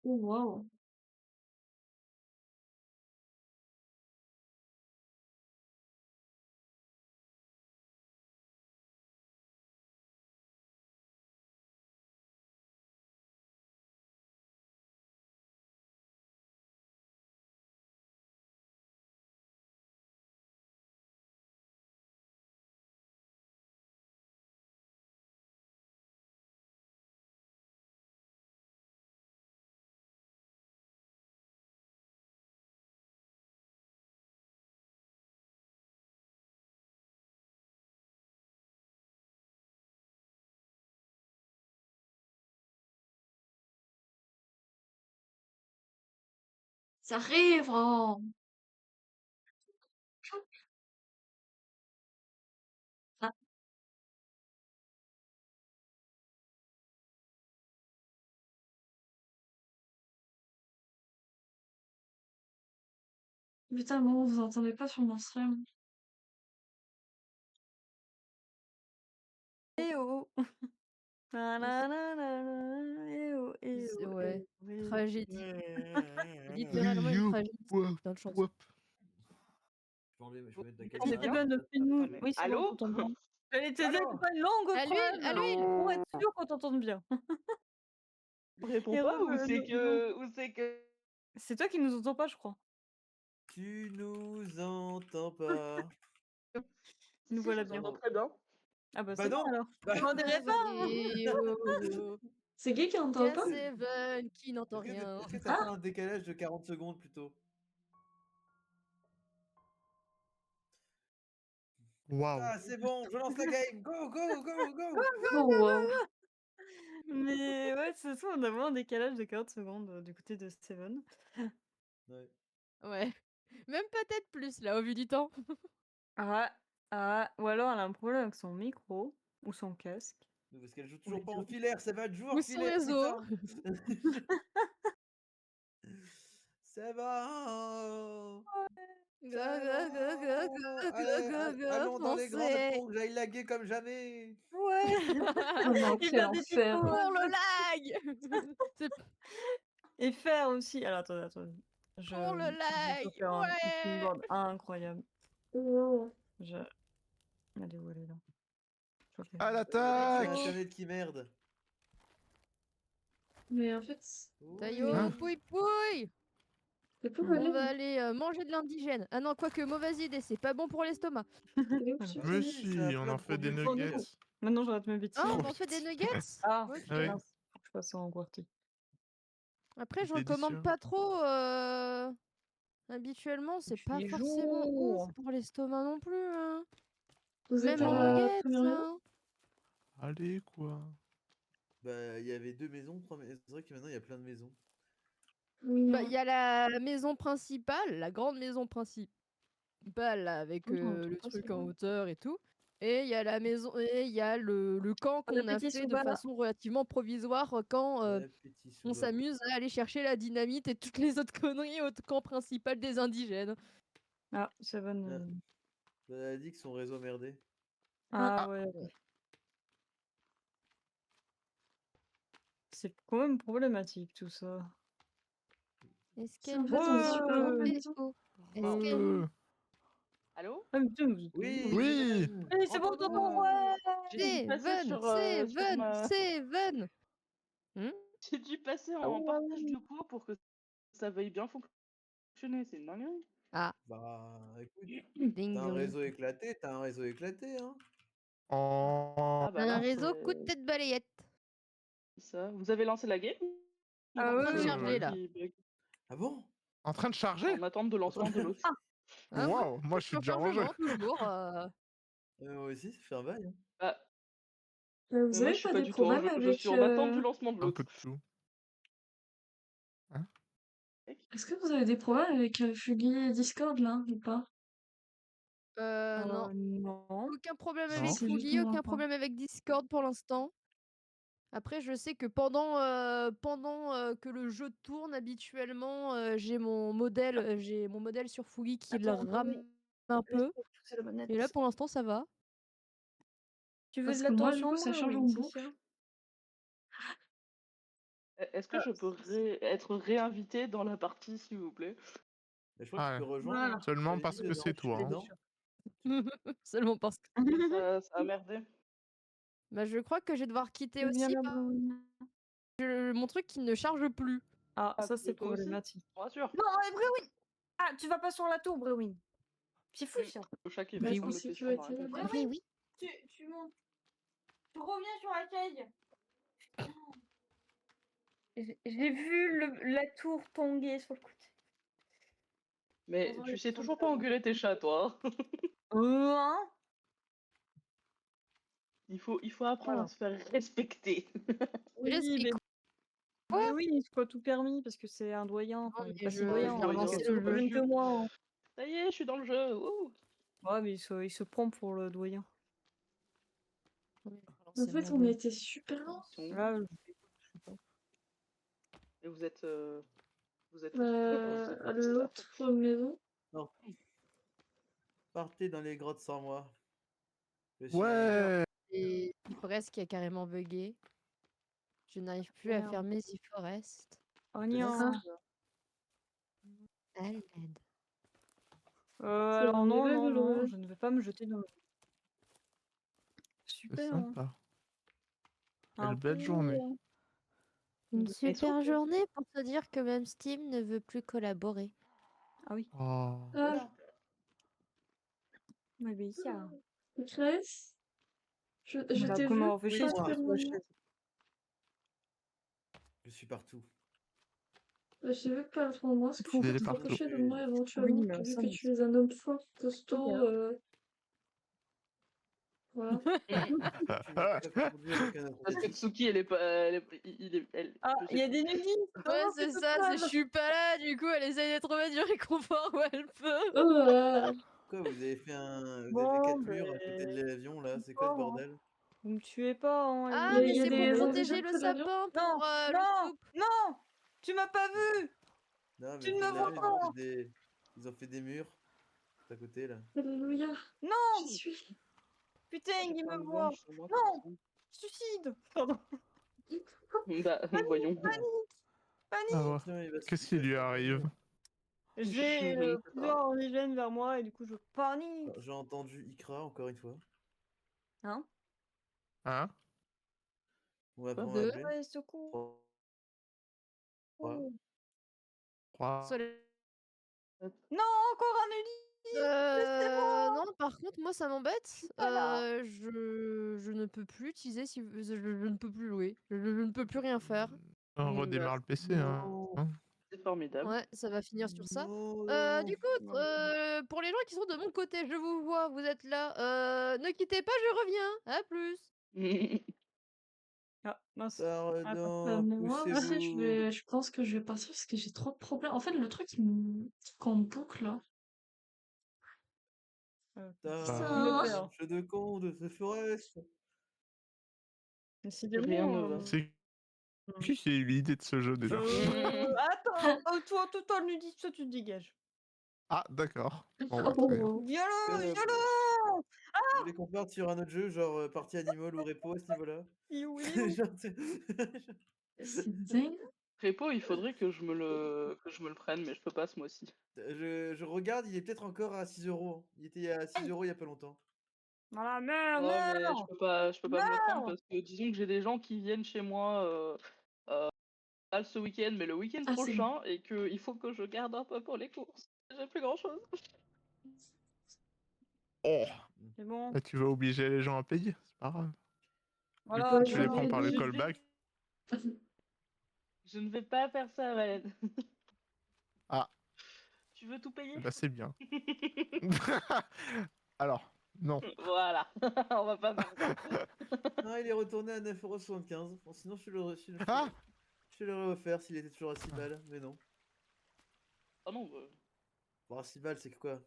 Oh waouh! Ça arrive! Oh! Ah, putain, bon, vous entendez pas sur mon stream? Eh oh! Na na na na na, eh oh, eh oh, Ouais, eh oh, eh oh. tragédie. Littéralement une You tragédie wop dans le chanson. wop. Je peux mettre la C'est caméra. Steven, fais-nous. Attendez. Oui, c'est bon, on Allô? t'entend bien. J'allais te dire, c'est Alors? pas une longue À l'huile, à phrase l'huile! pour être sûr qu'on t'entende bien. On répond Et pas ou re c'est non, que c'est toi qui nous entends pas, je crois. Tu nous entends pas. Nous si, je voilà vous bien. entends très bien. Ah bah, Bah c'est bon non! alors. Bah, On dirait pas, hein. Et oh, oh. C'est qui Il y entend a pas? Seven qui n'entend est-ce que rien. est-ce que t'as pas Ah! un décalage de 40 secondes plutôt? Waouh. Ah, c'est bon, je lance la game! Go, go, go, go! Oh waouh! Mais ouais, ce soir, on a vraiment un décalage de 40 secondes, du côté de Steven. Ouais. Ouais. Même peut-être plus là, au vu du temps. Ah, ah, ou alors elle a un problème avec son micro ou son casque. Mais parce qu'elle joue Ou toujours les pas en 2. filaire, ça va être jouer Ou en son filaire, réseau. putain! Ça va! Go, Ça go, go, go, va! go, go, Allez, go, go, allons dans les grandes foncez. ponts, que j'aille laguer comme jamais! Ouais! Oh non, Il quel perd des enfer! picos. Pour le lag! C'est Et faire aussi. Alors attendez, attendez. Je pour le je lag! dois faire un Ouais! board incroyable. Oh. Je elle est où elle est là? Je vois qu'elle À C'est l'attaque! internet qui merde! Mais en fait, Taillot, Hein? pouille pouille! c'est pas Mmh. On valide. va aller manger de l'indigène. Ah non, quoique, mauvaise idée, c'est pas bon pour l'estomac. Il est où, Voilà. ce Mais truc? C'est un si, on plat en fait des propulsé. Oh non! nuggets. Maintenant j'arrête mes bêtises. Ah, on Trop en fait des vite. nuggets? Ah! Ok. Oui, Mince, faut que je passe en QWERTY. Après, je recommande délicieux. pas trop. Habituellement, c'est pas Les forcément ouf jours! pour l'estomac non plus, hein. Vous êtes Même à les Waouh. la nuggets, première maison? hein. Allez, quoi. Bah, il y avait 2 maisons, 3 maisons. C'est vrai que maintenant il y a plein de maisons. Oui, Bah, il y a la maison principale, la grande maison principale, là, avec oui, on entend le pas, c'est truc en bon. hauteur et tout. Et il y a la maison, et il y a le camp Bon qu'on a appétit, fait de Soubala! façon relativement provisoire quand Bon appétit, on Souba. s'amuse à aller chercher la dynamite et toutes les autres conneries au camp principal des indigènes. Ah, Seven. Ah, bah, elle a dit que son réseau merdait. Ah, Ah Ah, ouais, Ouais. c'est quand même problématique tout ça. Est-ce parce qu'en qu'elle fait, on est super loin de la Ouais! maison. SO? Est-ce qu'elle euh, Allô? Ah mais putain, vous êtes où? Oui, Oui! Seven! Oui, c'est bon, on t'entend, ouais! J'ai dû passer Seven, sur Seven, ma Seven. j'ai dû passer Ah en partage ouais! du cours pour que ça veuille bien fonctionner, c'est une dinguerie. Ah, Bah, écoute, ding t'as un dong. réseau éclaté, t'as un réseau éclaté, hein? En... Ah bah Un là, réseau coup de c'est tête balayette. ça. Vous avez lancé la game ou Ah En ouais, train de c'est ouais, charger moi ouais. là. qui bug? Ah bon? en train de charger? En attente de lancement de l'autre. Ah, moi, Waouh, moi je je suis suis en déjà en jeu. chargement toujours. Moi aussi, ça fait un bail, hein. Bah, Vous mais moi avez je suis pas pas des du tout en problèmes jeu, je avec, suis en attente du lancement de Un peu l'autre. de tout. Hein? est-ce que vous avez des problèmes avec, Fugui et Discord, là, ou pas? Non. Non. Aucun problème Si, avec Non? c'est juste Fooly, moi, aucun quoi. problème avec Discord pour l'instant. Après, je sais que pendant que le jeu tourne, habituellement, j'ai mon modèle sur Fooly qui le Attends, rame un peu. pousser la Et là, manette. pour l'instant, ça va. Tu veux Parce de que moi, du l'attention, coup, ça charge en Laetitia? boucle. Est-ce que je peux être réinvité dans la partie, s'il vous plaît? Mais je crois que tu Ah, peux rejoindre, Voilà. hein. seulement T'avais parce dit que la c'est dernière toi. fois, Hein. non? Seulement parce que. Ça a merdé. Bah, je crois que je vais devoir quitter C'est bien aussi la parce brownie. que mon truc qui ne charge plus. Ah, Ah, ça mais c'est toi aussi? problématique. Je te rassure. Non, mais Brewin! Ah, tu vas pas sur la tour, Brewin. C'est fou ça. Le chat qui Bah, va je sur le pensais que piston tu dans la étais là. compresse. Oui, oui. Tu montes. Tu reviens sur la caille. J'ai vu la tour tanguer sur le côté. Mais Dans tu les sais tours toujours de pas la engueuler tes chats, toi. Hein. Hein? Il faut apprendre à Voilà. se faire respecter. Oui, Respect mais, quoi? mais oui, c'est pas tout permis parce que c'est un doyen. Enfin, Non, il est mais pas si doyen. doyen, Parce que c'est c'est le beaucoup jeu. plus jeune que moi. Hein. Ça y est, je suis dans le jeu. Wouh. Ouais, mais il se prend pour le doyen. Oui, En c'est fait, mon on a jeu. été super loin. Là, je sais pas. Et vous êtes où? Vous êtes À partis, là? l'autre maison. Non. Partez dans les grottes sans moi. Je suis Ouais. Et Forest qui a carrément bugué. Je n'arrive plus à Merde. fermer The Forest. Oh Qu'est-ce non. À l'aide. Alors une non, blague non, ou non, le- je ne vais pas me jeter dans le... C'est Super. Hein. sympa. Un Quelle belle peu, journée. hein. Une De- super journée pour te dire que même Steam ne veut plus collaborer. Ah oui. Oh. Ah, Mais il y a... Grace, je Bah, t'ai après vu m'avoir fait Oui, chier, moi. sur la chaise. Je suis partout. J'ai vu que pas à moi, est-ce que tu Il peux est te partout. rapprocher de moi Oui, éventuellement, mais vu ça, que mais tu es un homme fort, Oui, costaud, hein. voilà. Tu n'as pas perdu avec un Parce que asiatique. Tsuki, elle est pas. Ah, je il sais y a des nudistes. Ouais, Comment c'est tu ça, peux je suis pas là, du coup elle essaye de trouver du réconfort où elle peut. Oh là là. Quoi, vous avez fait un... Vous avez fait Bon, 4 murs à côté de l'avion, là? C'est quoi ce Bon, hein. bordel? Vous me tuez pas, hein. Ah, Il mais y a c'est pour des protéger indigènes le près de l'avion. sapin Non, pour le non, scoop. non. Tu m'as pas vu. Non, Tu mais ne près me de vois l'avion, pas. ils ont fait des murs. À côté, là. Alléluia, Non. j'y suis. Putain, J'ai il plein me de voit. venges sur moi, Non. comme Suicide. Pardon. ça. Bah, voyons. Panique. Panique. Ah ouais. Tiens, il va se Qu'est-ce qui lui faire arrive? mourir. J'ai Je ne sais pas. plusieurs indigènes vers moi et du coup je panique. J'ai entendu Ikra, encore une fois. Hein? Hein? On va Quoi? prendre Deux. appeler. Ouais, secours. Ouais. Trois. Soleil. Non, encore un nudiste. Laissez-moi. Non, par contre, moi ça m'embête. Pas là. Je ne peux plus utiliser si je ne peux plus jouer. Je ne peux plus rien faire. On Bah, redémarre le PC, hein. Non. c'est formidable. Ouais, ça va finir sur ça. Non. Du coup, pour les gens qui sont de mon côté, je vous vois, vous êtes là. Ne quittez pas, je reviens. À plus. Ah, mince. Pardon, Moi aussi, poussez-vous. je pense que je vais passer parce que j'ai trop de problèmes. En fait, le truc qu'on boucle là. Putain, Ça. jeu de con de ce forest. Décidément. Rien ne va. C'est qui a eu l'idée de ce jeu déjà? Attends, toi, le nudiste, toi, tu te dégages. Ah, d'accord. Bon, bah, très bien. Oh. Viens-le, Euh, viens-le. Vous voulez qu'on parte sur un autre jeu, genre partie animal ou repo à ce niveau-là? Il est où, il est où? Genre, tu- C'est dingue. Repo, il faudrait que je me le prenne, mais je peux pas ce mois-ci. je regarde, il est peut-être encore à 6 €. Il était à 6 € il y a pas longtemps. Voilà, meurs, Ouais, mais meurs. je peux pas me le prendre Meurs. parce que disons que j'ai des gens qui viennent chez moi pas ce week-end, mais le week-end Ah, c'est prochain, et qu'il faut que je garde un peu pour les courses. J'ai plus grand-chose. Oh, C'est bon. bah, tu vas obliger les gens à payer, c'est pas grave. Voilà, Tu les prends par le je callback. Je ne vais pas faire ça, Valène. Ah, Tu veux tout payer? bah c'est bien. Alors, non. Voilà, on va pas faire ça. Non, il est retourné à 9,75 €. Bon, sinon, Ah, je te l'aurais offert s'il était toujours à 6 balles, mais non. Oh non, Bon, à 6 balles, c'est que quoi?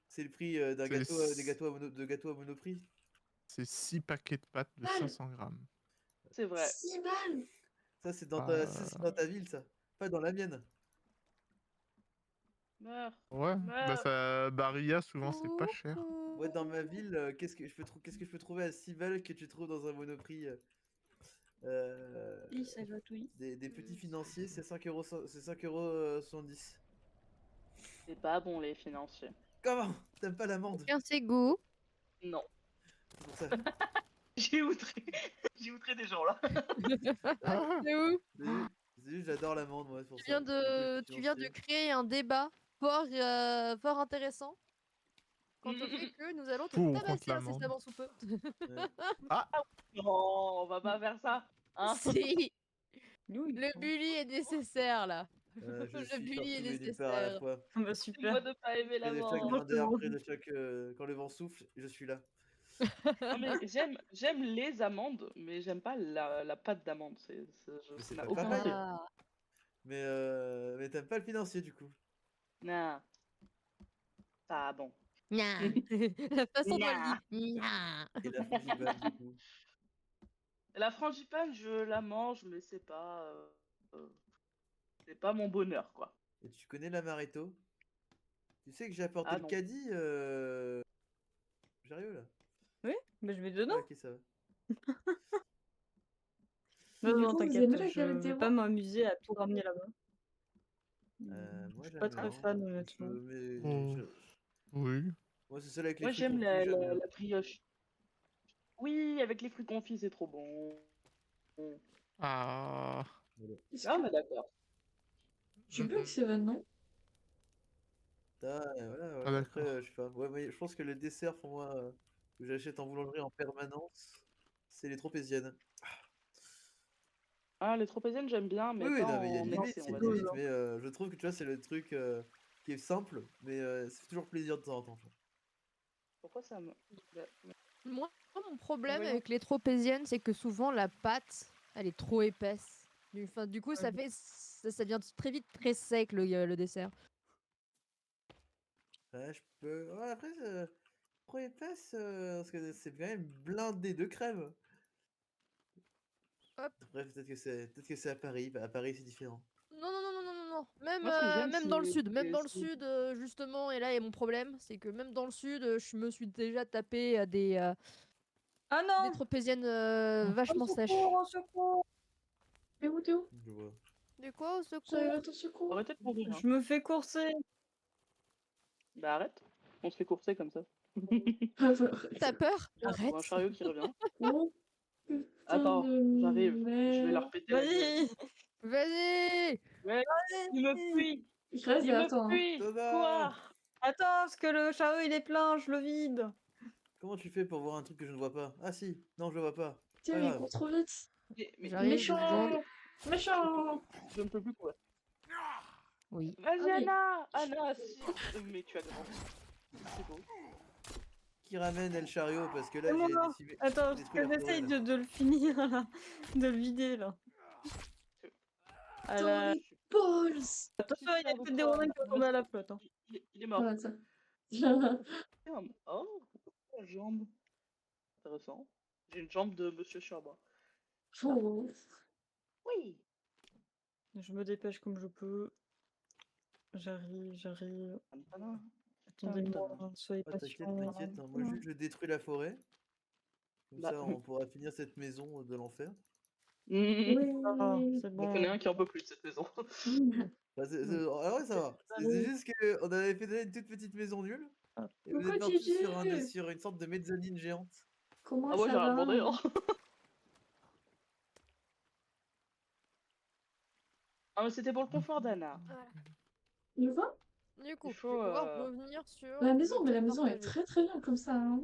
C'est le prix d'un C'est gâteau, s- de gâteau à monoprix. c'est 6 paquets de pâtes de Ah. 500 grammes. c'est vrai. 6 balles. Ça, c'est dans, Ah. c'est dans ta ville, ça. Pas dans la mienne. Meurs. Ouais, bah Meurs. ça, Baria, souvent, c'est pas cher. Ouais, dans ma ville, qu'est-ce que je peux trouver à 6 balles que tu trouves dans un monoprix Oui, ça gratouille. Des petits financiers, c'est 5 €, c'est 5 € 70. C'est pas bon, les financiers. Comment? T'aimes pas l'amande? Chacun ses goûts. Non. C'est pour ça. J'ai outré. J'ai outré des gens, là. Ah, C'est où? C'est juste, j'adore l'amande, moi, c'est pour Tu ça. viens Du coup, les tu viens de financiers. créer un débat fort intéressant. Quant au fait que nous allons te Pour ou contre tabasser l'amende? incessamment sous peu. Ouais. Non, on va pas faire ça. Hein. Si, Nous, il le prend. bully est nécessaire là. Je Le suis bully est partout et nulle part à la nécessaire. fois. Ah bah Moi super. de pas aimer Près de chaque l'amande. grain d'herbe, Franchement. près de chaque... quand le vent souffle, je suis là. Non, mais j'aime les amandes, mais j'aime pas la pâte d'amande. Mais Ça c'est n'a pas aucun pareil. intérêt. Ah. Mais t'aimes pas le financier, du coup. Non. Pas bon. Nya. La façon dont elle Nya. dit. Nya. Et la frangipane, du coup. La frangipane, je la mange, mais c'est pas mon bonheur, quoi. Et tu connais l'amaretto? Tu sais que j'ai apporté Ah le non. caddie J'arrive là. Oui, mais je vais dedans. Ah, ok, ça va. Non, Du non, coup, vous t'inquiète, aimez la je galette des vais pas rois? m'amuser à tout ramener là-bas. Moi, Je suis j'aime pas bien. très fan, honnêtement. Oh, oui. Moi, c'est celle avec les Moi, fruits j'aime confits, j'aime bien. la brioche. Oui, avec les fruits confits, c'est trop bon. Ah. Est-ce Ah, que mais d'accord. tu bug, Seven, non? Ah, et voilà, Ah, ouais. Après, d'accord. je sais pas. Ouais, je pense que le dessert pour moi que j'achète en boulangerie en permanence, c'est les tropéziennes. Ah, les tropéziennes, j'aime bien, Oui, mais oui, pas non, mais il y a en une limite, excès, il on y a va une dire. limite, mais je trouve que tu vois, c'est le truc qui est simple, mais ça fait toujours plaisir de temps en temps. Tu vois. Pourquoi ça me... Moi, mon problème Voyons. avec les tropéziennes, c'est que souvent la pâte, elle est trop épaisse. Du coup, ça devient très vite très sec le dessert. Ouais, je peux. Ouais, après, trop épaisse, parce que c'est quand même blindé de crème. Hop. Bref, peut-être que c'est à Paris. Bah, à Paris, c'est différent. Non, non, non, non, non, non, non. Même, Moi, ce que j'aime, même dans le sud, c'est- justement, et là est mon problème, c'est que même dans le sud, je me suis déjà tapé Ah des non! tropéziennes Au vachement sèches. secours, au secours! T'es où, t'es où? Je vois. De quoi au J'arrive secours? à ton secours. Arrêtez de courir, hein. Je me fais courser! Bah arrête, on se fait courser comme ça. T'as peur? Ou un Arrête. chariot qui revient. Oh, putain Attends, de j'arrive, je vais leur merde. péter la gueule. Vas-y! Vas-y. Ouais, il me fuit, Je reste il derrière me toi, hein. fuit, Thomas! quoi? Attends, parce que le chariot il est plein, je le vide! Comment tu fais pour voir un truc que je ne vois pas? Ah si, non, je le vois pas. Tiens, Pas il grave. court trop vite. Mais J'arrive, 2 secondes. Méchant! Méchant! je ne peux plus courir. Oui. Vas-y, Ah oui. Anna! Anna, si... Mais tu as grandi. C'est beau. Qui ramène le chariot parce que là Non, j'ai non, décidé. attends, parce détruit que la forêt, j'essaye là. de le finir là, de le vider là. À Dans la... les balls! Attention, il y a Fier de peut-être des toi. Romains qui vont tomber à la flotte. Hein. Il est mort. Voilà ça. Oh, la jambe. Intéressant. J'ai une jambe de Monsieur Sherbois. Oh. Oui. Je me dépêche comme je peux. J'arrive. Attendez-moi, soyez Oh, t'inquiète, patients. t'inquiète. Hein. Moi juste je détruis la forêt. Comme Bah. ça on pourra finir cette maison de l'enfer. Ah, Oui. c'est J'en connais bon. un qui en peut plus de cette maison. Bah, ah ouais, ça va. C'est juste qu'on avait fait déjà une toute petite maison nulle. Et vous Coucou, êtes parti Gigi. sur une sorte de mezzanine géante. Comment Ah ouais, ça j'ai rien va? demandé, hein. Ah, mais c'était pour le confort d'Anna. Il va? Du coup, Il je faut, vais pouvoir revenir sur La maison, le mais la thème maison est partagé. très très bien comme ça, hein.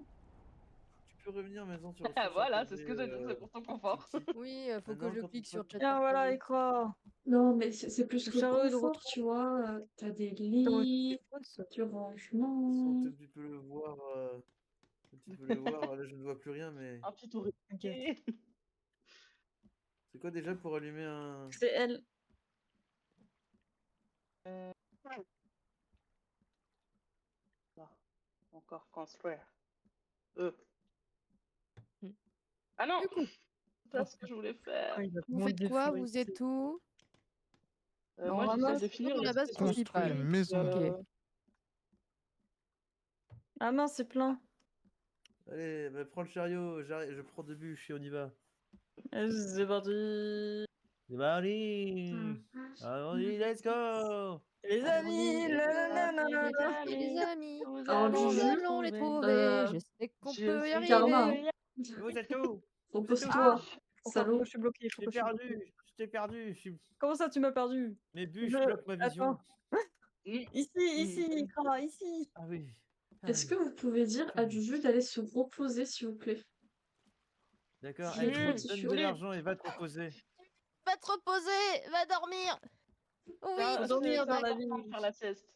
Tu peux revenir maintenant sur Ah, voilà, ton c'est ce que côté, j'ai dit, c'est pour ton confort. petit. Oui, faut que Maintenant, je quand clique tu sur peux- chat Tiens, voilà, partagé. écran. Non, mais c'est plus Le que le chariot est de confort, retour. tu vois. T'as des Comment lits, ça du De toute rangement. façon, tu peux le voir. Tu peux le voir. Là, je ne vois plus rien, mais. Un petit tour. T'inquiète. C'est quoi déjà pour allumer un. C'est elle. Ah, encore construire. Hmm. Ah non! Du coup, C'est pas ce que je voulais faire. Ah, il va vous vraiment faites quoi? Vous déforester. êtes où? Moi, on j'essaie ramasse de finir dans la base l'expression Construire principale. une maison. Ok. Ah mince, c'est plein. Allez, bah, prends le chariot. Je prends deux bûches et on y va. C'est parti. C'est parti. Allons-y, let's go. Les amis, la la la la la. Les amis, Alors, nous Juju, allons les trouver. euh, Je sais qu'on je peut y sais arriver. Karma. Vous êtes où? Repose-toi, Pourquoi salaud. je suis bloqué? Je Pourquoi t'ai je suis bloqué? perdu. Je t'ai perdu. Comment ça, tu m'as perdu? Mes bûches Je- bloquent ma vision. Attends. Ici, Kra, ici. Ah oui. Est-ce que vous pouvez dire à Juju d'aller se reposer, s'il vous plaît? D'accord, J'ai trop allez, de donne tissu. de l'argent et va te reposer. Va te reposer, va dormir. Oui, Faut Parce dormir que dans c'est la important vie. de faire la sieste.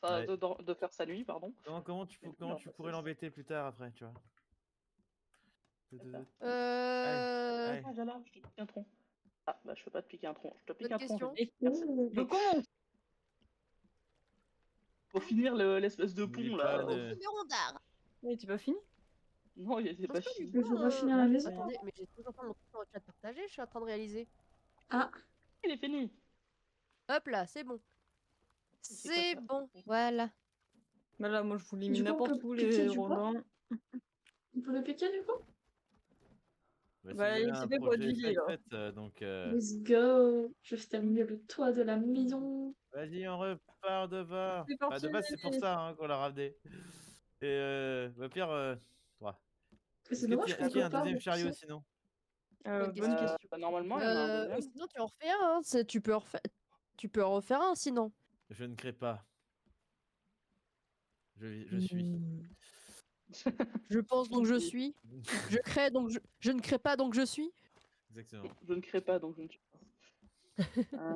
Enfin, Ouais. de faire sa nuit, pardon. Comment tu pourrais l'embêter plus tard après, tu vois? Euh... Ah, Jala, je te pique un tronc. Ah, bah je peux pas te piquer un tronc. Je te pique Bonne un tronc. question. je te pique. Merci. Le con. Pour finir l'espèce de N'oublie pont pas là. de- Numéro d'art. Mais tu pas fini? Non, il était pas Parce que fini. Il faut pas finir la maison. Attendez, mais j'ai toujours pas mon truc dans le chat partagé, je suis en train de réaliser. Ah, Il est fini. Hop là, c'est bon. C'est quoi C'est ça bon, voilà. Bah là, moi, je vous l'ai mis Du coup, on n'importe peut où, piquer les du bois Romains. on peut le piquer du coup? Bah, si Bah, vous il avez s'est un fait projet, prodigier, là. faites, donc Let's go. Je vais terminer le toit de la maison. vas-y, on repart de bas. C'est Bah, de base, parti. c'est pour ça hein, qu'on l'a ramené. Et bah, Pierre, ouais. Mais Est-ce c'est que dommage est-ce qu'on qu'il y a peut un pas deuxième chariot repousser. sinon? Bonne Bonne question. Bah, normalement, il y en a un deuxième. Sinon, tu en refais un, hein, tu peux en refaire un sinon. Je ne crée pas. Je suis. Je pense donc je suis. Je crée donc je ne crée pas donc je suis. Exactement. Je ne crée pas, donc je ne suis pas.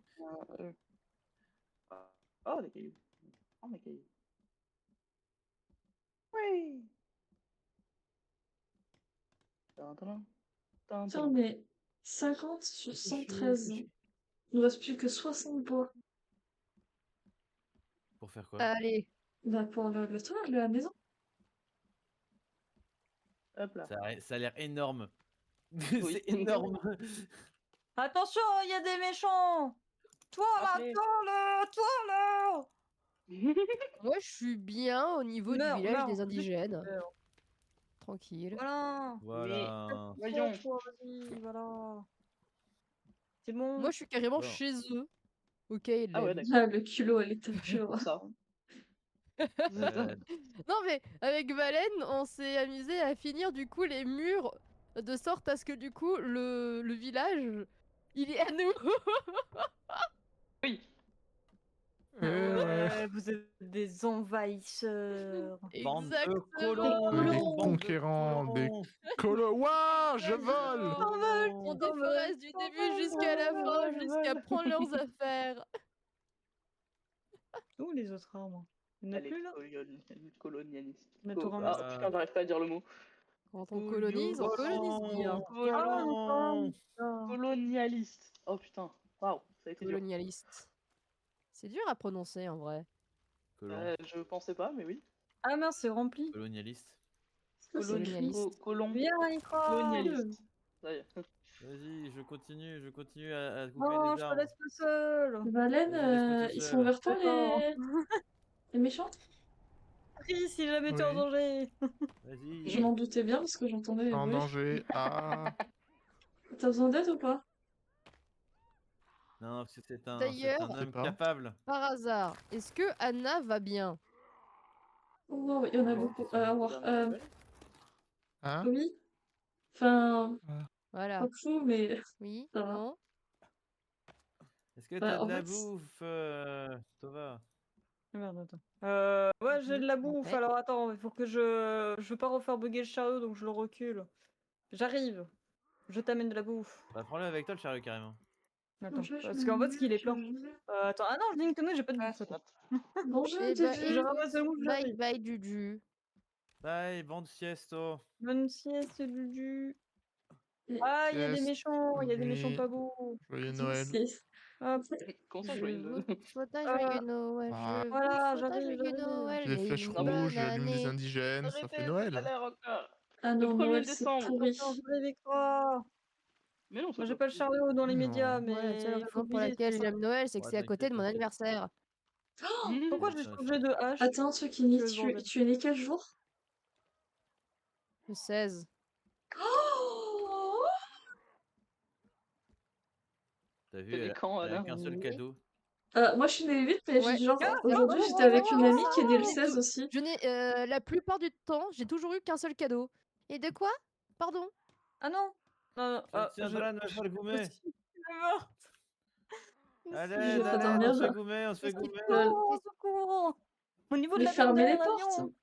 Oh, les cailloux. Oh, mes cailloux. Oui. Tintin, tintin. Putain, mais 50 sur 113. Il nous reste plus que 60 bois. Pour faire quoi? Allez, Bah, pour le toit de la maison. Hop là. Ça a l'air énorme. Oui. C'est énorme. Attention, il y a des méchants. Toi là, Appelez. toi là. moi je suis bien au niveau Meurs, du village meurs, des juste indigènes. meurs. Tranquille. Voilà. Voilà. Voyons. Toi, vas-y, voilà. C'est bon. Moi je suis carrément Bon. chez eux. Ok, ils Ah ouais, l'aiment. d'accord. Ah, le culot, elle est pure. Pour ça. Non mais avec Valen, on s'est amusé à finir du coup les murs de sorte à ce que du coup le village il est à nous. Oui. Ouais, vous êtes des envahisseurs. Bande de Exactement. colons. Des bande de conquérants, des colons. colos. Waouh, je vole! On déforeste du début jusqu'à la fin, jusqu'à prendre leurs affaires. Où les autres arbres? Il n'y en a Elle plus là? est colonialiste. Mais Oh, t'auras ah, un- putain, j'arrive pas à dire le mot. Quand on colonise bien. Colons. Colonialiste. Oh putain. Waouh, ça a été dur. Colonialiste. C'est dur à prononcer en vrai. Colons. Je pensais pas, mais oui. Ah mince, c'est rempli. Colonialiste. Colonialiste. Colon. Viens, Ikra. Colonialiste. Ça y est. Vas-y, je continue à couper Non, les je te arbres. laisse pas seul. Valène, Laisse-moi tout ils seul. sont vers toi, D'accord. les méchants? Prie si jamais t'es en Oui. danger. Vas-y. Je m'en doutais bien parce que j'entendais les En bruits. danger. Ah. T'as besoin d'aide ou pas? Non, parce que c'est un D'ailleurs- homme Je sais pas. capable. Par hasard, est-ce que Anna va bien? Oh, wow, il y en a beaucoup. Au revoir. Hein? Oui. Enfin, Voilà. pas fou, mais Oui, Ça va. non. Est-ce que Bah, t'as en de la fait, bouffe, Tova? Merde, attends. Ouais, j'ai de la bouffe. Ouais. Alors attends, il faut que je veux pas refaire bugger le chariot, donc je le recule. J'arrive. Je t'amène de la bouffe. Bah prends-le avec toi le chariot carrément. Attends, parce qu'en fait, ce qu'il est plein. Attends, ah non, je dis que j'ai pas de bouffe. Attends. Bonjour, Eh ben, Juju. Je ramasse le bouffe, Bye j'arrive. bye Juju. Bye, bande siesto. Bonne sieste, Juju. Et- Ah, il y a des Sieste, méchants, il y a des méchants nuit. pas beaux. Joyeux Noël. Sieste. Hop. Comment ça, Je joyeux vous Noël? souhaite un joyeux Noël. Ah. Je Voilà, vous souhaite un j'arrive, joyeux j'arrive. Noël. J'ai les et flèches une Non, mais- rouges, bonne j'allume les année. indigènes, ça fait Noël. À l'air encore. Ah Le non, 1er Noël, c'est décembre. pourri. Attends, je vais Ikra. Mais non, c'est Moi, j'ai pas pas le chariot dans les Non. médias, Moi, la mais seule il faut raison pour oublier, laquelle c'est ça. j'aime Noël, c'est que Ouais, c'est à côté de mon t'inquiète. anniversaire. Pourquoi j'ai Putain, changé de hache? Attends, ceux qui Je ni vais se venger. tu es né quel jour? Le 16. Oh T'as vu, T'es né quand, elle a Anna? qu'un seul Oui. cadeau. Moi, je suis née le 8, mais Ouais. genre, Ah, aujourd'hui, oh, j'étais avec une oh, amie qui est née le J'ai 16 tout- aussi. Je n'ai la plupart du temps, j'ai toujours eu qu'un seul cadeau. Et de quoi? Pardon? Ah non! Non, Ça tiendra de me faire je goumer. suis morte. Allez, Je vais pas allez, dormir, on se fait là. goumer, on se fait Qu'est-ce qui goumer. te- Au secours! Au niveau de Mais la viande fermez les derrière portes. l'avion!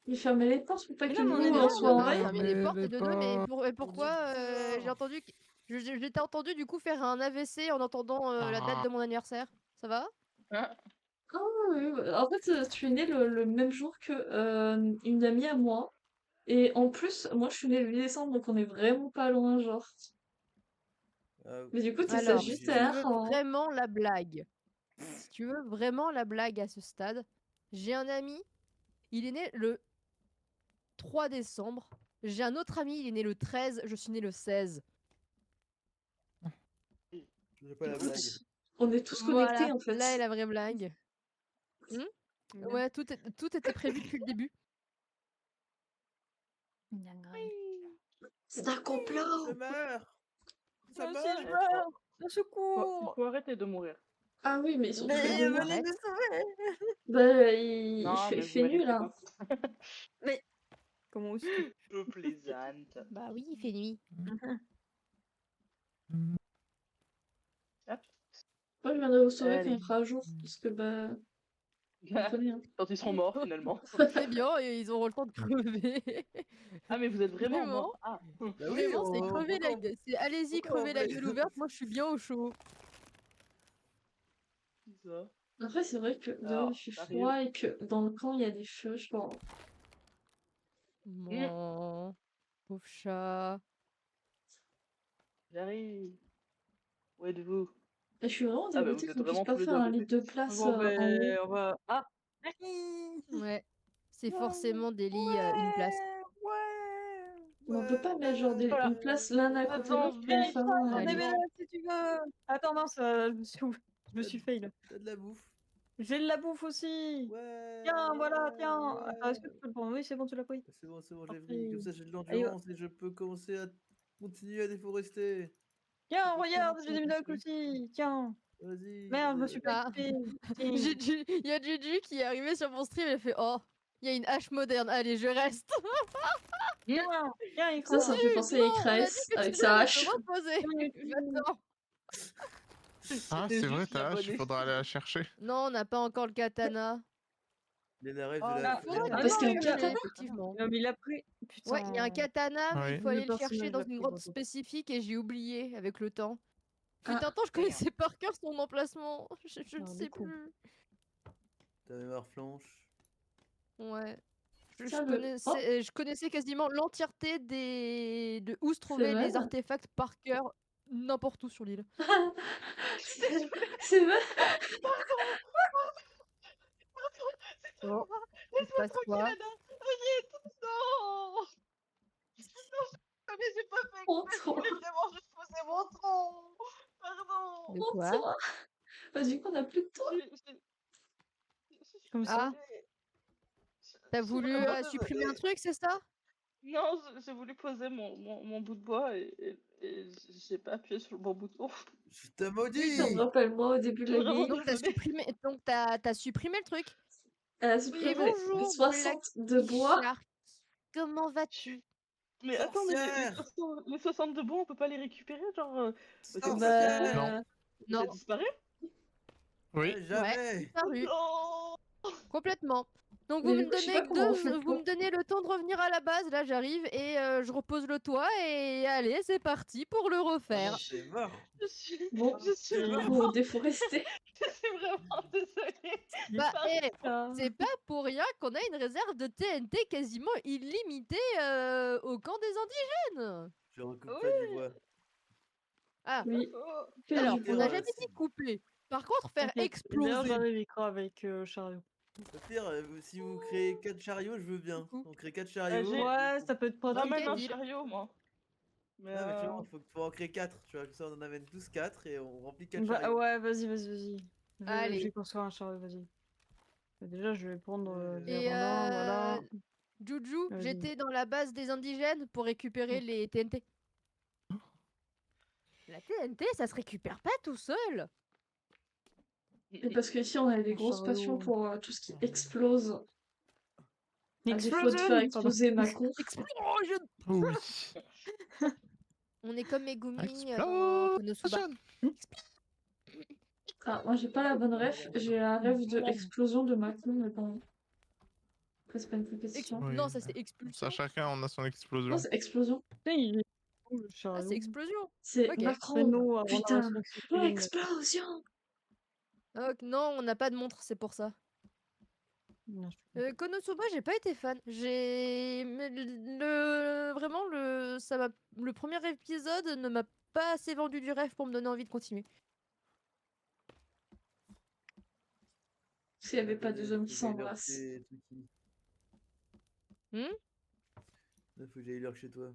Mais fermez les portes pour pas Mais que non, mais on nous, est on dedans, soit on en a règle. fermé les portes les de deux, mais portes. pourquoi j'ai entendu je t'ai entendu du coup faire un AVC en entendant la date Ah. de mon anniversaire. Ça va? Ah, Ah oui, oui. En fait, tu es né le même jour que une amie à moi. Et en plus, moi, je suis née le 8 décembre, donc on est vraiment pas loin, genre. Mais du coup, t'es Alors, si tu Sagittaire. veux vraiment la blague, si tu veux vraiment la blague à ce stade, j'ai un ami, il est né le 3 décembre. J'ai un autre ami, il est né le 13, je suis né le 16. J'ai pas la Écoute, blague. on est tous Voilà, connectés, en fait. là est la vraie blague. Ouais, tout était prévu depuis le début. C'est un complot! Je meurs. Ça Moi aussi, meurt. je meurs! Au il secours! faut arrêter de mourir. Ah oui, mais surtout Mais pas de moi. venez Arrête. me sauver! Bah, il Non, fait, mais il vous fait nul, méritez hein. pas. Mais comment oses-tu? Je plaisante. Bah oui, il fait nuit. Hop. Moi, je viendrai vous sauver quand Allez. il fera jour. Parce que, bah, vous comprenez, hein. Quand ils seront morts, finalement. C'est bien, et ils auront le temps de crever. Ah, mais vous êtes vraiment Vraiment morts. Ah. Bah oui, Vraiment, c'est crever la pourquoi gueule. C'est allez-y, pourquoi on crever la voulait- gueule ouverte. Moi, je suis bien au chaud. Ça. Après, c'est vrai que dehors, Alors, il fait j'arrive. froid et que dans le camp, il y a des feux, je pense. Mon pauvre chat. J'arrive. Où êtes-vous? Et je suis vraiment Ah, bah, dégoûtée vous êtes qu'on puisse vraiment pas tous les faire deux à un côté. lit de place Bon, en haut. on va. Ah! Merci! Ouais. C'est forcément des lits une place. Ouais! Mais on peut pas mettre genre Voilà. une place l'un à côté de Attends, l'autre pour viens, faire j'en Allez. avais là si tu veux! Attends, mince, je me suis fail. T'as de la bouffe. J'ai de la bouffe aussi! Ouais. Tiens, voilà, tiens! ouais. Attends, est-ce que tu peux le prendre? Oui, c'est bon, tu l'as pris. C'est bon, j'ai Parfait. pris. Comme ça, j'ai de Allez, l'endurance et je peux commencer à continuer à déforester. Tiens, Je regarde, commence j'ai à des blocs déforester. aussi! Tiens! Vas-y. Merde, je me suis pas Ah. équipée! Tiens. Il y a Juju qui est arrivé sur mon stream et fait oh, il y a une hache moderne. Allez, je reste. Viens! Viens, il Ça, faut! ça me fait penser à Non, on a dit Ikraes que avec tu sa devais hache. te reposer. Va-t'en. Ah, C'était c'est vrai, juste la ta hache, bonne il faudra aller la chercher. Non, on n'a pas encore le katana. Les narèves Oh, de là, la. Faudra Ah le parce qu'il y a un récupérer, katana. effectivement. Non, mais il a pris. Putain. Ouais, il y a un katana, mais Oui. il faut aller Le le chercher personnage dans l'a une pris, grotte Goku. spécifique et j'ai oublié avec le temps. Ah. Putain, attends, je connaissais par cœur son emplacement. Je ne Ah, sais du coup. plus. Ta mémoire flanche. Ouais. Tiens, le- Oh. Je connaissais quasiment l'entièreté de où se C'est trouvaient vrai. les artefacts par cœur n'importe où sur l'île. C'est vrai. Oh, il se Laisse-moi passe tranquille, quoi? Anna. Arrête. Non. Non, mais j'ai pas fait Oh, exprès, je toi. voulais vraiment juste poser mon tronc. Pardon. De Oh, quoi? toi. Bah, du coup, on a plus de toi. Comme Ah, ça. t'as voulu vraiment supprimer un désolée. truc, c'est ça? Non, j'ai voulu poser mon bout de bois et j'ai pas appuyé sur le bon bouton. Je te maudis. Putain, rappelle-moi au début de la Vraiment game. Donc t'as désolée. supprimé, t'as supprimé le truc. Elle a Et supprimé bonjour, 60 de bois. Black Shark. Comment vas-tu? Mais attends, mais Sorcière. les 60 de bois, on peut pas les récupérer, genre. Sorcière. Bah, Ça Non, disparaît? Oui. Jamais. disparu. Non. Complètement. Donc Mais vous du me coup, je sais donnez pas comment on fait vous pour. me donnez le temps de revenir à la base. Là, j'arrive et je repose le toit et allez, c'est parti pour le refaire. C'est mort. Je suis. Bon, Je suis il vraiment. faut déforester. Je suis vraiment désolée. Bah, Ah. c'est pas pour rien qu'on a une réserve de TNT quasiment illimitée au camp des indigènes. Je recoupe pas du bois. Ah, Oui. Oh. Que alors du on bois. n'a jamais dit couper. Par contre, faire D'ailleurs, exploser. j'arrive, Ikra, avec chariot. Au pire, si vous créez 4 chariots, je veux bien. Coucou. On crée 4 chariots. j'ai- Ouais, ça peut être pratique. Ramène un deal. chariot, moi. Mais, Non, mais justement, faut en créer 4. Tu vois, comme ça on en amène tous 4 et on remplit 4 Bah, chariots. ouais, vas-y. Allez. Je vais construire un chariot, vas-y. Déjà, je vais prendre des Et renards, voilà. Juju, Vas-y. j'étais dans la base des indigènes pour récupérer les TNT. La TNT, ça se récupère pas tout seul. Et parce qu'ici, on a des Un grosses passions chariot. pour tout ce qui explose. À défaut de faire Explosion! Pardon. exploser Macron. Explosion. Oui. On est comme Megumi dans Konosuba. Explosion. Ah, moi, j'ai pas la bonne ref. J'ai la ref de explosion de Macron, mais bon. Après, c'est pas une compétition. Oui, Non, ça c'est Ça, expulsion. chacun, on a son Non, explosion. c'est explosion. Putain, il est où, le Ah, chariot? c'est explosion. C'est Ok. Macron. Traîneau avant la Putain, résurrection. explosion. Non, on n'a pas de montre, c'est pour ça. Konosuba, j'ai pas été fan. Mais vraiment le premier épisode ne m'a pas assez vendu du rêve pour me donner envie de continuer. S'il y avait pas deux hommes qui Faut que j'aille leur s'embrassent. chez Tuki. Hmm Faut que j'aille leur chez toi.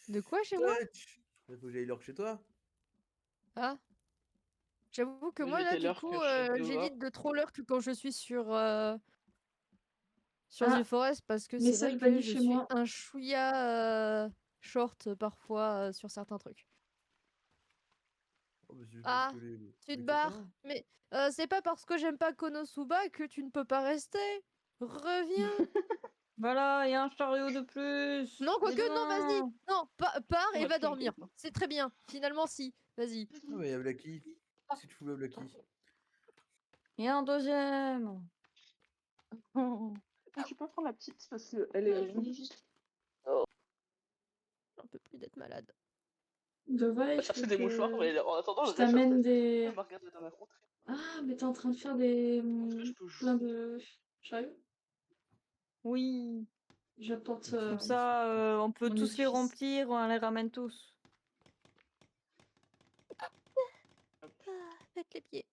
De quoi chez moi? Touch. Faut que j'aille leur chez toi. Ah. J'avoue que Moi, moi là j'étais du l'heure coup que chez Dova. j'évite de trop l'heure que quand je suis sur Ah. The Forest parce que c'est Message vrai que banni je chez suis moi. un chouïa short parfois sur certains trucs. Oh, bah, c'est juste Ah, parce que les tu te les barres. copains. Mais c'est pas parce que j'aime pas Konosuba que tu ne peux pas rester. Reviens. Voilà, il y a un chariot de plus. Non, quoique, non, vas-y. Bien. Non, pars et Ouais, va tu me dormir. comprends. C'est très bien. Finalement, si. Vas-y. Ah, mais y'a Blacky. Si tu fous là, Blacky. Il y a un deuxième. Ah, tu peux prendre la petite parce qu'elle est jolie. J'en peux plus d'être malade. Dova, il Chercher faut des mouchoirs, que mais en attendant, je je vais chercher. t'amène des... Elle m'a regardé dans la rentrée. Ah, mais t'es en train de faire des... Est-ce que je peux plein jouer? de chariots. Oui. J'apporte Comme ça, on peut mon tous les épice. remplir, on les ramène tous. Faites les pieds.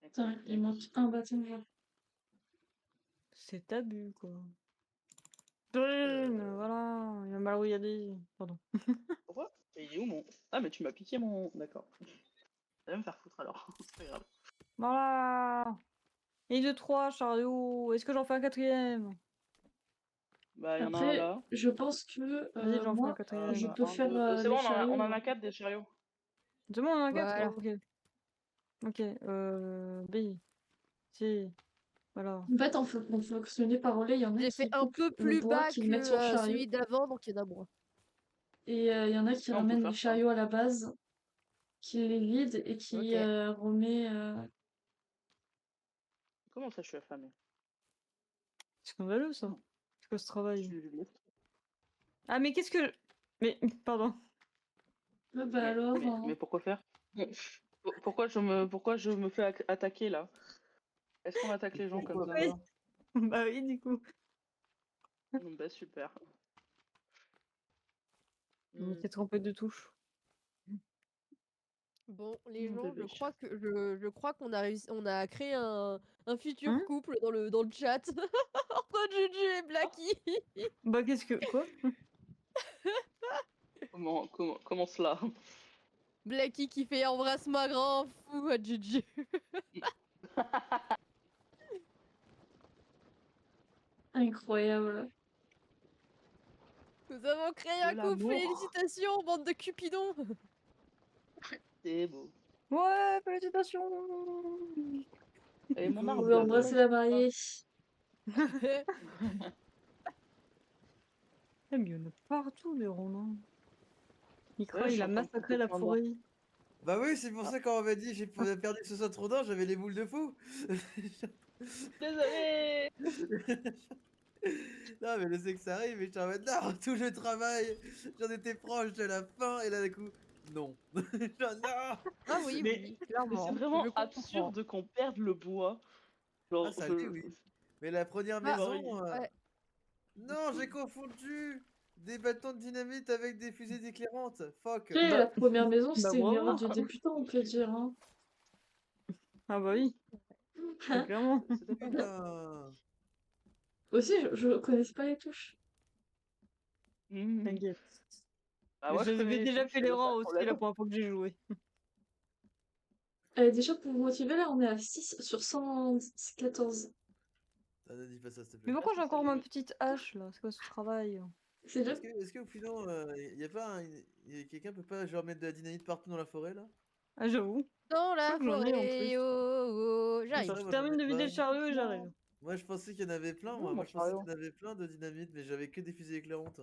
Putain, il manque un bâton de jambes. C'est abus, quoi. Voilà, il a mal regardé. Pardon. Pourquoi? Et il est où mon... Ah, mais tu m'as piqué mon... D'accord. Ça va me faire foutre alors. C'est pas grave. Voilà. Et 2, 3, chariot. Est-ce que j'en fais un quatrième? Bah, il y en a un Après, là. je pense que Vas-y, j'en fais un moi, quatrième. je Bah, peux un, faire deux. C'est les bon, chariots. on en a 4 des chariots. C'est bon, on en a 4? Voilà. Ok. Ok, B. C. Voilà. En fait, en fonctionner par relais, il y en a J'ai qui fait un coupent peu le plus bois, bas qui le mettent sur le que chariot. celui d'avant, donc il y en a moins. Et il y en a qui Ah, on peut ramènent faire les ça. chariots à la base, qui les vident et qui Ok. remet... Comment ça, je suis affamée? C'est scandaleux, ça. C'est quoi ce Je travail? suis... Ah, mais qu'est-ce que... Mais, pardon. Ah bah alors... mais pourquoi faire? Pourquoi je me fais attaquer là? Est-ce qu'on attaque les gens comme Pourquoi ça? Oui. pas? Bah oui, du coup. Bah super. Il était trompé de touche. Bon, les Mon gens, bébé je crois qu'on a réussi, on a créé un futur Hein couple dans le chat entre Juju et Blacky. Bah qu'est-ce que... Quoi? Comment cela? Blacky qui fait embrasse-moi grand fou à Juju. Incroyable. Nous avons créé De un couple, l'amour. félicitations, bande de cupidons. C'est beau. Ouais, félicitations. Et mon On arbre veut là. embrasser la mariée. Eh, mais il y en a partout des ronds. Micro, Ouais, je il suis a en train de massacré la complètement forêt. Bah oui, c'est pour ça qu'on m'avait dit j'ai perdu ce soit trop d'or, j'avais les boules de fou. Désolé. Non, mais je sais que ça arrive, et je suis en mode non, tout le travail, j'en étais proche de la fin, et là, d'un coup, non. Genre, non. Ah oui, Mais- oui, Mais clairement. c'est vraiment je comprends. absurde qu'on perde le bois. Ah, Genre, ça l'est, oui. Mais la première Ah, maison. ouais. Non, j'ai confondu des bâtons de dynamite avec des fusées éclairantes. Fuck. Après, la première maison, Bah, c'était une erreur bravo. de débutant, on peut dire. Hein. Ah bah oui, Hein. clairement. C'était pas mal. Putain. Aussi, je connaissais pas les touches. T'inquiète. Bah, moi, je J'avais connais les déjà touches, fait c'est pas l'erreur le aussi problème. la première fois que j'ai joué. Déjà, pour vous motiver, là, on est à 6 sur 114. Ah, ne dis pas ça, s'il te plaît. Mais pourquoi j'ai ça encore me ma fait. petite hache là? C'est quoi ce travail? C'est là. Est-ce que sinon, y a pas quelqu'un peut pas genre mettre de la dynamite partout dans la forêt là? Ah, j'avoue. Dans la crois que j'en ai, en forêt, plus. oh, oh, Ouais, j'arrive. ça, Je moi, j'en termine ai de vider pas. le chariot et j'arrive. Moi je pensais qu'il y en avait plein, Non, moi. mon Moi je pensais chariot. qu'il y en avait plein de dynamite, mais j'avais que des fusées éclairantes.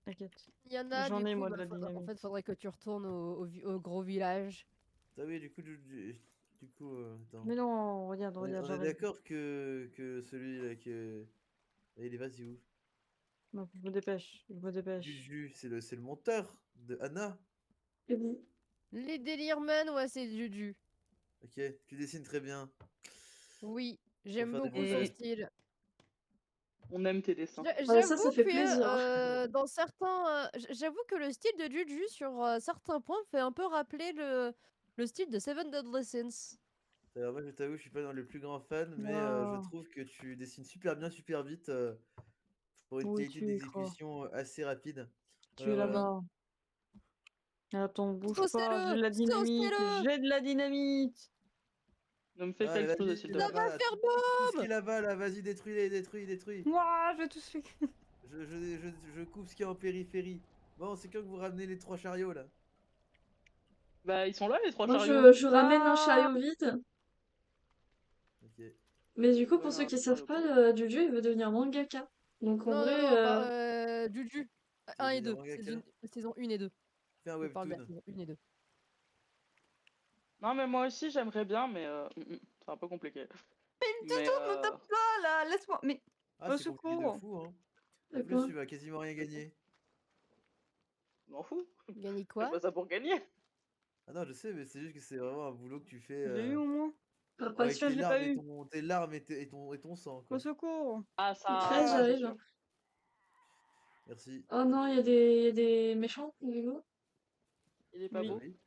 T'inquiète. Il y en a, J'en du ai, coup, moi, de bah, la en dynamite. fait, faudrait que tu retournes au gros village. Ah oui, du coup, attends. Mais non, regarde, On regarde, est j'arrive. d'accord que celui-là il est vas-y où? Non, je me dépêche, je me dépêche. Juju, c'est le monteur de Anna. Les délires men, ouais, c'est Juju. Ok, tu dessines très bien. Oui, Faut j'aime faire des beaucoup beaux son Et- gestes. style. On aime tes dessins. Ouais, ça J'avoue fait que plaisir. dans certains, j'avoue que le style de Juju sur certains points me fait un peu rappeler le style de Seven Deadly Sins. Alors moi je t'avoue, je suis pas dans le plus grand fan, mais je Non. trouve que tu dessines super bien, super vite, pour une Oui, qualité tu y crois. d'exécution assez rapide. Tu es là-bas. Attends, bouge pas, j'ai de la dynamite, Saucez-le. j'ai de la dynamite. Ne me fais Ah, pas mais exploser, vas-y, s'il te Ça plaît. va là-bas, faire tout ce qui est boum. là-bas, là, vas-y, détruis. Moi, je vais tous faire. Je coupe ce qui est en périphérie. Bon, c'est quand que vous ramenez les 3 chariots, là? Bah, ils sont là, les 3 Moi, chariots. je ramène un Ah. chariot vide. Ok. Mais du coup, Ouais, pour ceux un qui savent chariot pas, pour- Juju, il veut devenir mangaka. Donc en Non, non, vrai, non, Juju. Tu 1 veux et devenir 2. mangaka? Saison 1 et 2. Fais un Je parle de la webtoon. saison 1 et 2. Non, mais moi aussi, j'aimerais bien, mais c'est un peu compliqué. Mais Me tape pas là, laisse-moi. Mais Ah, au c'est compliqué de secours. fou, hein. En D'accord. plus, tu vas quasiment rien gagner. je m'en fous. Gagner Je quoi? fais pas ça pour gagner. Ah non, je sais, mais c'est juste que c'est vraiment un boulot que tu fais Je l'ai eu au moins. Par avec Tiens, passion. je l'ai pas eu. tes larmes et ton sang, Au quoi. secours. Ah, Très, ça, c'est j'arrive. sûr. Merci. Oh non, il y a des méchants, rigolo. Il est pas Oui. Bah beau. oui.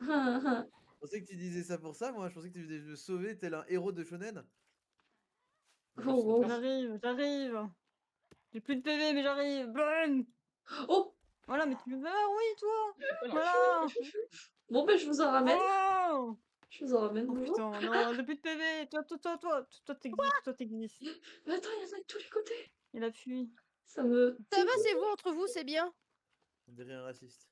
Je pensais que tu disais ça pour ça, moi. Je pensais que tu venais me sauver tel un héros de shonen. Mais je me Oh, suis trompé. wow. J'arrive. J'ai plus de PV, mais j'arrive. Bang. Oh, Voilà, mais tu meurs, oui, toi. C'est quoi, là Voilà. bon, ben, je vous en ramène. Oh, Je vous en ramène. oh Bonjour. putain, non, j'ai plus de PV. Toi t'existes, toi t'existes. Mais attends, il y en a de tous les côtés. Il a fui. Ça me Ça va, dégoûte. c'est vous, entre vous, c'est bien. On dirait un raciste.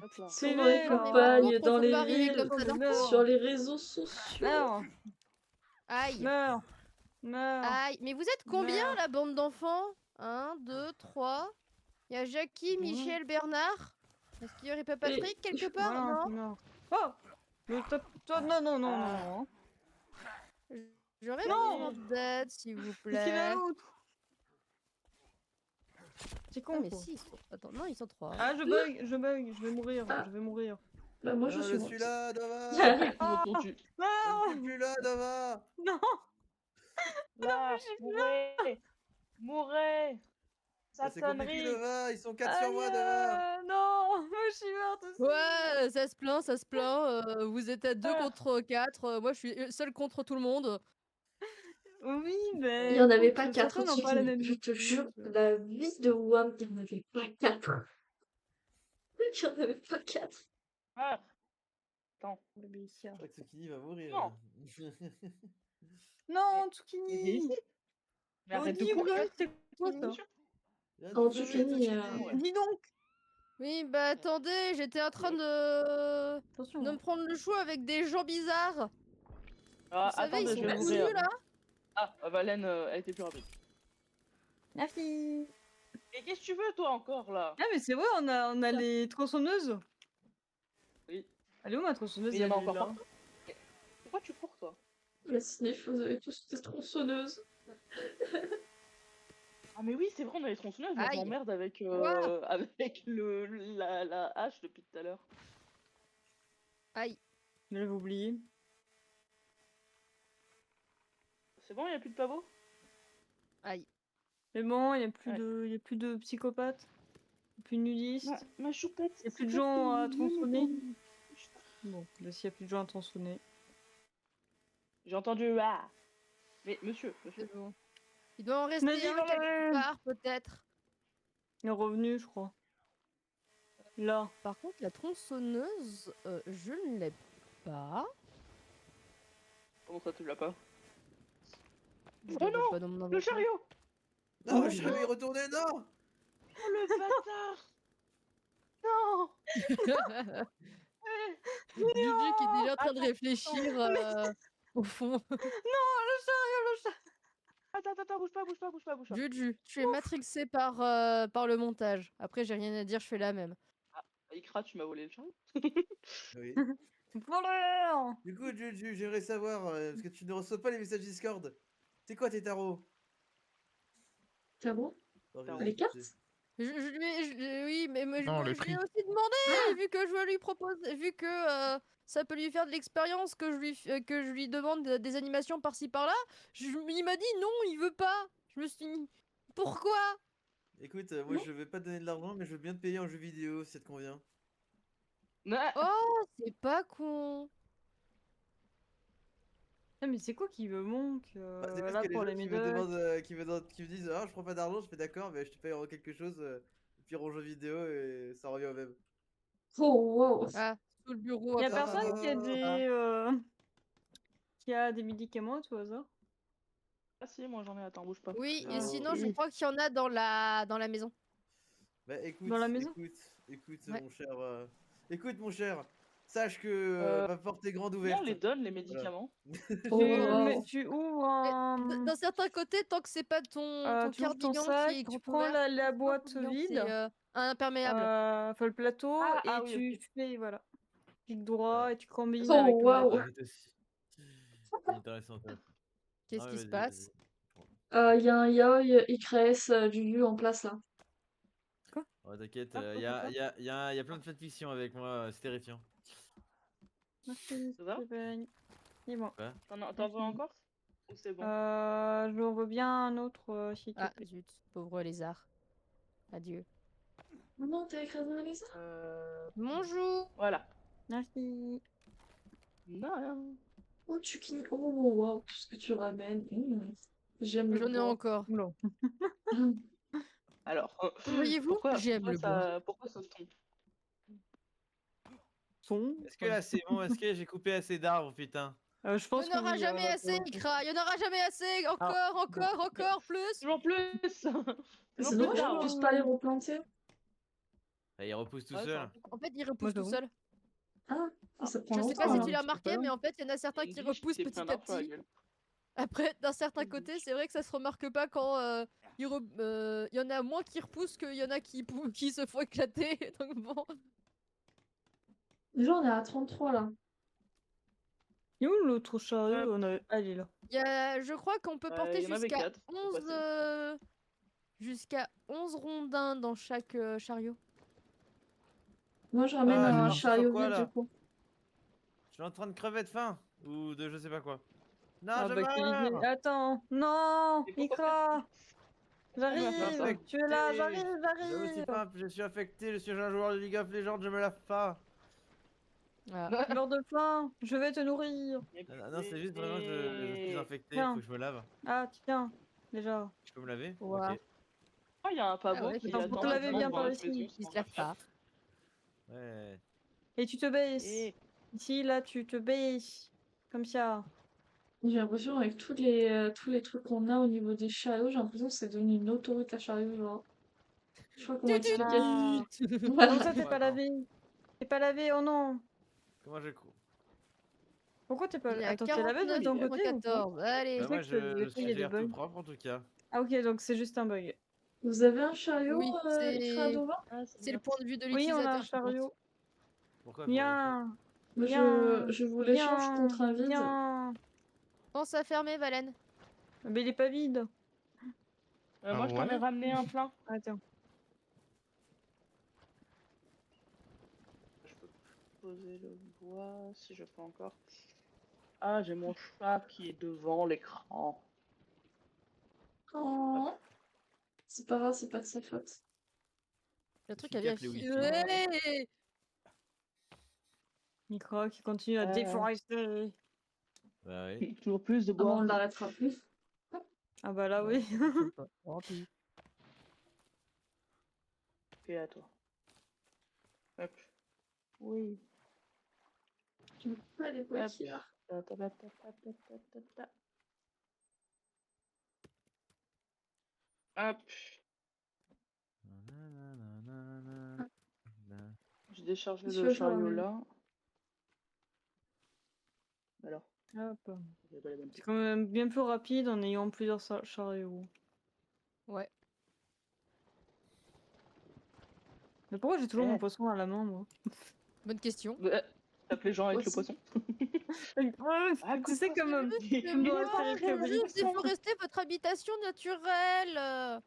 Hop là. Ils sont dans PV, les là. Non, mais par campagnes, contre, dans faut les pas arriver villes, comme ça d'un Meurs. coup. sur les réseaux sociaux. Meurs. Aïe. Meurs. Meurs. Aïe. Mais vous êtes combien, Meurs. la bande d'enfants? 1, 2, 3. Il y a Jackie, Ouais. Michel, Bernard. Est-ce qu'il y aurait pas Patrick quelque part? Voilà, tu Non. meurs. Oh. Mais toi, non, non, non, non. J'aurais Non. besoin d'aide, s'il vous Qu'est-ce qu'il plaît. a l'autre? C'est Ah, con, mais quoi. si, ils sont... Attends, non, ils sont 3. Ah, je bug, je vais mourir, Ah. je vais mourir. Bah, moi, je suis je morte. suis là, Dava. Comment on tue Je ne Non. suis plus là, Dava. Non. Là, mourrez. Mourrez. Bah, c'est compliqué, Satanerie. Dava. Ils sont 4 sur moi, Dava. Non, moi je suis morte aussi. Ouais, ça se plaint, ça se plaint. Vous êtes à 2 Ah. contre 4. Moi, je suis seule contre tout le monde. Oui, mais. Il y en avait écoute, pas 4 certains n'ont pas la même Je te jure, vie. la vie de Wam, il n'y en avait pas 4. Il n'y en avait pas 4. Ah. Attends. Je crois que Tsukini va mourir. Non. Non, Il est Tsukini. ici. Mais Oh, arrête de dis, courir. ouais, c'est quoi ça? Oh, Tsukini, Dis donc. Oui, bah attendez, j'étais en train de Attention. me prendre le chou avec des gens bizarres. Ah, Vous savez, attendez, ils je sont vais tous mourir. nus là. Ah, Valène, elle était plus rapide. Merci. Et qu'est-ce que tu veux, toi, encore, là? Ah, mais c'est vrai, on a les tronçonneuses. Oui. Elle est où ma tronçonneuse? Mais il y en a Elle est encore là. partout. Pourquoi tu cours, toi? La sniff, vous avez tous des tronçonneuses. Ah, mais oui, c'est vrai, on a les tronçonneuses. Moi, je Aïe. m'emmerde avec, Quoi avec la hache depuis tout à l'heure. Aïe. Je l'avais oublié. C'est bon, il n'y a plus de pavots? Aïe. Mais bon, il n'y a plus Ouais. de, plus de psychopathes. Il n'y a plus de nudistes. Ma choupette. Il n'y a plus de gens à tronçonner. Bon, bah, s'il n'y a plus de gens à tronçonner. J'ai entendu ah. Mais monsieur. C'est bon. Il doit en rester Vas-y, un Valène. quelque part, peut-être. Il est revenu, je crois. Là. Par contre, la tronçonneuse, je ne l'ai pas. Comment ça, tu l'as pas? Je Oh l'avais non, pas dans mon Le inventaire. chariot! Non, je vais y retourner, non. Oh le bâtard. Non. Juju qui est déjà en train de Attends, réfléchir au fond. Non, le chariot. Attends, bouge pas. Juju, tu es matrixé par, par le montage. Après, j'ai rien à dire, je fais la même. Ikra, tu m'as volé le chariot. Oui. Voleur. Du coup, Juju, j'aimerais savoir, parce que tu ne reçois pas les messages Discord. C'est quoi tes tarots? Tarot? Par Tarot. Les curiosité. cartes? Oui, mais moi, Non, les je lui ai prix. aussi demandé, vu que je veux lui proposer, vu que ça peut lui faire de l'expérience, que je lui demande des animations par-ci par-là. Il m'a dit non, il veut pas. Je me suis dit, pourquoi? Écoute, moi je vais pas te donner de l'argent, mais je veux bien te payer en jeu vidéo si ça te convient. Ah, Oh, c'est pas con. Ah, mais c'est quoi qui me manque Bah, c'est parce là que les pour gens les qui me médocs? demandent, qui me disent ah je prends pas d'argent, je fais d'accord, mais je te paye en quelque chose, pire en jeu vidéo et ça revient au même. Oh, wow. Ah, sous le bureau Y a à personne qui a côté. des médicaments à tout hasard? Ah si, moi j'en ai, attends, bouge pas. Oui, et Ah, sinon, je ok. crois qu'il y en a dans la maison. Bah écoute, Dans la maison? écoute Ouais. mon cher, écoute mon cher, sache que ma porte est grande Viens, on ouverte. les donne, les Voilà. médicaments. Oh, wow. Tu ouvres Mais d'un certain côté, tant que c'est pas ton tu ouvres ton cardigan sac, qui est tu grand prends ouvert, la c'est pas un boîte cardigan, vide, c'est un imperméable. enfin le plateau, et oui, tu ok. fais, voilà, clic droit Ouais. et tu combines Oh, avec le wow. laptop. Arrête aussi. Intéressant, intéressant. Qu'est-ce Ah qui ouais, se vas-y, passe? vas-y. Il y a un Yoi, Icres, du en place là. Ouais, t'inquiète, Ah, il quoi, y a, quoi, y a- y a- y a plein de fanfictions avec moi, c'est terrifiant. Merci, Ça va? c'est bon. Quoi? T'en veux encore? Ou c'est bon? J'en veux bien un autre, s'il te Ah, plaît. zut, pauvre lézard. Adieu. Maman, t'as écrasé un lézard? Bonjour! Voilà. Merci. Non. Oh, tu kin... Oh, wow, tout ce que tu ramènes. J'aime le J'en ai bois. encore. Oula. Alors, Voyez-vous, j'aime le bois. pourquoi ce ton? Son. Est-ce que là c'est bon? Est-ce que j'ai coupé assez d'arbres, putain? Je Il pense n'y que en aura oui. jamais assez, Ikra! Il n'y en aura jamais assez! Encore, plus! Toujours plus! Toujours C'est plus dommage qu'on d'arbres! puisse pas les replanter. Ah, il repousse tout Ouais, c'est seul. un peu con. En fait, il Moi, repousse tout j'avoue. seul. Ah, ça prend Je sais longtemps pas si là. tu l'as c'est pas remarqué, mais long. en fait, il y en a certains Il y a qui une glitch qui repoussent s'est pris petit un à arbre sur la petit. gueule. Après, d'un certain Une côté, glitch. c'est vrai que ça se remarque pas quand il y en a moins qui repoussent qu'il y en a qui se font éclater. Donc bon. Déjà, on est à 33 là. Et où l'autre chariot? Ah, il est là. Je crois qu'on peut porter Il y en avait jusqu'à 4. 11, jusqu'à 11 rondins dans chaque chariot. Moi, je ramène Ah, je vais un partir sur chariot quoi vide du là? coup. Je suis en train de crever de faim. Ou de je sais pas quoi. Non, Ah je bah quelle idée. meurs! Attends, non, Et pourquoi Ikra, Pourquoi tu vas faire ça? j'arrive, tu es là, J'ai aussi j'arrive. faim, je suis affecté, je suis un joueur de League of Legends, je me lave pas. Ah. Tu meurs de faim, je vais te nourrir. Non, c'est juste vraiment, je suis infecté, Tiens. faut que je me lave. Ah tiens, déjà. Je peux me laver? Ouah. Ok. Oh, il y a un pavot ouais, qui Attends, pour te attend laver bien devant par notre ici. maison. Il se lève pas. Ouais. Et tu te baisses. Et Ici, là, tu te baisses. Comme ça. J'ai l'impression avec tous les trucs qu'on a au niveau des chariots, j'ai l'impression que c'est devenu une autoroute à chariot, genre. Je sais pas comment expliquer. Ah. Comme ça, t'es pas Attends. lavé. T'es pas lavé, oh non. Comment je cours? Pourquoi t'es pas Il est à Attends, t'es lavé de ton côté ou pas? 49,14. Allez. Bah, moi, sais que des fois, il y a j'ai des l'air tout bugs. propre en tout cas. Ah ok, donc c'est juste un bug. Vous avez un chariot, Oui, Ikra devant? c'est le point de vue de Oui, on a un l'utilisateur qui compte. chariot. Pourquoi faudrait le faire? Viens, Moi, viens, je vous l'échange contre un vide. viens. Pense à fermer, Valène. Mais il est pas vide. moi, je t'en ai ouais? ramené un plein. Attends. Je peux poser le bois si je peux encore. Ah, j'ai mon chat qui est devant l'écran. Oh. C'est pas grave, c'est pas de sa faute. Le truc Qui a bien capte les fini. wifi. Ouais. Micro qui continue à déforester. Bah oui. Toujours plus de Ah bon, bois. on l'arrêtera plus. Ah bah là oui. Tant pis. Et à toi. Hop. Oui. Je ne peux pas les bloquer là. Ta, ta, ta, ta, ta, ta, ta, ta. Hop, Nananana. j'ai déchargé Qu'est-ce que le je chariot ramène? là. Alors, Hop. j'ai pas la bonne C'est quand même bien plus rapide en ayant plusieurs chariots. Ouais. Mais pourquoi j'ai toujours Eh. mon poisson à la main, moi? Bonne question. Tape les gens avec le Poisson. poisson. Ah, Tu sais, comme dans la série Pour Fabric. juste déforester votre habitation naturelle.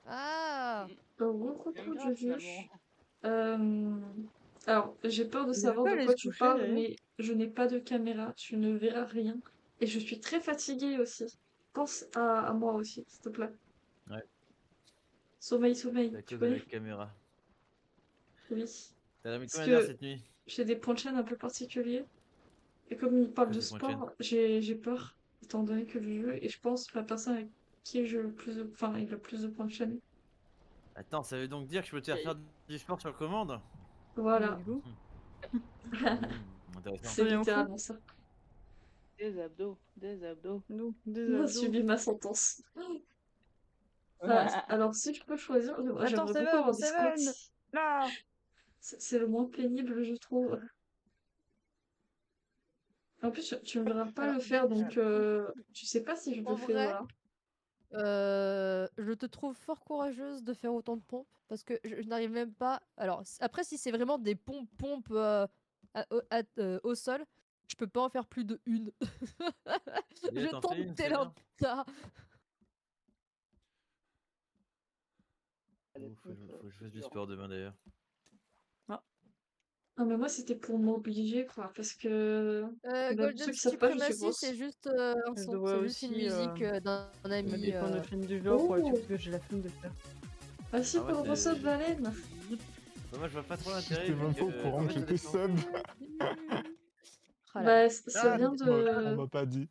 Ah. Coucou, Même grave Juju. finalement. Alors, j'ai peur de Il savoir veut pas de aller quoi se tu coucher, parles, d'ailleurs. mais je n'ai pas de caméra, tu ne verras rien. Et je suis très fatiguée aussi. Pense à moi aussi, s'il te plaît. Ouais. Sommeil, C'est sommeil, à tu cause de la connais? caméra. Oui. T'as dormi Parce combien d'heures que cette nuit? j'ai des points de chaîne un peu particuliers. Et comme il parle Quoi de tes points de chaîne? sport, j'ai peur, étant donné que le jeu, et je pense que la personne avec qui je le plus de, enfin, il a le plus de points de chaîne. Attends, ça veut donc dire que je peux te faire faire du sport sur commande? Voilà. Du coup, Intéressant. C'est Soyons fous. littéralement ça. Des abdos, des abdos. nous, des On a abdos. subi ma sentence. Alors, si je peux choisir, Attends, j'aimerais beaucoup avoir des squats. Seven là. C'est le moins pénible, je trouve. En plus, tu me verras pas Alors, le faire, donc tu sais pas si je En le fais, vrai, voilà. je te trouve fort courageuse de faire autant de pompes parce que je n'arrive même pas. Alors, après, si c'est vraiment des pompes au sol, je peux pas en faire plus de une. Déjà, Je t'en fais tombe une, c'est tel un bien. tas. Faut que je fasse du sport demain d'ailleurs. Non, mais moi, c'était pour m'obliger, quoi, parce que pour ceux Golden qui savent pas, je suis Supremacy, c'est grosse. juste un Je son, devrais c'est juste une aussi, musique d'un mettre ami. des points de chaîne du genre pour Oh. parce que j'ai la flemme de le faire. Ah si, Ah ouais, pour le c'est- de baleine. Bah, moi, je vois pas trop l'intérêt. J'étais même vu pas au que, courant en que fait, ça j'étais dépend. sub. Ah là là. Bah, ça Ah, vient On m'a pas dit.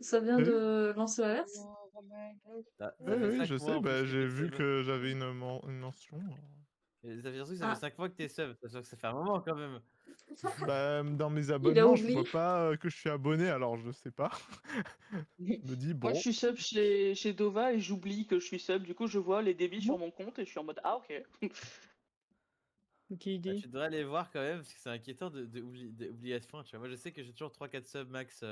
de lancer l'alerte. Ça fait Oui, 5 je mois sais, en plus bah, que j'ai t'es vu sub. que j'avais une mention. Et ça fait surtout que ça fait Ah. 5 mois que t'es sub. Ça fait un moment quand même. Bah, dans mes Il a abonnements, je oublié. vois pas que je suis abonné, alors je sais pas. Je me dis, Moi, je bon, suis sub chez Dova et j'oublie que je suis sub. Du coup, je vois les débits sur mon compte et je suis en mode ah, ok. Ok, Bah, idée. tu devrais aller voir quand même, parce que c'est inquiétant d'oublier à ce point. Tu vois. Moi, je sais que j'ai toujours 3-4 subs max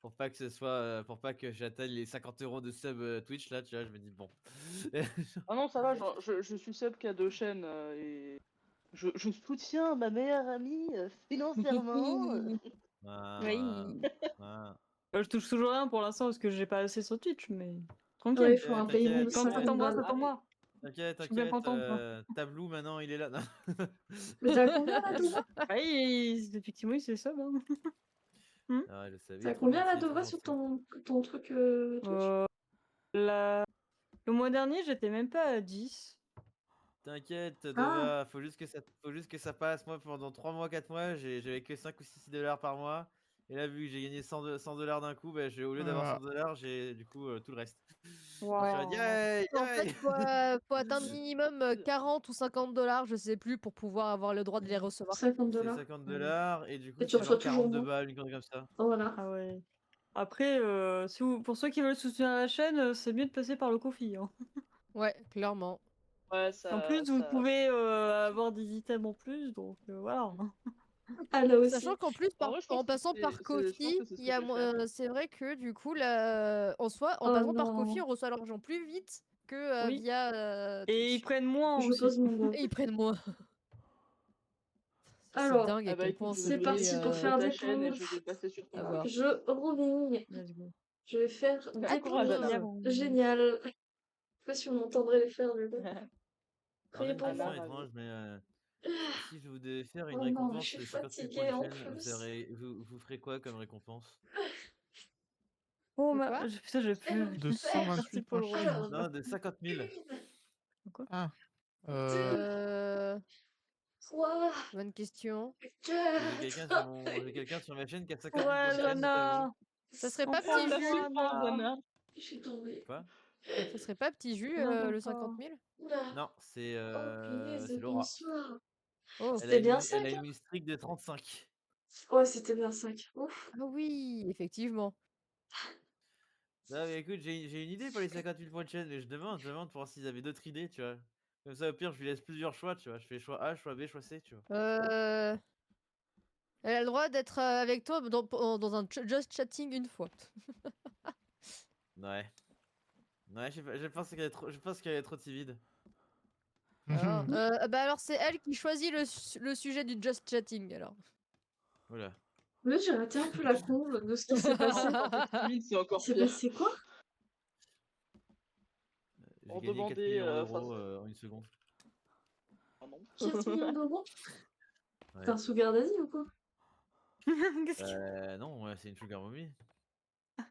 pour pas que ce soit, pour pas que j'atteigne les 50 € de sub Twitch là. Tu vois, je me dis bon. Ah non, ça va, je suis sub qui a 2 chaînes et je soutiens ma meilleure amie financièrement. Ah, Oui. ah. Je touche toujours rien pour l'instant parce que j'ai pas assez sur Twitch, mais Ouais, tranquille. il faut un paiement de T'inquiète, Quand ça 50 tombera, ça balles. tombera. T'inquiète, Je suis bien contente, moi. Tablou maintenant il est là. Mais t'as combien là, Dova? Oui, effectivement, c'est ça. Hein. Ah ouais, je savais. T'as Trop combien là, gentil, trop Dova, sur gentil. ton truc Twitch? Le mois dernier, j'étais même pas à 10. T'inquiète, Ah, Dova, faut juste que ça passe. Moi, pendant 3 mois, 4 mois, j'avais que 5 ou 6 $ par mois. Et là, vu que j'ai gagné 100 $ d'un coup, bah, au lieu d'avoir Ah. 100 $, j'ai du coup tout le reste. Wow. Je suis en mode, yay, En fait, yay. faut atteindre minimum 40 ou 50 $, je sais plus, pour pouvoir avoir le droit de les recevoir. 50 C'est $. 50 $, et du coup, Et tu c'est reçois genre toujours 42 moins. balles, une connerie comme ça. Voilà. Ah ouais. Après, pour ceux qui veulent soutenir la chaîne, c'est mieux de passer par le Ko-fi. Hein. Ouais, clairement. Ouais, En plus, vous pouvez avoir des items en plus, donc voilà. Ah, là aussi. Sachant qu'en plus, En vrai, je pense en que passant par je pense Ko-fi, que c'est ce que je vais faire. c'est vrai que du coup, en soi, en Oh passant par Ko-fi, non. on reçoit l'argent plus vite que Oui. via Et ils Twitch. prennent moins Je aussi. pose mon doigt. Et ils prennent moins. C'est Alors, dingue Ah à bah quel écoute, point je vais c'est c'était parti pour faire ta des chaîne et pompes. je vais passer sur ton à compte. voir. Je reviens. Let's go. Je vais faire Bon des courage, pompes. Anna. Génial. Je sais pas si on entendrait les faire du coup. Alors, j'ai Priez une pour question moi. Anna, étrange, mais si je vous devais faire une Oh non, mais je récompense suis de 50 000 points fatiguée de en chaîne, plus. vous ferez quoi comme récompense? Oh, De quoi putain, j'ai plus. De Merci 128 pour points le chaîne. rose. Non, de 50 000. Ah. Euh... Quoi? Bonne question. J'ai quelqu'un sur ma chaîne qui a 50 000 points de Courage, chaîne, c'est à vous. Anna. Ça serait On pas croit petit en jus toi, Anna. Je suis tombée. Quoi? Ça serait pas petit jus Non, le encore. 50 000 Oula. Non, Oh, punaise, c'est Laura. bonsoir. Oh. C'était bien Elle 5, a une hein? win streak de 35. Ouais, c'était bien 5. Ouf. Ah oui, effectivement. Non, mais écoute, j'ai une idée pour les 50 000 points de chaîne, mais je demande pour voir s'ils avaient d'autres idées, tu vois. Comme ça, au pire, je lui laisse plusieurs choix, tu vois. Je fais choix A, choix B, choix C, tu vois. Elle a le droit d'être avec toi dans un just chatting une fois. Ouais. Ouais, je pense qu'elle est trop timide. Alors, bah alors c'est elle qui choisit le sujet du just chatting alors. Voilà. Là, j'ai raté un peu la conve de ce qui s'est passé. Timide, c'est Il encore s'est pire. passé quoi? J'ai On gagné 4 demandait, millions enfin, d'euros en une seconde. Pardon. 4 millions d'euros? Ouais. T'es un sugar daddy ou quoi? Qu'est-ce que... Non, ouais, c'est une sugar mommy.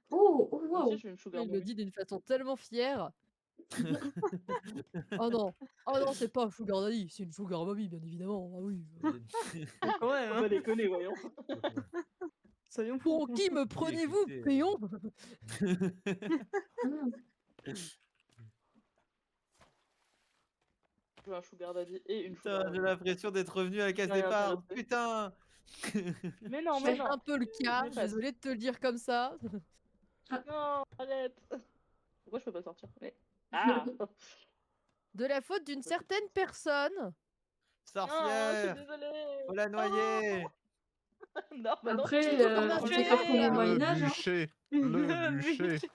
Oh, oh Moi aussi, wow. je suis une sugar Il le mommy. dit d'une façon tellement fière. Oh non, c'est pas un sugar daddy, c'est une sugar mommy bien évidemment. Ah oui. Quand même, Faut hein. pas déconner, voyons. Soyons fous. Pour qui me prenez-vous, écoutez, péon? Hmm. Je veux un sugar daddy et une Putain, sugar j'ai mommy. l'impression d'être revenu à la case Rien départ. intéressé. Putain. Mais non, C'est mais non. un peu le cas, Mais pas. désolé de te le dire comme ça. Non, arrête. Pourquoi je peux pas sortir? Mais... Ah. De la faute d'une certaine personne. Non, je suis Sorcière. désolée. Faut la noyer. Non, bah non. Après, Surtout qu'on a on tué peut faire comme au la- Moyen-Âge. Hein. bûcher. Le bûcher.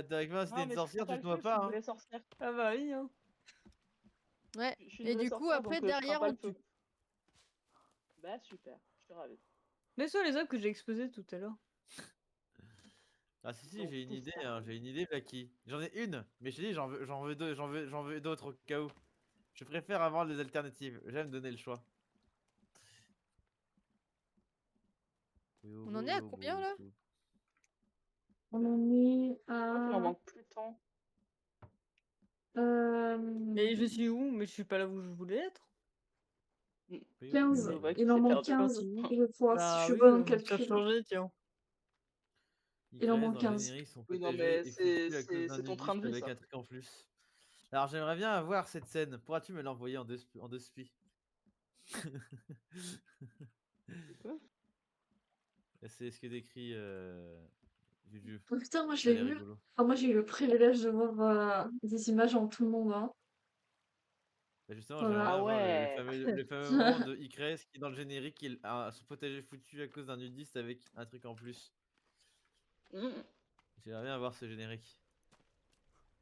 Théoriquement, si Non, t'es une mais sorcière, tu tu te noies je suis une pas. vraie sorcière. Ah bah oui, hein. Ouais. Je suis une Et vraie du coup, sorcière, après, donc je crains derrière, pas on le feu. tue. Bah super, je suis ravie. Laisse-moi les œufs que j'ai exposés tout à l'heure. Ah si, Donc, j'ai une tout idée, ça. hein, j'ai une idée, Blacky. J'en ai une, mais je te dis, j'en veux deux, j'en veux d'autres au cas où. Je préfère avoir des alternatives. J'aime donner le choix. On en est à combien là? On en est Je crois qu'il en à manque plus tant. Mais je suis où? Mais je suis pas là où je voulais être. 15. Novak Il en s'est manque perdu. 15. Je crois, si je Bah suis oui, bonne en ça a calcul. changé, tiens. Il en Icrez manque dans le 15. générique sont Oui, non, protégés mais et foutus à cause c'est d'un ton train de nudiste vie, avec ça. un truc en plus. Alors j'aimerais bien avoir cette scène. Pourras-tu me l'envoyer en deux spi? Quoi? C'est ce que décrit Juju. Oh, putain, moi je Ça a l'ai l'air vu. rigolo. Enfin, moi j'ai eu le privilège de voir des images en tout le monde. Hein. Bah, justement, Voilà. j'aimerais bien Ah avoir ouais. le fameux moment de Icrez qui, dans le générique, il a son potager foutu à cause d'un nudiste avec un truc en plus. Mm. J'aimerais bien avoir ce générique.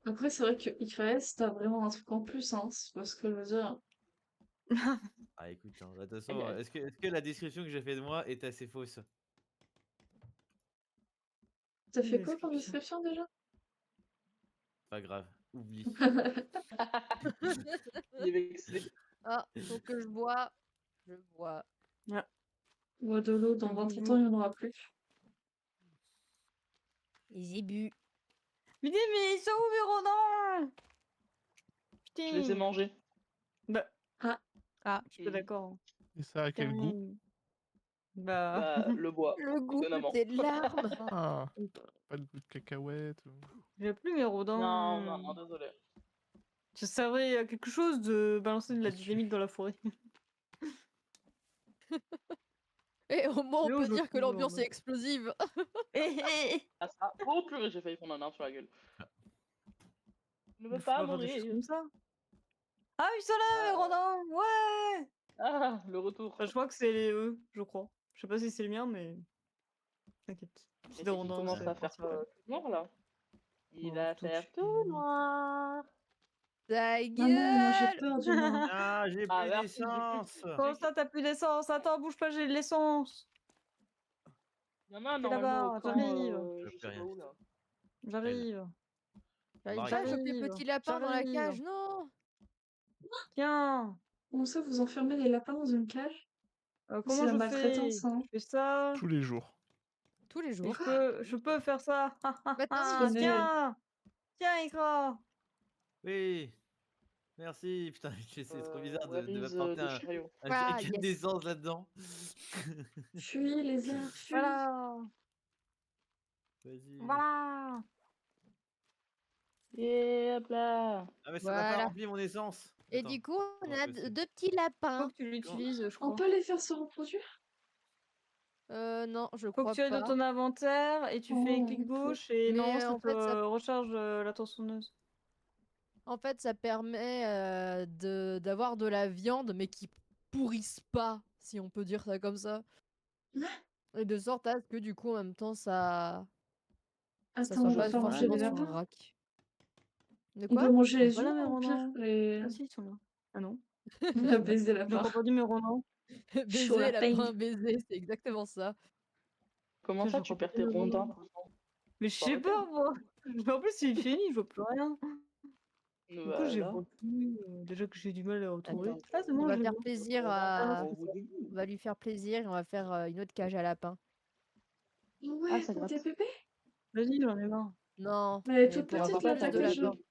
Après, c'est vrai que IKS, t'as vraiment un truc en plus. Hein. C'est pas ce que je veux dire. Ah écoute, hein, de toute Aïe, façon, aïe. est-ce que la description que j'ai fait de moi est assez fausse? T'as fait quoi comme description déjà? Pas grave, oublie. Il est vexé. Ah, faut que je bois. Je bois. Bois de l'eau, dans 20-30 ans, il n'y en aura plus. J'ai bu. Mais ils sont où mes rodents? Putain. Je les ai mangés. Bah, Ah, je suis pas d'accord. Et ça a quel goût? Bah, Bah, le bois. le goût étonnamment. des larmes. Ah, pas de goût de cacahuète. j'ai plus mes rodents. Non, désolé. Ça servait à quelque chose de balancer de la dynamite dans la forêt. Et au moins, on Mais peut je dire que trouve, l'ambiance ouais. est explosive. Ah ça. Oh purée, j'ai failli prendre un arme sur la gueule. Ne veux Il pas faut avoir des choses mourir. comme ça. Ah, ils sont là, mes rodents. Ouais. Ah, le retour. Enfin, je crois que c'est eux, je crois. Je sais pas si c'est le mien, mais t'inquiète. C'est Mais des il rodents. commence c'est à faire principal. tout noir là. Il Oh, va tout faire de tout suite. noir. Ta Ah non, moi j'ai gueule. peur du noir. Ah, j'ai Ah plus merci, j'ai d'essence. Comment ça, t'as plus d'essence? Attends, bouge pas, j'ai de l'essence. Il y en a C'est normalement au là-bas, camp, j'arrive. Je je peux sais rien pas où dire. là. J'arrive. J'arrive Marie. pas à choper le J'arrive, petit lapin dans la j'arrive. cage, non. Tiens. Comment ça, vous enfermez les lapins dans une cage? C'est Comment la je fais? maltraitance, hein. Je fais ça. Tous les jours. Tous les Et jours. je peux faire ça. Maintenant, il Tiens. Tiens, Ikra. Oui, merci. Putain, c'est trop bizarre Where de is m'apporter the chariot? un Ah, jerrycan yes. d'essence là-dedans. Fuis les airs, fuis. Voilà. Vas-y. Voilà. Et hop là. Ah mais ça n'a pas Voilà. rempli mon essence. Et Attends. du coup, on comment a c'est possible deux petits Faut lapins. que tu l'utilises, je On crois. peut les faire se reproduire? Non, je Faut crois que tu ailles dans pas. ton inventaire et tu fais Oh, clic ok. gauche et Mais non, ça en te fait, ça recharge la tronçonneuse. En fait, ça permet d'avoir de la viande, mais qui pourrisse pas, si on peut dire ça comme ça. Et de sorte à ce que du coup, en même temps, ça Attends, soit on va pas pas manger forcément les sur un lapins? rack. De On peut quoi? manger les Voilà mes humains au pire. renards. Les... Ah si, ils sont là. Ah non. On a baisé la J'ai encore part. pas dit mes renards. Chaud Baiser, la lapin, paille. baiser, c'est exactement ça. Comment Putain, ça, j'ai tu encore pas perds dit tes mes rondins renards. pourtant? Mais je Faut sais arrêter. pas moi. En plus il est fini, je vois plus rien. Du coup je les Voilà. vois plus. Déjà que j'ai du mal à retrouver. Attends, Ah c'est on bon, va je les faire vois. plaisir Ah, à... On va lui faire plaisir et on va faire une autre cage à lapin. Ah, Ouais, ça pour gratte. tes bébés? vas-y, j'en ai marre. Non, Mais elle est mais toute pour On va avoir petite pas là, plus ta faire de des cage. lapins. bébés.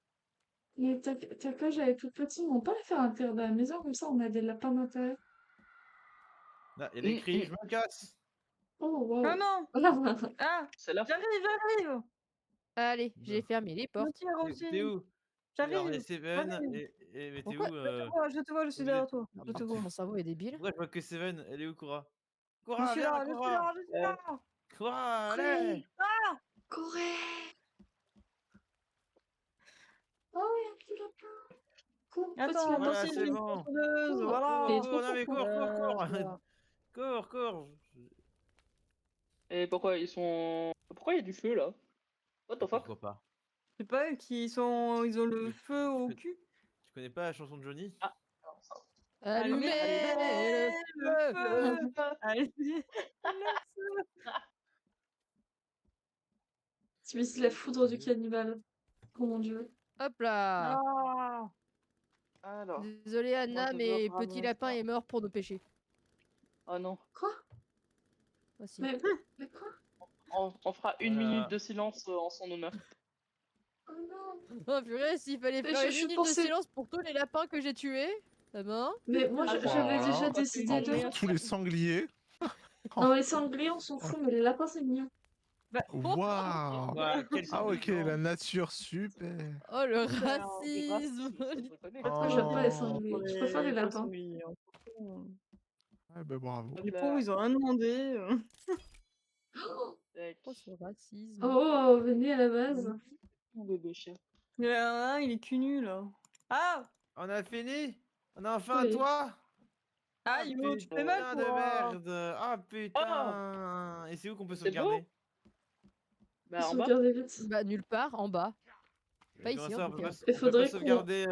Mais ta cage elle est toute petite, on peut la faire à l'intérieur de la maison, comme ça on a des lapins d'intérieur. Là, il y a des cris, je me casse. Oh Ah wow. non. Ah, C'est là. j'arrive. Allez, j'ai Non. fermé les portes. Merci T'es Rosine. où? Alors, il y a J'arrive. Seven J'arrive. mais t'es Pourquoi? où Je te vois, je suis vous derrière êtes- toi. Non, Je te mais vois. mon cerveau est débile. Pourquoi je vois que Seven? Elle est où, Cora? Je Cora, suis viens, là, je suis là, Cora! je suis là. Cora, allez! Corée! Corée! Oh, il y a un petit lapin! Cours, petit Attends, moi lapin, Voilà, aussi j'ai c'est une cours! bon. tronçonneuse, Cours! Il voilà. est Cours, trop non mais fort, cours! Voilà. Cours! Et pourquoi ils sont. Pourquoi il y a du feu là? What the fuck? Pourquoi pas? C'est pas eux qui sont. Ils ont le Mais feu au tu cul. tu connais pas la chanson de Johnny? Ah, alors ça. Allumez le le feu! feu. Allez, le feu. Tu me la foudre du cannibale. Oh mon dieu. Hop là! Ah. Alors. Désolé Anna, je veux mais Petit ramener Lapin ça. est mort pour nos péchés. Oh non. Quoi? Voici. Mais quoi? On fera une Voilà. minute de silence en son honneur. Oh non! Oh purée, s'il fallait Mais faire une je minute de pensais- silence pour tous les lapins que j'ai tués, ça va? Mais moi Ah, j'avais voilà. déjà Quand c'est décidé une de. journée, Tous les sangliers. Non, les sangliers on s'en fout, mais les lapins c'est mignon. Bah, Waouh! Ouah, quel Ah ok, sentiment. la nature, super. Oh le Putain, racisme! je reconnais. Moi j'aime pas les Oh. sangliers, je préfère les lapins. Ah bah bravo. Les pauvres, ils ont rien demandé. Oh, Tac. Oh ce racisme. oh, venez à la base. Mon bébé chien. Il y en a un, il est cul nul là. Ah! On a fini? On a enfin un Oui. toit? Ah, Yo, tu fais mal Putain de toi! merde! Ah putain! Et c'est où qu'on peut C'est sauvegarder? Bah en bas. Sauvegardez vite. Bah nulle part, en bas. Pas Comment ici ça, en tout cas. Il on peut pas faudrait qu'on- sauvegarder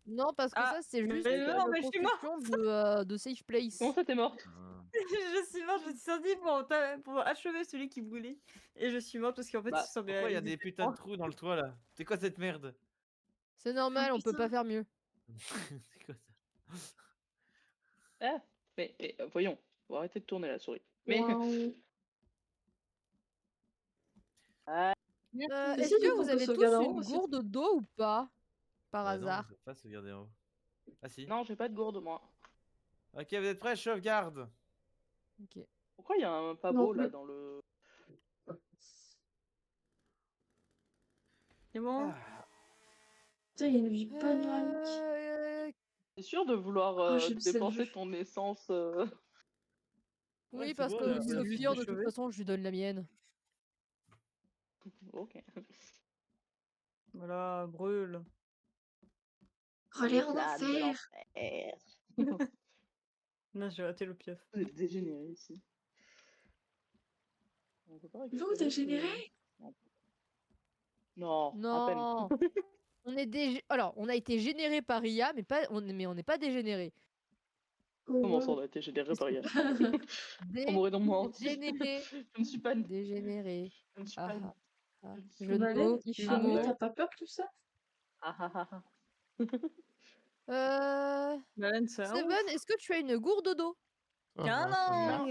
Non, parce que Ah, ça c'est juste mais non, une mais je suis morte. construction de safe place. Comment ça t'es morte? Je suis morte, je suis sortie pour achever celui qui brûlait. Et je suis morte parce qu'en fait, Bah, il semblait. Pourquoi il y a des putains de trous dans le toit là? C'est quoi cette merde? C'est normal, on peut putain. pas faire mieux. C'est quoi ça? Ah, mais voyons, faut arrêter de tourner la souris. Mais Waouh. Est-ce Est-ce que qu'on vous peut avez tous sauvegarder en haut une aussi? gourde d'eau ou pas? Par Bah non, hasard. on peut pas sauvegarder en haut. Ah si. non, j'ai pas de gourde moi. Ok, vous êtes prêts? Sauvegarde! Ok. Pourquoi il y a un pas Non, beau là mais- dans le. C'est bon? Ah, Putain, il y a une vie panoramique. T'es sûr de vouloir j'aime ce dépenser jeu. ton essence Oui, c'est parce bon, que là. Sophia, de toute Achevé. façon, je lui donne la mienne. Ok. Voilà, brûle. Relais en Flamme de enfer. l'enfer. Là, j'ai raté le pieuf. Vous êtes dégénéré ici. On peut pas Vous récupérer dégénérez? Non, à peine. Non. Alors, on a été généré par IA, mais on n'est pas dégénéré. Comment ça on a été généré par hier? On m'aurait dans moi entier. Dégénéré. Je ne suis pas. Dégénéré. Je ne suis Ah, pas. ah, ah. Je Jeu de Valène, mots, tu jeu de mots. t'as pas peur de tout ça? Ah ah ah ah. Malène, c'est un Steven, est-ce que tu as une gourde d'eau? Ça va, ça va.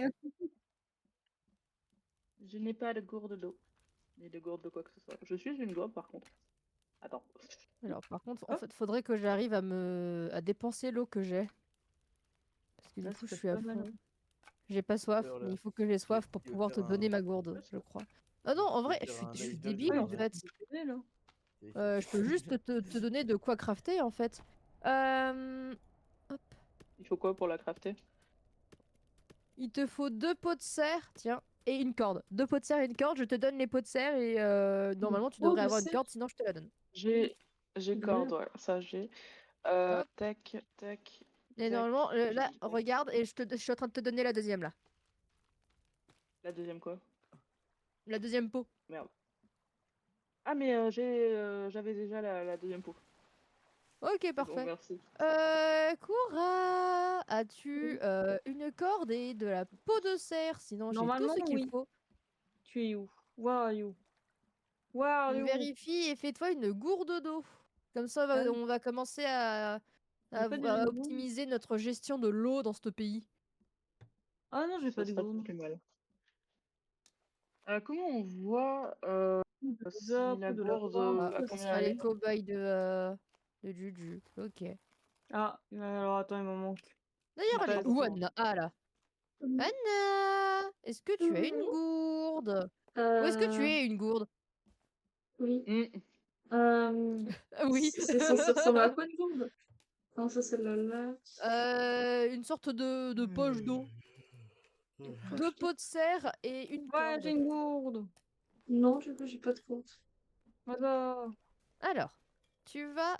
Je n'ai pas de gourde d'eau. Ni de gourde de quoi que ce soit. Je suis une gourde par contre. Attends. Alors, par contre, en fait, faudrait que j'arrive à dépenser l'eau que j'ai. Parce que Là, du coup, ça je fait suis à pas mal, fond. hein. J'ai pas soif, Alors là, mais il faut que j'ai soif pour tu veux pouvoir te faire donner un- ma gourde, je crois. Ah non, en vrai, faire un je suis live débile de en jeu. fait. Là. Je peux juste te donner de quoi crafter en fait. Hop. Il faut quoi pour la crafter? Il te faut 2 pots de serre, tiens. et une corde. 2 pots de serre et une corde. Je te donne les pots de serre et normalement tu Oh, devrais de avoir une serre. corde, sinon je te la donne. J'ai Bien. corde, ouais, ça j'ai. Hop. Tac, tac. Et tac, normalement, là, j'ai- regarde, et je suis en train de te donner la deuxième là. La deuxième quoi? La deuxième pot. Merde. Ah mais j'avais déjà la deuxième peau. Ok, C'est bon, parfait. merci. Koura, as-tu une corde et de la peau de cerf? Sinon, j'ai tout Normalement, ce qu'il oui. faut. Tu es où? Where are you? Where are you? Vérifie et fais-toi une gourde d'eau. Comme ça, Ah oui. on va commencer à, J'ai pas déjà à de gourde. optimiser notre gestion de l'eau dans ce pays. Ah non, j'ai Ça pas de serait gourde. plus mal. Comment on voit si Zap, la de la gourde pointe. à Ce combien sera elle les est? cobayes de Juju. Ok. Ah, alors attends, il m'en manque. D'ailleurs, elle est où, Attends. Anna? Ah là. Mmh. Anna! Est-ce que tu as une Mmh. gourde? Où est-ce que tu es, une gourde? Oui. Hmm. Oui. C'est censé ressembler à quoi une gourde? Non, ça c'est le lac. Une sorte de poche d'eau. Une 2 poche d'eau. pots de serre et une Ouais, corde. j'ai une gourde. Non, du coup, j'ai pas de compte. Voilà. Alors, tu vas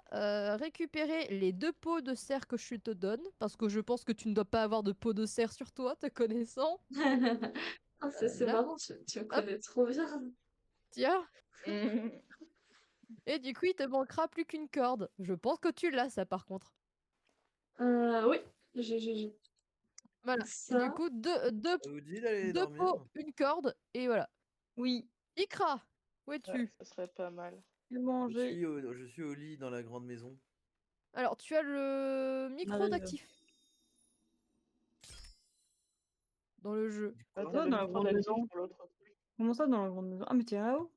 récupérer les 2 pots de serre que je te donne, parce que je pense que tu ne dois pas avoir de pot de serre sur toi, te connaissant. Ah, c'est Là, marrant, tu me hop, connais trop bien. tiens. Hmm. Et du coup, il te manquera plus qu'une corde. Je pense que tu l'as, ça, par contre. Oui, j'ai Voilà. Et du ça. coup, deux Ça vous dit d'aller deux dormir? pots, une corde, et voilà. Oui, Ikra, où Ouais, es-tu? ça serait pas mal. j'ai mangé. Je suis au lit dans la grande maison. Alors, tu as le micro Allez, d'actif dans le jeu. Ah, Comment t'as ça, le dans la micro grande d'actif maison? pour l'autre. Comment ça, dans la grande maison? Ah, mais t'es là-haut?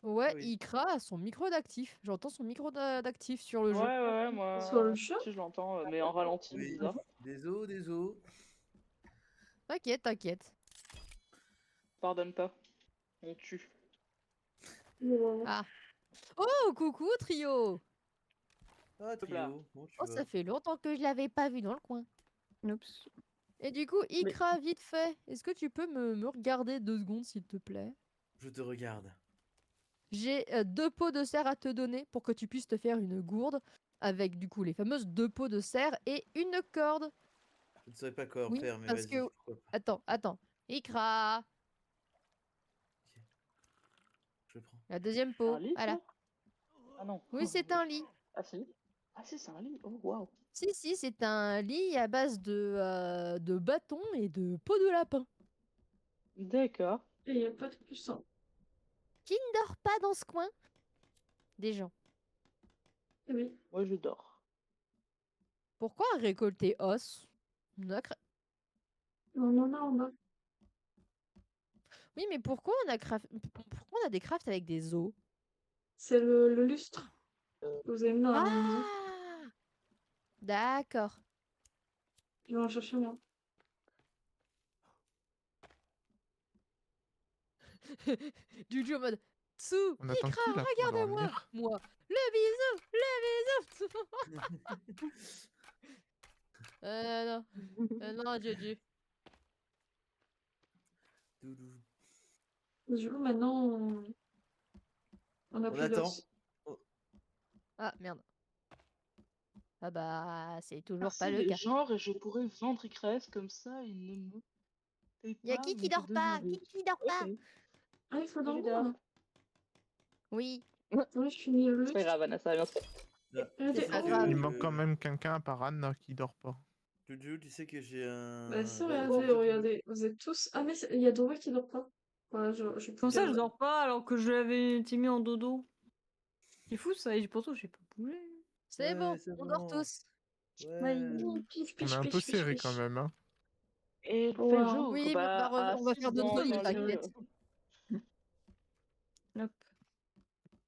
Ouais, Oui. Ikra a son micro d'actif. J'entends son micro d'actif sur le Ouais, jeu. ouais, Sur le moi jeu? si je l'entends, mais en ralenti, Oui. bizarre. Des os, des os. T'inquiète, t'inquiète. Pardonne pas. On tue. Ouais. Ah. Oh, coucou, trio! Ah, Hop là. Trio, comment tu Oh, vas? ça fait longtemps que je l'avais pas vu dans le coin. Oups. Et du coup, Mais- Ikra, vite fait, est-ce que tu peux me regarder 2 secondes, s'il te plaît? Je te regarde. J'ai 2 pots de serre à te donner pour que tu puisses te faire une gourde avec du coup les fameuses 2 pots de serre et une corde. Je ne saurais pas quoi en Oui, faire, mais parce vas-y. que... Pourquoi pas. Attends. Ikra, Je prends. la deuxième C'est un pot. lit, Voilà. ça? Ah non. Oui, c'est un lit. Ah si. Ah si, c'est un lit. Oh waouh. Si, c'est un lit à base de bâtons et de peau de lapin. D'accord. Et il n'y a pas de coussin. Qui ne dort pas dans ce coin? Des gens. Oui. Moi je dors. Pourquoi récolter os? On a On a. Oui, mais pourquoi pourquoi on a des crafts avec des os? C'est le lustre que vous avez mis dans la maison. Ah! D'accord. Je vais en chercher moi. Juju en mode Tsu, On attend Ikra, qui là pour regarde-moi! dormir? Moi, le bisou! Non, non, Juju. Doudou. Du coup, maintenant, on a On plus attend. d'os. Ah, merde. Ah bah, c'est toujours pas Merci le les cas. genres et je pourrais vendre Icres comme ça, il ne me paye Y'a pas, qui mais je dort pas? deviendrai. Qui dort pas? Ok. Ah, il faut Je dormir. dors. Oui, Oui, je finis le C'est pas lustre. grave, Anna, ça va bien se faire. Ah, Allez, c'est pas que- grave. Il manque quand même quelqu'un à part Anne qui dort pas. Juju, tu sais que j'ai un. Bah si, Bah, regardez, Juju, regardez. Vous êtes tous... Ah, mais il y a Dora qui dort pas. Voilà, je Comme ça, je peux dors pas alors que je l'avais été mis en dodo. C'est fou ça, et pourtant j'ai pas bougé. c'est Ouais, bon, c'est on dort bon. tous. Ouais. Pif, On est pif, un peu pif, pif, serré quand pif. même, hein. Et Ouais. fait jour, Oui, mais bah, on va assis faire d'autres lits, dans le lit. t'inquiète. Hop.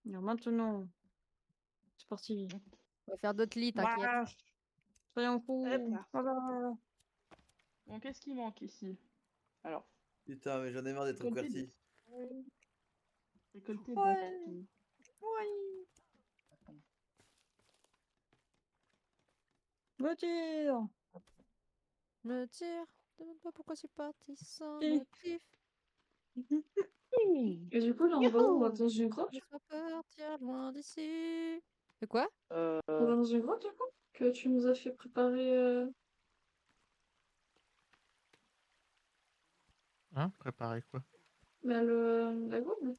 Alors maintenant, c'est parti. On va faire d'autres lits, t'inquiète. Ouah, soyons Hop fous. là. Voilà. Bon, qu'est-ce qui manque ici? Alors, Putain, mais j'en ai marre d'être récolter converti. des... Récolter Ouais. bâton. Oui. Voiture. Me tire, demande pas pourquoi c'est parti sans Et- motif. Et du coup, là, on va où? On va dans une grotte? Laisse-moi partir loin d'ici. C'est quoi? On va dans une grotte, du coup? Que tu nous as fait préparer Hein? Préparer quoi? bah, la gourde?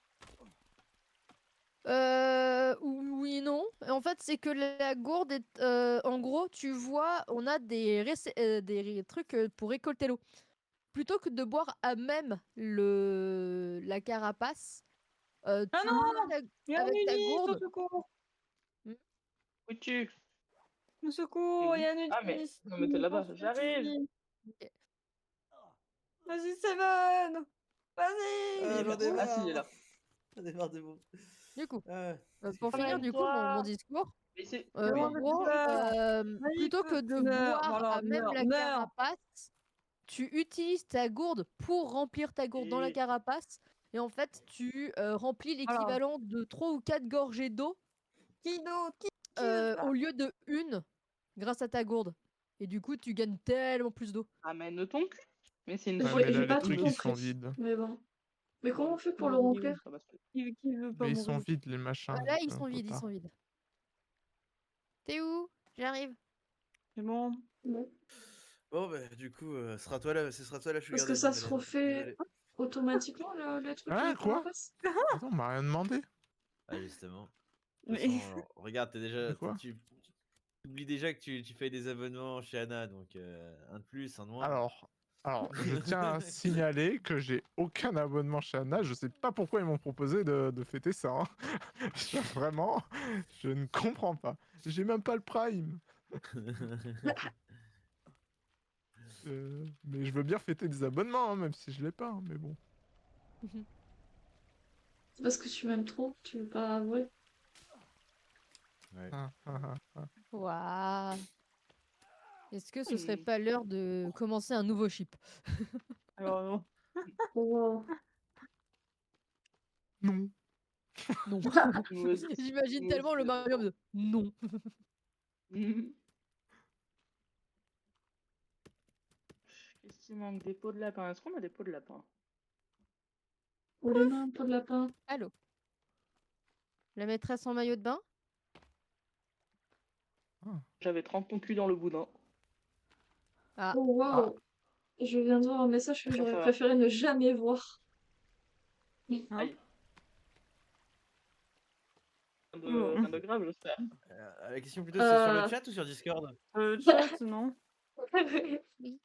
Oui, non. En fait, c'est que la gourde est. En gros, tu vois, on a des trucs pour récolter l'eau. Plutôt que de boire à même la carapace, Ah tu non! bois Il y a un avec ta Ulysse, au gourde. secours! Où tu? Au secours, il y a un Ah, mais Ulysse! non, mais t'es là-bas, j'arrive. Ok. Vas-y, Seven! Vas-y! Oui, J'en bah, ai Ah, si, il est marre. là. J'en ai marre de vous. du coup, Qu'est-ce que pour je finir, fais du coup, mon Calme-toi. discours, Mais c'est. C'est Oui. en bon, gros, Vas-y, plutôt que de meurs! boire Voilà, à même meurs, la meurs! carapace, tu utilises ta gourde pour remplir ta gourde dans la Et- carapace. Et en fait, tu remplis Voilà. l'équivalent de 3 ou 4 gorgées d'eau Qui d'autre? Qui au lieu de une grâce à ta gourde. Et du coup, tu gagnes tellement plus d'eau. Amène ton cul. Mais c'est une Ouais, Ouais, mais j'ai là, les pas tout trucs, ils sont compris. vides. Mais bon. Mais comment on fait pour le Oui, remplir? Ah, bah, c'est- qui veut pas Mais ils sont mourir? vides, les machins. Là, donc, ils on sont peut vides, ils pas. sont vides. T'es où? J'arrive. C'est bon. Bon. Bon, bah, du coup, ce sera toi la Parce sugar que daddy, ça se madame. refait Désolé. automatiquement, le truc Ah, de quoi? carapace? Attends, on m'a rien demandé. Ah, justement. De toute Mais- façon, alors, regarde, De quoi? tu oublies déjà que tu fais des abonnements chez Anna, donc un de plus, un de moins. Alors, je tiens à signaler que j'ai aucun abonnement chez Anna. Je sais pas pourquoi ils m'ont proposé de fêter ça. Hein. Ça, vraiment, je ne comprends pas. J'ai même pas le Prime. Mais je veux bien fêter des abonnements, hein, même si je l'ai pas. Hein, mais bon. C'est parce que tu m'aimes trop, tu veux pas avouer. Ouais. Ah, ah, ah, ah. Waouh. Est-ce que ce serait Hmm. pas l'heure de commencer un nouveau chip? Alors non. Oh, Non. Non. Mauvaise- J'imagine mauvaise tellement le idée. Mario de non. Mhm. Qu'est-ce qu'il manque? Des pots de lapin. Est-ce qu'on a des pots de lapin? oh les mains, pas de lapin. Allô? La maîtresse en maillot de bain? J'avais 30 ton cul dans le boudin. Ah, Oh waouh. Je viens de voir un message que Ça, j'aurais ça va. préféré ne jamais voir. Hein? Aïe. Oh. Rien de grave, j'espère. La question plutôt, c'est sur le Euh... chat ou sur Discord? Chat, non? oui.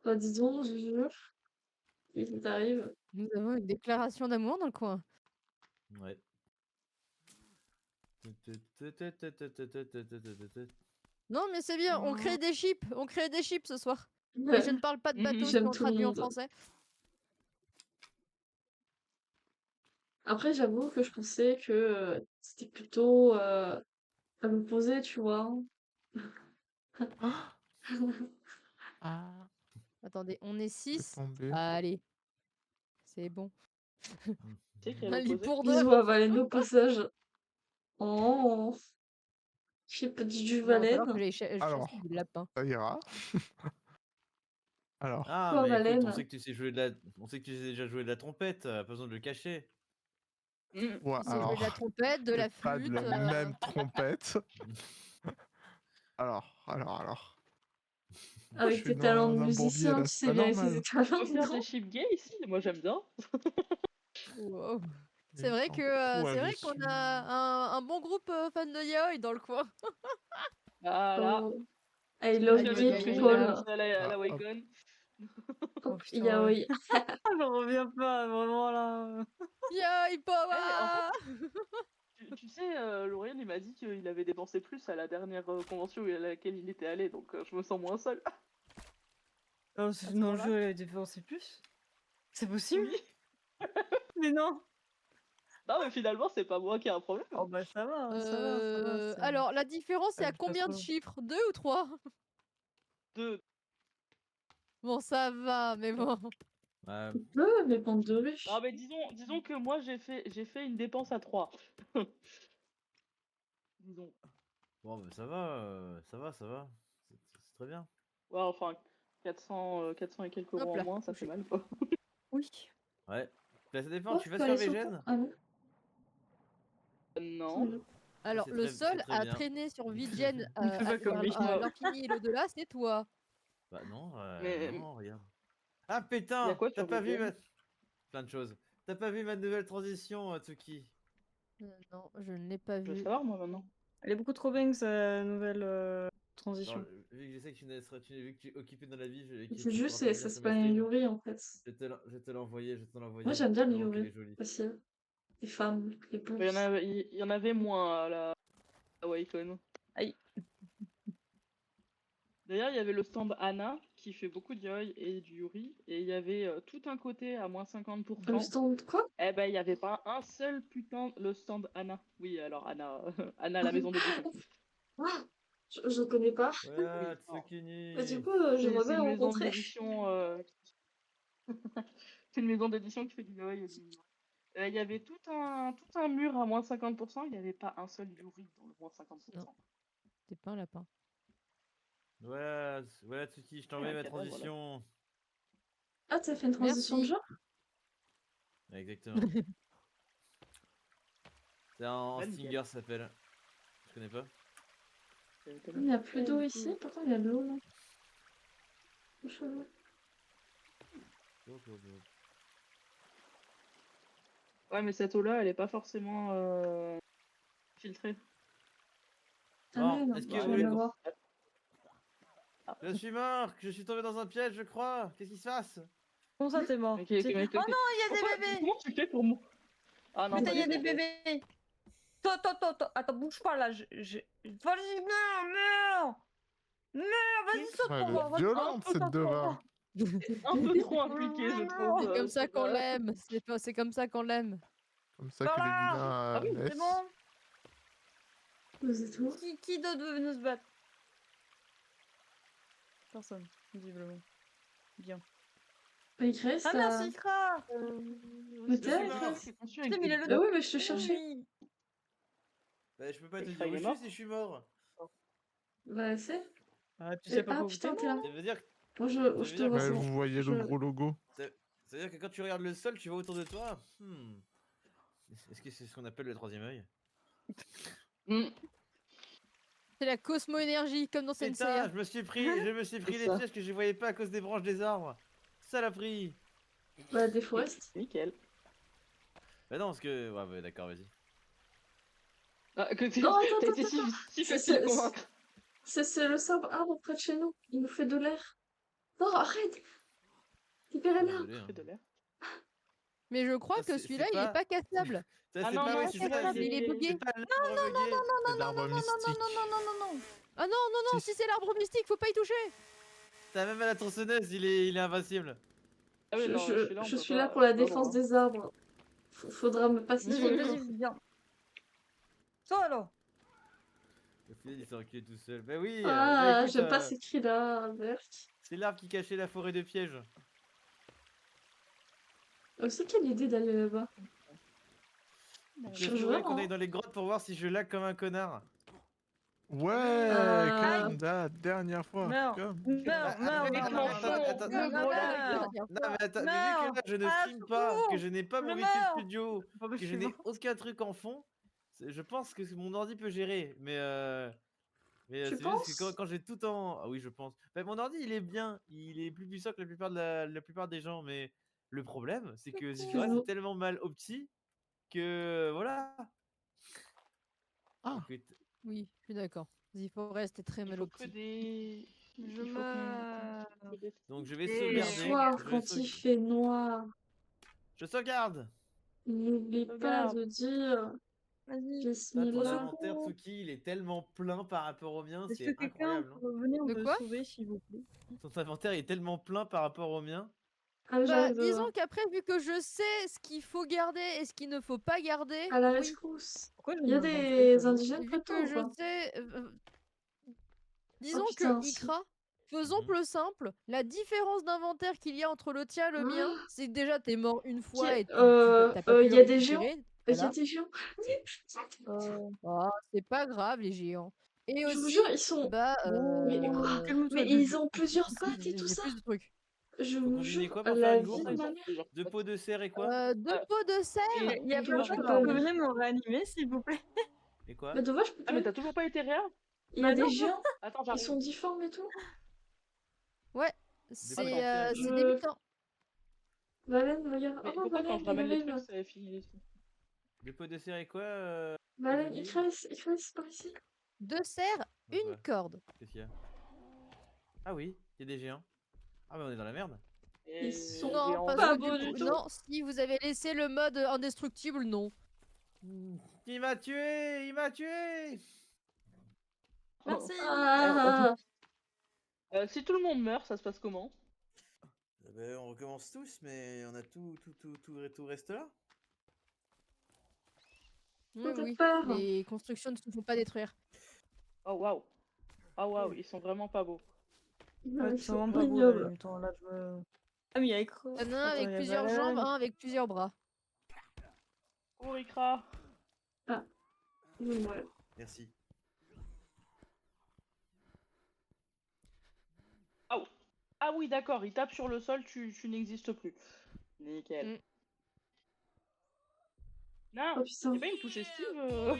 Bah dis donc, je jure. Il t'arrive. Nous avons une déclaration d'amour dans le coin. Ouais. Non, mais c'est bien, on crée des chips. On crée des chips ce soir. Et je Ouais. ne parle pas de Mhm. bateau si J'aime on tout le traduit en monde. français. Après, j'avoue que je pensais que c'était plutôt à l'opposé, tu vois. Ah, Attendez, on est c'est 6. tombé. Allez, c'est bon. C'est qui à Un lit l'opposé? pour Ils deux. vont avaler nos passages. Oh, j'ai pas dit du Il va falloir que Valène. j'aille chasser Alors, du lapin. ça ira. Alors, Ah, Quoi, mais écoute, on Valène? sait que tu sais on sait que tu sais déjà jouer de la trompette, pas besoin de le cacher. Mhm. ouais, Il sait jouer de la alors, trompette, de la peut-être pas de flûte. la même trompette. Alors. Pourquoi je Avec suis tes talents de dans un bourbier musicien, là? tu C'est sais pas bien utiliser normal. tes On talents, peut faire non? des chips gays ici? Moi j'aime bien. Wow. Il C'est me vrai semble. que Ouais, c'est je vrai qu'on suis. a un bon groupe fan de yaoi dans le coin. Voilà. Oh, I Celui love qui Aïe, a le aïe, dos aïe, qui aïe, fait aïe. people. comme ça à la Ah, hop. Wacom. Oh Hop, putain, yaoi. j'en reviens pas, vraiment là. Yaoi En power. fait, tu sais, Lauriane, il m'a dit qu'il avait dépensé plus à la dernière convention à laquelle il était allé, donc je me sens moins seule. Oh, ce non, le moment-là jeu a dépensé plus. C'est possible? Oui. Mais non. Non, mais finalement, c'est pas moi qui ai un problème. Oh bah ça va, ça va, ça va. c'est- Alors, la différence, c'est à Abuse pas combien de trop. chiffres? 2 ou 3? Deux. Bon, ça va, mais bon. Ouais. Les bandes de riches. Non, mais disons que moi, j'ai fait une dépense à 3. Disons. Bon, bah, ça va, ça va. C'est très bien. Ouais, enfin, 400 et quelques euros Hop en là, moins, ça touché. fait mal, quoi. Oui. Ouais. Bah, ça dépend, Oh, tu je vas peux sur aller sur le Végène? pont. Ah non. Non. Alors, c'est le très- c'est seul très à bien. traîner sur Vigen C'est pas comme à moi. l'infini et l'au-delà, c'est toi. Bah non, Mais non, regarde. Ah il y a pétain, quoi t'as sur pas vu Vigène? Plein de choses. T'as pas vu ma nouvelle transition, Tsuki? Non, je ne l'ai pas Je veux vu. savoir, moi, maintenant. Elle est beaucoup trop bien, sa nouvelle transition. Genre, vu que je sais que vu que tu es occupé dans la vie et que C'est tu pourras juste, pas ça venir sur s'appelle mes un streams, Yuri en fait. je vais te l'envoyer, Moi j'aime bien les tellement qu'elle Yuri est jolie. aussi. Les femmes, les Il y en blondes. avait, il y en avait moins à la Wacom. Aïe. D'ailleurs, il y avait le stand Anna qui fait beaucoup de Yoi et du Yuri. Et il y avait tout un côté à moins 50%. Le stand quoi? Eh ben, il n'y avait pas un seul putain le stand Anna. Oui, alors Anna, Anna la maison d'édition. Ah, je connais pas. Voilà, Oui, non. Et du Tsukini. coup, C'est j'aimerais c'est bien une le maison rencontrer. d'édition. C'est une maison d'édition qui fait du Yoi et du. Il y avait tout un mur à moins 50%. Il n'y avait pas un seul Yuri dans le moins 50%. Non. T'es pas un lapin. Voilà, voilà Tsuki, je t'ai envoyé un ma cadavre, là. transition. Ah, t'as fait une transition de Merci. genre? Ouais, exactement. C'est en Ouais, nickel. Stinger, ça s'appelle. Je connais pas. Il n'y a plus d'eau ici, pourtant il y a de l'eau là. Trop chelou. Ouais, mais cette eau-là, elle est pas forcément filtrée. Ah Bon, merde, est-ce que je vous viens voulez de qu'on- voir. Je suis mort, je suis tombé dans un piège, je crois. Qu'est-ce qui se passe? Comment ça, t'es mort? Ok, C'est- ok, mais Oh non, il y a Pourquoi- des bébés! Comment tu fais pour moi? Ah non, Putain, pas il y a du des tout. bébés! Attends, bouge pas là. Vas-y, meurs! Vas-y, saute Ouais, pour elle voir. est Vas-y, violente saute cette pour Dora. voir. Un peu trop impliqué, je trouve. C'est comme ça c'est qu'on pas- l'aime. C'est comme ça qu'on l'aime. Comme ça Par que les là. vilains Ah oui, C'est naissent. bon? Vous êtes où? Qui d'autre veut venir se battre? Personne, visiblement. Bien. Mais Grace, Ah merci, Kra! Mais Je t'es suis avec mort, Grace. je suis conçu Putain, avec mais il a des le Bah blocs. oui, mais je te cherchais. Oui. Bah, je peux pas Et te Kra, dire où il est je mort. suis si je suis mort. Bah c'est. Ah, tu sais pas Ah où putain, t'es? t'es là. Ça veut dire, Moi ça je veut te dire vois, que c'est Ouais, bon. vous voyez Je- le gros logo. ça veut dire que quand tu regardes le sol, tu vois autour de toi. Est-ce que c'est ce qu'on appelle le troisième œil? Hmm, C'est la cosmo-énergie, comme dans Putain, Senseiya. je me suis pris C'est les ça. pièges que je voyais pas à cause des branches des arbres. Saloperie. Bah des forests. Nickel. Bah non, parce que... Ouais, d'accord, vas-y. Ah, que Non, attends, t'as attends, été si attends. si C'est- facile à c'est- convaincre. C'est le simple arbre près de chez nous. Il nous fait de l'air. Non, arrête! Libérez-la! Désolé, hein. Fais de l'air. Mais je crois Ça, que c'est celui-là, il pas- est pas cassable. Ça, Ah c'est non, pas... non, Oui, c'est c'est pas ça, Il est c'est- bugué. c'est pas l'arbre bugué. C'est l'arbre mystique. Non. Ah non, Si. si c'est l'arbre mystique, faut pas y toucher. T'as même à la tronçonneuse, il est invincible. Ah oui, non, celui-là, on Je peut suis pas- là pour la non, défense non. des arbres. Faudra me passer sur le dos. Vas-y, viens. Toi alors. Au final, il s'est reculé tout seul. Bah oui, Ah, écoute, j'aime pas ces cris-là, Albert. c'est l'arbre qui cachait la forêt de pièges. C'est quelle idée d'aller là-bas? Je Je voudrais vois, qu'on hein. aille dans les grottes pour voir si je lag comme un connard. Ouais, Ah. comme la dernière fois. Meurs. Comme... Meurs. attends, Le gros lag. Non mais attends, mais vu Meurs. que là je ne Ah, stream pas, secours. que je n'ai pas mon Je Visual meurs. Studio, Oh, bah, que je je suis n'ai mort. aucun truc en fond, je pense que mon ordi peut gérer, mais Tu c'est juste que penses? quand j'ai tout en... Ah oui, je pense. Bah, mon ordi il est bien, il est plus puissant que la plupart, la plupart des gens, mais le problème c'est que Ziggurat Excuse-nous. c'est tellement mal opti que voilà. Ah. Écoute, Oui, je suis d'accord. The Forest est très Il mal faut que opti. des. Je Il faut qu'on- meurs. donc je vais Et- Le sauvegarder. soir, je vais quand il fait noir, Je sauvegarde. n'oublie pas Regarde. de dire Vas-y. Ton Bismillah. inventaire Tsuki, il est tellement plein par rapport au mien, Est-ce que c'est quelqu'un incroyable. hein. peut venir De me quoi sauver, s'il vous plaît? Ton inventaire est tellement plein par rapport au mien. Ah, Bah, j'arrive disons qu'après, vu que je sais ce qu'il faut garder et ce qu'il ne faut pas garder, à la oui. rescousse. Pourquoi je Il y a me vends des pas, indigènes Vu près de toi que ou je pas? sais... Disons putain, que si. Ikra, faisons Mhm. plus simple, la différence d'inventaire qu'il y a entre le tien et le mien, c'est que déjà t'es mort une fois et t'as pas pu Il le y a des géants? récupérer. Il y Voilà. a des géants? Ah, c'est pas grave les géants. Et Je vous aussi, jure, ils sont. bah, Mais, Calme-toi, mais Juju. ils ont plusieurs si, pattes et tout j'ai ça. plus de trucs. Je Faut vous combiner jure, quoi pour faire la une vie gourde de ma mère. Déjà. 2 pots de serre et quoi? 2 pots de serre. Il y a Dommage, je personne peux qui pas peut venir. venir me réanimer, s'il vous plaît. Et quoi? Bah dommage, je peux Ah, mais pas. t'as toujours pas été réa? Il y a Bah des non. géants, Attends, ils j'arrive. sont difformes et tout. Ouais, Des c'est pots de Attends, serre. c'est Je... des mutants. Valène, regarde. Mais Oh, pourquoi quand Valène, je il ramène les arrive. trucs, ça finit les trucs? 2 pots de serre et quoi, Valène, Vivi? il crève par ici. 2 serres, Ouais, une corde. Qu'est-ce qu'il y a? Ah oui, il y a des géants. Ah bah on est dans la merde. Et sont j'ai Non, envie parce pas que beaux du du coup, tout. non, si vous avez laissé le mode indestructible, non. Il m'a tué! Il m'a tué! Merci. Ah, Si tout le monde meurt, ça se passe comment? Eh ben, on recommence tous, mais on a tout reste là. Oui, t'as oui. peur. Les constructions ne se font pas détruire. Oh waouh! Ah waouh, ils sont vraiment pas beaux. Ouais, Ils c'est sont vraiment pas beau là, les ignobles. mutants. Là, je me... Ah, mais il y a Écro. Il y en a un Attends, avec il y a plusieurs Valène. jambes, un avec plusieurs bras. Oh Ikra! Ouais. Merci. Ah oui, d'accord, il tape sur le sol, tu n'existes plus. Nickel. Mm. Non, Oh putain. y'a pas une touche esquive Non,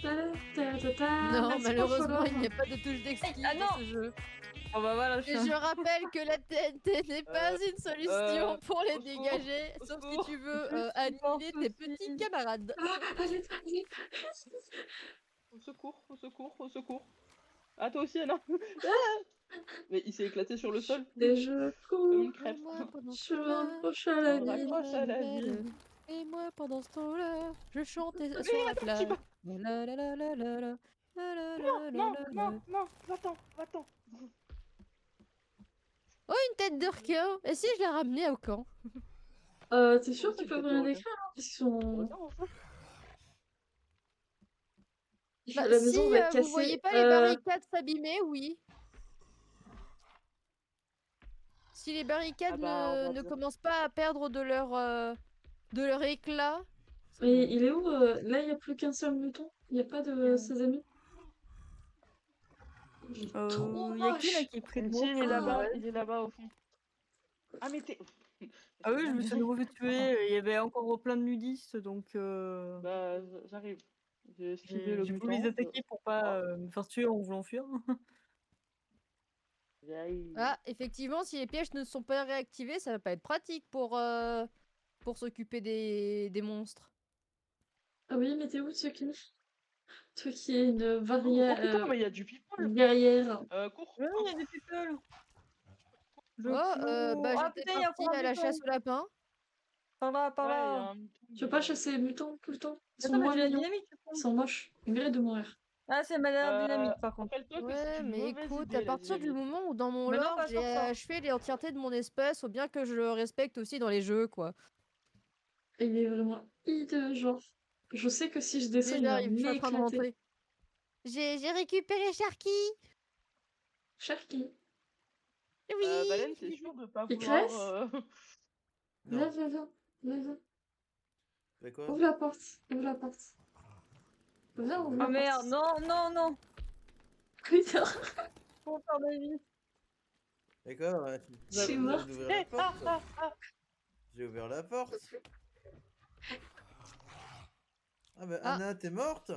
Merci pour malheureusement, le il n'y a pas de touche d'esquive Ah dans non. ce jeu. Oh bah voilà, Et je rappelle que la TNT n'est pas une solution pour les au secours, dégager, au sauf si secours. tu veux Je annihiler pense tes aussi. petits camarades. Allez, allez. Au secours, au secours, au secours. Ah, toi aussi, Anna Ah mais il s'est éclaté sur le sol, Et je comme cours une crêpe. Et moi, pendant ce sur temps-là, un proche à la On vie. raccroche à la vie. Et moi, pendant ce temps-là, je chantais Mais sur la attends, plage. tu vas- La la la la la la. La la Non, la non, la la. non, non, va-t'en, va-t'en. Oh, une tête de requin. Et si je la ramenais au camp? T'es sûr c'est qu'ils peuvent peut-être rien drôle. décrire, hein, parce qu'ils sont... Reviens, enfin. Bah, La si maison va être vous cassée. voyez pas les barricades s'abîmer, oui. Si les barricades Ah bah, on va ne voir. commencent pas à perdre de leur éclat. c'est Mais bon. il est où là, il n'y a plus qu'un seul mouton. Il n'y a pas de ses amis. Il est trop Y a qui là moche. qui est près de Si, moi? il est là-bas, Ouais. il est là-bas au fond. Ah, mais t'es. Ah oui, je me suis de nouveau fait tuer. Il y avait encore plein de nudistes, donc Bah, j'arrive. J'ai esquivé le j'ai voulu mutant. les attaquer pour pas me faire tuer en voulant fuir. J'arrive. Ah, effectivement, si les pièges ne sont pas réactivés, ça va pas être pratique pour s'occuper des monstres. Ah oui, mais t'es où, Tsuki? Toi qui es une Oh putain, mais il y a du people. guerrière. Cours. Ouais, il y a des people. Je Oh, cours. bah Ah j'étais putain, il y a partie encore un à la mutant. chasse au lapin. Par là, par Ouais, il y a là. un mutant. Tu veux pas chasser les mutants tout le temps? Ils sont Attends, mais moins j'ai la mignons. dynamite. Ils sont moches. Ils méritent de mourir. Ah, c'est ma dernière dynamite par contre. Rappelle-toi que Ouais, c'est une mais mauvaise écoute, idée, à la partir du dynamite. moment où dans mon Mais non, lore pas j'ai sur ça. achevé l'entièreté de mon espèce, faut bien que je le respecte aussi dans les jeux, quoi. Et il est vraiment hideux, genre. Je sais que si je descends, Oui, il va j'arrive, je suis en train de m'éclater. rentrer. J'ai récupéré Sharky. Sharky, Oui. Valène, t'es sûr de pas Il vouloir. crève Non. viens, viens, viens. Viens. Fais quoi? Ouvre la porte. Ouvre la porte. Viens, ouvre la Ah porte. merde, non, non, non. Putain, Pour faire ma vie. D'accord, ouais, je suis morte. d'ouvrir la porte. J'ai ouvert la porte. Ah bah Ah. Anna, t'es morte?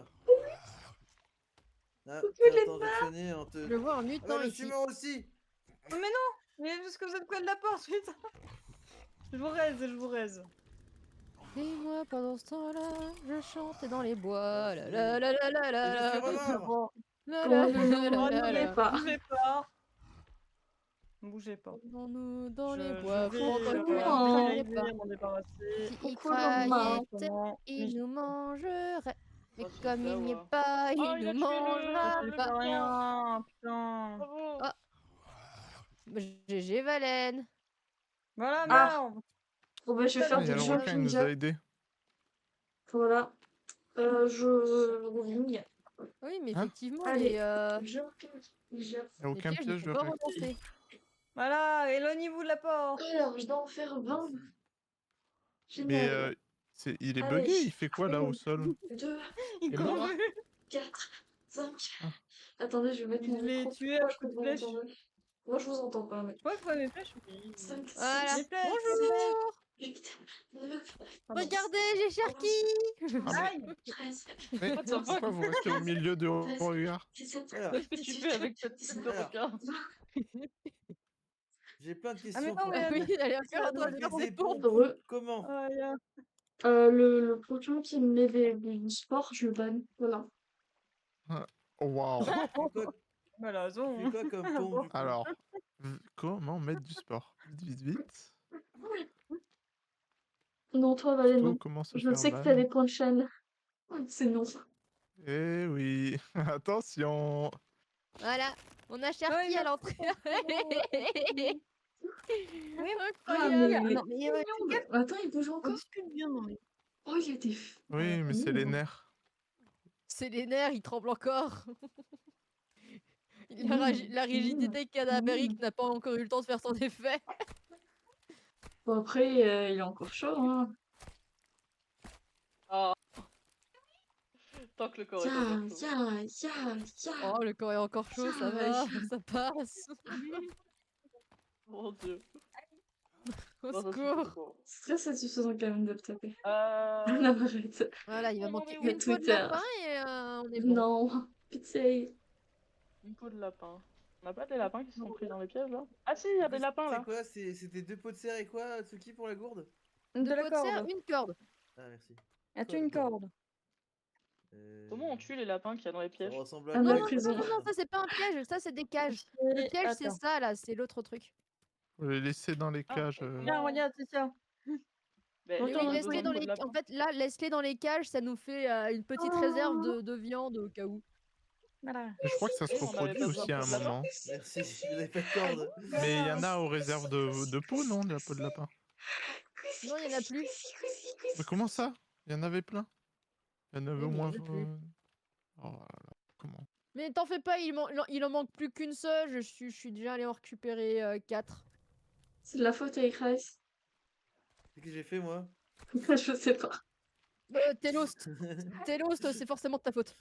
Ah, Coucou, t'es les en train de sonner en te... Je vois un Ah mutant bah je ici. suis mort aussi! Mais parce que vous êtes près de la porte, putain. Je vous raise, je vous raise. Et moi, pendant ce temps-là, je chantais dans les bois. La la la la la la. Et je suis la. remort! La Comment la ne la nous la voyez la. pas. Bougez pas. Bougez pas. Nous dans les Je bois, vais pendant que Pourquoi il finaliser, criait m'en débarrasser. Si il Pourquoi croyait maman Comment il nous mangerait. Mais Oh, c'est comme ça, il n'y ouais. est pas, Oh, il il a nous tué mangera le Je pas. fais rien, putain. Bravo. Ah. GG Valène. Voilà, Ah. merde. Bon bah je vais Ah, faire Ah, il y a du le jeu requin, il nous ninja. a aidés. Voilà. Je ring. Oui, mais Hein effectivement, Allez. les Jumping ninja. Il n'y a aucun pièges ne piège de sont pas réactif. relancés. Voilà, éloignez-vous de la porte. Alors, je dois en faire 20. Mais Génial. il est Allez. bugué, il fait quoi là au sol? 2, Il est court mort. plus. 4, 5. Ah. Attendez, je vais mettre Je mon l'ai micro. tué à Pourquoi je coup de peux pas flèche. l'entendre Moi, je vous entends pas, mais. Ouais, je vois mes flèches. Voilà. Mes flèches. Bonjour. Pardon. Regardez, j'ai Cherki. Ah, Aïe. mais What the fuck? pourquoi vous restez au milieu de regard? Alors, Qu'est-ce que tu fais avec cette tête de Alors. requin? j'ai plein de Ah, mais questions non, pour mais Ah oui, allez, c'est encore à toi de Des faire ton éponges. tour. Heureux. Comment? Ah, yeah. Le Pokémon qui met du sport, je le banne. Voilà. Oh, waouh. Tu fais quoi, Elle a tu fais raison. quoi comme pompe du coup? Alors, comment mettre du sport? Vite. Non, toi, Valène, Plutôt, non. comment se Je faire sais que t'as ban? des points de chaîne. C'est non. Eh oui, attention. Voilà, on a Ouais, Cherki à merci. l'entrée. Ah, Incroyable. mais. Non, mais ouais, Non, mais- Attends, il bouge on encore. discute bien, non mais. Oh, il y a des. Oui, mais c'est les nerfs. C'est les nerfs, il tremble encore. La Mmh. rigidité cadavérique n'a pas encore eu le temps de faire son effet. Bon, après, il est encore chaud, hein. Ah. Tant que le corps est encore chaud. Oh, le corps est encore chaud, ça va, ça passe. Mon dieu. Au Non, ça suffit, secours. bon. C'est très satisfaisant quand même de le taper. Euh... Non, arrête. Voilà, il va Non, manquer mais oui. une peau de Twitter. lapin et on est bon. Non, pitié. Une peau de lapin. On n'a pas des lapins qui se sont pris dans les pièges là? Ah si, il y a des lapins C'est là. quoi? C'était 2 pots de serre et quoi, Tsuki, pour la gourde? De la Pot de serre, corde. une corde. Ah, merci. As-tu une corde? Comment on tue les lapins qu'il y a dans les Ça pièges? ressemble à Ah, quoi, la la prison. Non, ça c'est pas un piège, ça c'est des cages. Le piège c'est Attends. ça là, c'est l'autre truc. Faut les laisser dans les Ah, cages. Viens, regarde, c'est ça. Mais Retourne Et les oui, gens ont laisse-les besoin laisse-les de dans peau les... de lapin. En fait, là, laisse-les dans les cages, ça nous fait une petite réserve de viande au cas où. Voilà. Mais je crois que ça se Oui, on avait reproduit pas aussi à un besoin de moment. Merci, vous avez pas de corde. Mais il y en a aux réserves de peau, non? De la peau de lapin. Non, il y en a plus. Mais comment ça? Il y en avait plein. Il y en avait Oui, au mais il y moins. en a plus. Oh là là, comment? Mais t'en fais pas, il en manque plus qu'une seule. Je suis déjà allé en récupérer 4. C'est de la faute à Ichris. Qu'est-ce que j'ai fait, moi? Je sais pas. T'es lost. T'es lost, c'est forcément de ta faute.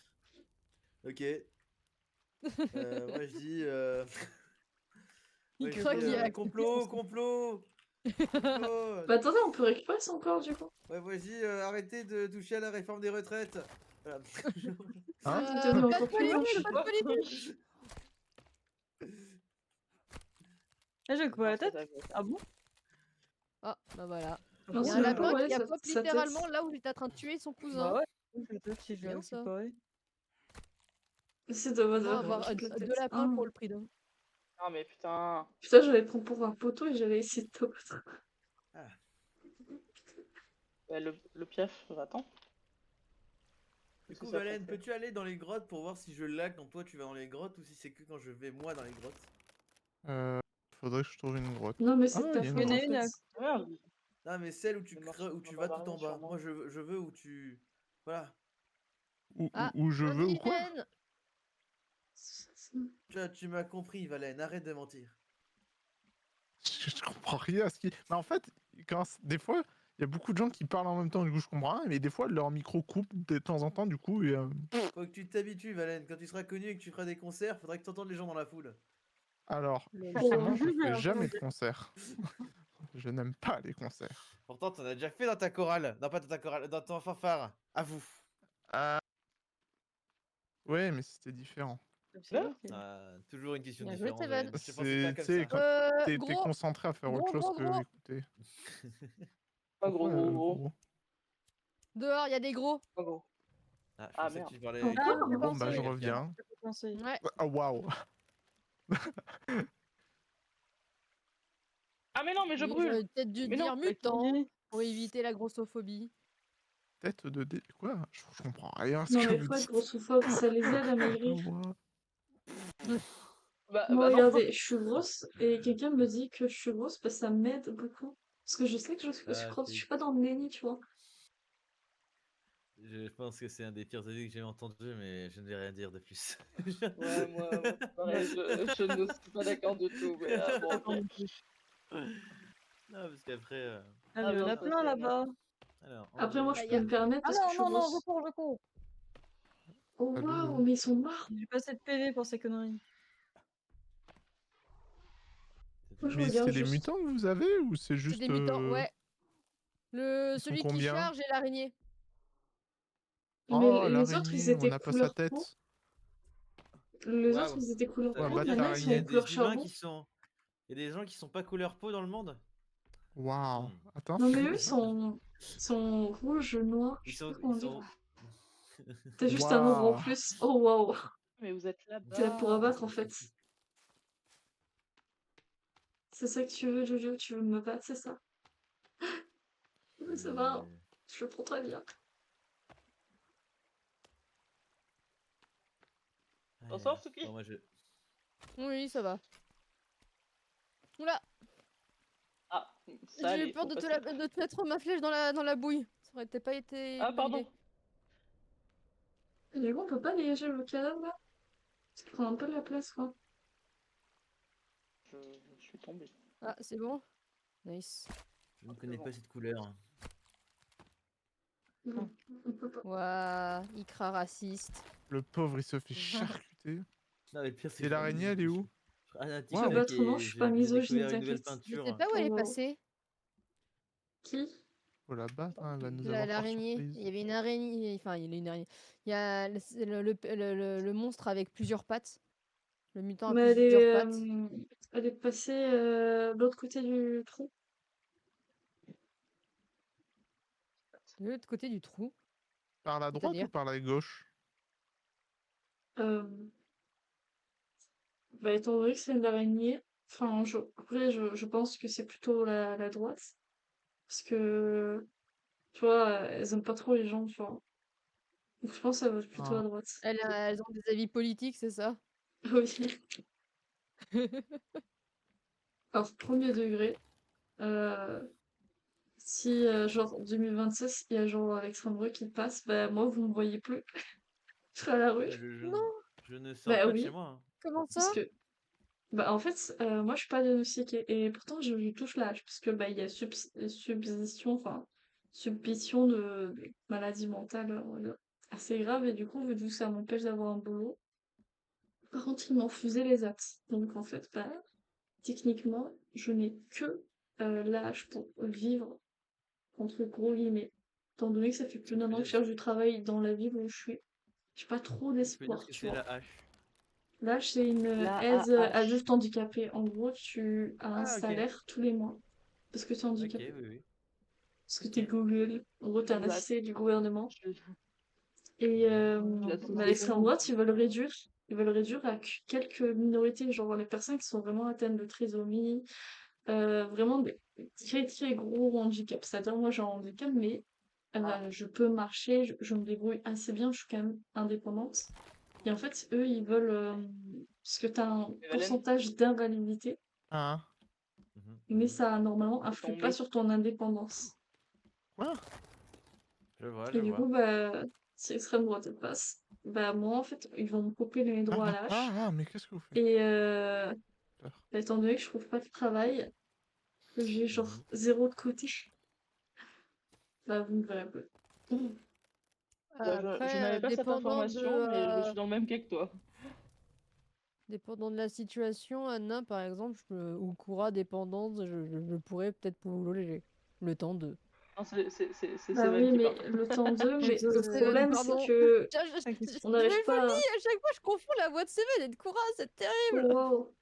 Ok. Moi je dis. Il moi, je croit dis, qu'il y a complot. Complot. Bah attendez, on peut récupérer son corps du coup. Ouais, moi je dis arrêtez de toucher à la réforme des retraites. Voilà. Hein? T'es devenu Pas encore de plus politique, moche. pas de politique. Ah, j'ai coupé la tête. Ah, Ah bon? Ah, bah voilà. Non, Il y a c'est un même pas, lapin ouais, qui a sa- pop sa tête. littéralement là où il était en train de tuer son cousin. Bah ouais. Peut-être si je l'ai Bien, ça. récupéré. C'est de votre Non, avoir toute la deux tête. lapins Ah. pour le prix d'un. Non mais putain. Putain, j'allais prendre pour un poteau et j'allais essayer de t'abattre. Bah, le piaf, va-t'en. Du C'est coup, ça, Valène, français. peux-tu aller dans les grottes pour voir si je lag quand toi tu vas dans les grottes ou si c'est que quand je vais moi dans les grottes? Faudrait que je trouve une grotte. Non, mais c'est Ah, de ta il y a une faute en grotte. Il y en a fait. une Merde. Non, mais celle où tu, C'est marqué où tu dans vas la tout en barrière, bas. sûrement. Moi je veux où tu. Voilà. Ah, Où je veux ou quoi? Vivienne. Tu m'as compris, Valène, arrête de mentir. Je comprends rien à ce qui. Mais en fait, des fois, il y a beaucoup de gens qui parlent en même temps, du coup je comprends rien, mais des fois leur micro coupe de temps en temps, du coup. Faut que tu t'habitues, Valène. Quand tu seras connu et que tu feras des concerts, faudrait que tu entendes les gens dans la foule. Alors, Le justement, je Ah, fais jamais de concert. Je n'aime pas les concerts. Pourtant, t'en as déjà fait dans ta chorale. Non, pas dans ta chorale, dans ton fanfare. À vous. Ouais, mais c'était différent. Toujours une question Bien joué, différente. Seven. Valène. Je pensais pas Tu comme sais, ça. quand t'es Gros, concentré à faire autre gros, chose gros, que gros. écouter. Pas gros, Pourquoi, gros, gros. dehors, il y a des gros. Pas gros. Ah, je Ah, pensais merde. que tu parlais. Encore Ah, j'ai Bon, bah, pensé. je reviens. J'ai pensé. Ouais. Ah, waouh! Ah mais non, mais je Oui, brûle. j'aurais peut-être dû Mais dire non, mais mutant pour éviter la grossophobie. Tête de dé. Quoi? Je comprends rien à ce Non, que mais vous faut être dites. grossophobe, ça les aide à maigrir. Ouah. Bah, Moi, bah non. regardez, je suis grosse et quelqu'un me dit que je suis grosse, bah, ça m'aide beaucoup. Parce que je sais que je suis grosse, je suis pas dans le déni, tu vois. Je pense que c'est un des pires avis que j'ai entendu, mais je ne vais rien dire de plus. Ouais, moi, pareil, je ne suis pas d'accord du tout. Mais bon, ok. Non, parce qu'après. Ah, Ah, mais il y en non, a ça, plein c'est là-bas. Alors, Après, moi, je Bah, peux me permettre Ah parce que je non, suis non, non, grosse. je cours. Oh Allô, waouh, allô. mais ils sont morts. J'ai pas assez de PV pour ces conneries. Moi, je Mais regarde c'est des juste. mutants que vous avez ou c'est C'est juste. des mutants, ouais. sont Celui qui combien? charge et l'araignée. Mais Oh, les autres, ils l'araignée, on étaient n'a pas sa couleur peau. tête. Les autres, Waouh. ils étaient couleur Ouais, peau. bah, Il y en a qui Il y a sont l'araignée. couleur des humains charbon. qui sont. Il y a des gens qui sont pas couleur peau dans le monde? Waouh. Hmm. Attends. Non, mais eux, ils sont rouges, noirs. Ils Je sais pas sont. comment Ils dire. sont. T'as juste un nombre en Waouh. plus. Oh, waouh. Mais vous êtes T'es là pour là-bas. abattre, en fait. C'est ça que tu veux, Jojo? Tu veux me battre, c'est ça? Oui, ça va. Je le prends très bien. T'en sors, Suki? Bon, moi je. Oui, ça va. Oula, Ah, ça j'ai allait, eu peur bon, de parce que- de te mettre ma flèche dans la bouille. Ça aurait peut-être pas été Ah, une bonne idée. pardon. Et du coup, on peut pas dégager le cadavre, là? Ça prend un peu de la place, quoi. Je suis tombé. Ah, c'est bon? Nice. Je ne connais pas cette couleur. Non, on peut pas. Ouah, Ikra raciste. Le pauvre, il se fait charcuter. Non, mais le pire, c'est Et que l'araignée, elle est où? Ah, Je vais TikTok battre, non, je et suis pas j'ai misogyne, découvert une nouvelle t'inquiète. Je sais peinture. pas où elle est Oh. passée. Qui? Faut la battre, hein, elle va nous avoir par L'araignée. surprise. Il y avait une araignée. Enfin, il y a une araignée. Il y a le monstre avec plusieurs pattes. Le mutant a Mais plusieurs pattes. elle est passée de l'autre côté du trou. De l'autre côté du trou. Par la droite C'est-à-dire ou par la gauche? Euh, Bah, étant donné que c'est une araignée, enfin, après, je pense que c'est plutôt la droite. Parce que, tu vois, elles aiment pas trop les gens, tu vois. Donc, je pense que ça va plutôt Ah. à droite. elles ont des avis politiques, c'est ça? Oui. Alors, premier degré, euh, si, genre, en 2026, il y a genre l'extrême droite qui passe, bah, moi, vous me voyez plus. Je serai à la rue. Non. Je ne sors Bah pas de chez oui, moi. Hein. Comment ça? parce que, bah, en fait, moi, je suis pas diagnostiquée. Et pourtant, je touche l'âge, parce que, bah, il y a submission de maladies mentales, on va dire, assez grave. Et du coup, vu que ça m'empêche d'avoir un boulot, par contre, ils m'ont refusé les actes. Donc, en fait, bah, techniquement, je n'ai que l'âge pour vivre, entre gros guillemets. Étant donné que ça fait plus d'un an que je cherche du travail dans la ville où je suis, j'ai pas trop Tu peux dire ce d'espoir, que tu c'est vois. la hache. L'âge, c'est une La aide AH. adulte handicapé. En gros, tu as un Ah, ok. salaire tous les mois parce que tu es Ok, handicapé. oui. Parce que Ok. t'es Google. En gros, t'es un Exact. assisté du gouvernement. Je- Et La bah, l'extrême droite, ils veulent réduire. Ils veulent réduire à quelques minorités, genre les personnes qui sont vraiment atteintes de trisomie, vraiment des très très gros handicaps. C'est-à-dire, moi j'ai un handicap, mais je peux marcher, je me débrouille assez bien, je suis quand même indépendante. Et en fait, eux, ils veulent. Parce que tu as un Hélène, pourcentage d'invalidité, Ah. mais ça normalement c'est influe ton pas mec. sur ton indépendance. Quoi? Je vois, Et je du vois. coup, bah, si l'extrême droite elle passe, bah moi en fait, ils vont me couper mes droits à l'âge. Mais qu'est-ce que vous faites? Et Peur. bah, étant donné que je trouve pas de travail, que j'ai genre zéro de côté, bah vous me verrez peu. Bah, je Après, n'avais pas cette information, mais je suis dans le même cas que toi. dépendant de la situation, Anna, par exemple, ou Koura, dépendante, je pourrais peut-être vous loger. Le temps de. Non, c'est Bah Seven oui, qui mais parle. le temps d'eux, mais C'est le Seven, problème c'est pardon. que Je on vous le n'arrive pas. dis, à chaque fois, je confonds la voix de Seven et de Koura, c'est terrible. Wow.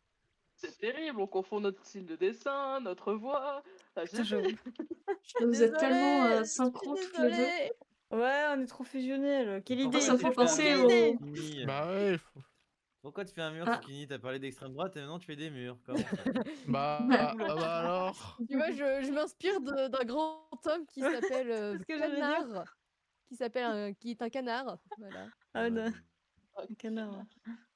C'est terrible, on confond notre style de dessin, notre voix. Enfin, je Putain, sais. Je suis Vous êtes tellement désolée, je suis synchro toutes les deux. désolée. Ouais, on est trop fusionnels. Quelle Moi, idée. ça me fait Franchement, penser quelle au. idée. Fini. Bah ouais, Pourquoi tu fais un mur, Ah. Tsukini? T'as parlé d'extrême droite et maintenant tu fais des murs. Comment ça? bah alors. Tu vois, je m'inspire d'un grand homme qui s'appelle C'est ce que j'allais dire. Canard. Qui est un canard. Voilà. Ah non, Ah, un canard.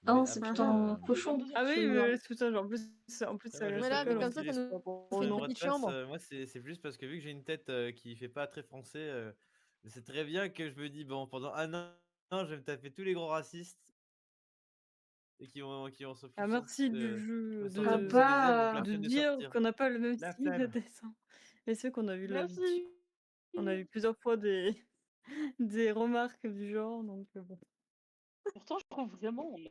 Ah non, Mais c'est après, plutôt un cochon. 22 Ah oui, je vois. c'est ça, genre, en plus, moi, je Voilà, sais mais pas comme si ça, les ça nous pour fait une droite petite face, chambre. moi, c'est plus parce que vu que j'ai une tête qui fait pas très français, c'est très bien que je me dis, bon, pendant un an, je vais me taper tous les gros racistes et qui vont se Ah, merci du jeu sortir pousser des ailes pour bah, la de flemme de dire sortir. qu'on n'a pas le même La style de flemme. dessin. Et ceux qu'on a vu Merci. l'habitude. On a eu plusieurs fois des, des remarques du genre, donc bon. Pourtant, je trouve vraiment, on a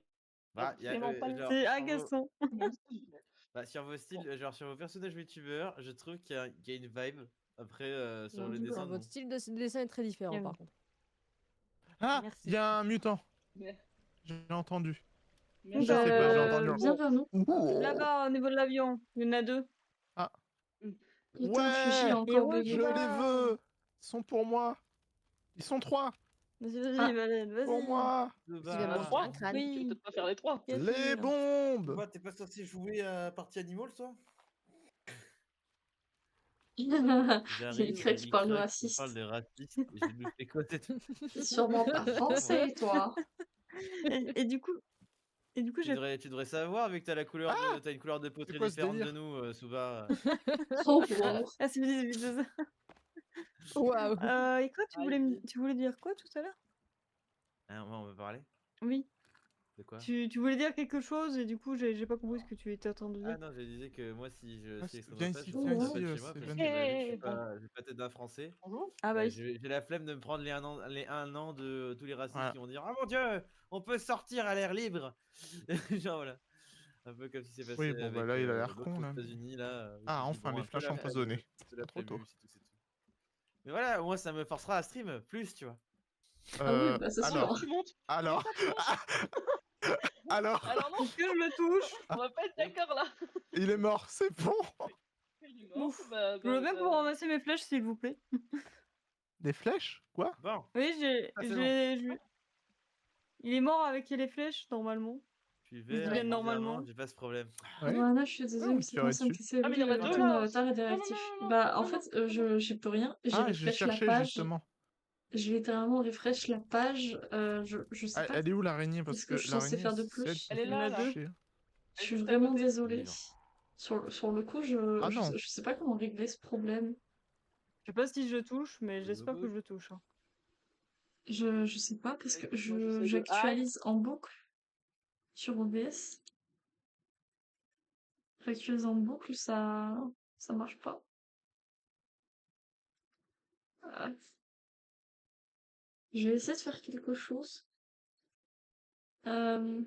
Bah, y a, vraiment pas le genre, C'est en gros, agaçant. même style. Bah, sur vos styles, genre sur vos personnages youtubeurs, je trouve qu'il y a une vibe. Après, sur le J'avoue, dessin, Votre non. style de dessin est très différent, Bien. par contre. Ah, Merci. il y a un mutant. Mais- J'ai entendu. Merci. Je sais pas, j'ai entendu un- bienvenue. Là-bas, au niveau de l'avion, il y en a 2. Putain, Fuchsi Ouais, a encore ouais, je bugué. les veux. Ils sont pour moi. Ils sont 3 Vas-y, Ah. Valène, vas-y. pour moi. Tu vas me Bah, manger trois un crâne. Oui. Tu veux peut-être pas faire les 3. Bien Les sûr. bombes. Bah, t'es pas censé jouer à Party Animal, toi? Il J'arrive, crée qu'il parle de il raciste. parle de raciste. J'ai nous fait quoi cette. C'est sûrement pas français, toi. Et du coup, j'ai. Tu devrais savoir, vu que t'as la couleur t'as une couleur de peau C'est très quoi ce différente de délire nous, Souba. Oh, wow. Ah, c'est ça. Waouh. Et quoi, tu voulais dire quoi tout à l'heure? Hein, on va parler? Oui. De quoi? Tu voulais dire quelque chose et du coup, j'ai pas compris ce que tu étais en train de Ah dire. non, je disais que moi, si je Ah, sélectionnerais viens pas, ici, je viens rentrerais ici, pas de chez moi c'est parce Van. que vu que Hey, j'ai pas tête d'un français. Bonjour. Ah bah oui. J'ai la flemme de me prendre les un an de tous les racistes Voilà. qui vont dire: «Ah mon Dieu, on peut sortir à l'air libre!» Genre voilà. Un peu comme si c'est passé Oui, bon, bah avec là, il a l'air l'autre con, aux là. Mais... États-Unis là. Je me Ah, suis dit, enfin, bon, les flashs empoisonnés. un peu la Trop tôt. prévu, c'est tout. Mais voilà, moi ça me forcera à stream plus, tu vois. Ah oui, bah c'est alors, sûr. Tu montes. alors, alors, Alors non, Est-ce que je le touche? on va pas être d'accord là. il est mort, c'est bon. Il est mort. Ouf. Je veux bien que vous ramasser mes flèches, s'il vous plaît. Des flèches? Quoi? Bon, Oui, ah, c'est bon. Il est mort avec les flèches, normalement. Je suis Ils vert, deviennent bizarrement, normalement. j'ai pas ce problème. Ouais. Voilà, je suis Ah, désolée, on mais me c'est tirait pas ça dessus. qui s'est Ah, mais vu. il y en a deux, Ton là. taré des Non, non, réactifs. non, non, Bah, en non, fait, non, non. j'y peux rien. J'ai Ah, j'ai refresh la cherché page. justement. J'ai littéralement refresh la page. Je sais Ah, pas elle est où l'araignée? Parce ce que que je suis censée l'araignée, faire de c'est celle plus. qui Elle est fait là, Il y en a deux. chier. Je Elle est suis juste à vraiment côté. désolée. Livre. Sur le coup, Ah non. je sais pas comment régler ce problème. Je sais pas si je touche, mais j'espère que je touche. Hein. Je sais pas parce que Moi, j'essaie de j'actualise en boucle sur OBS. J'actualise en boucle, ça marche pas. Euh, je vais essayer de faire quelque chose. Euh,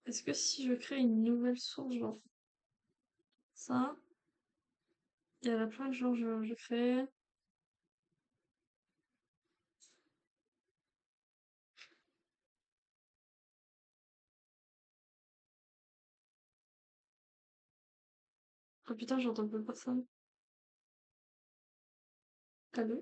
Est-ce que si je crée une nouvelle source, genre ça, il y a la plein de genre je crée. Oh putain, j'entends plus personne. Allô?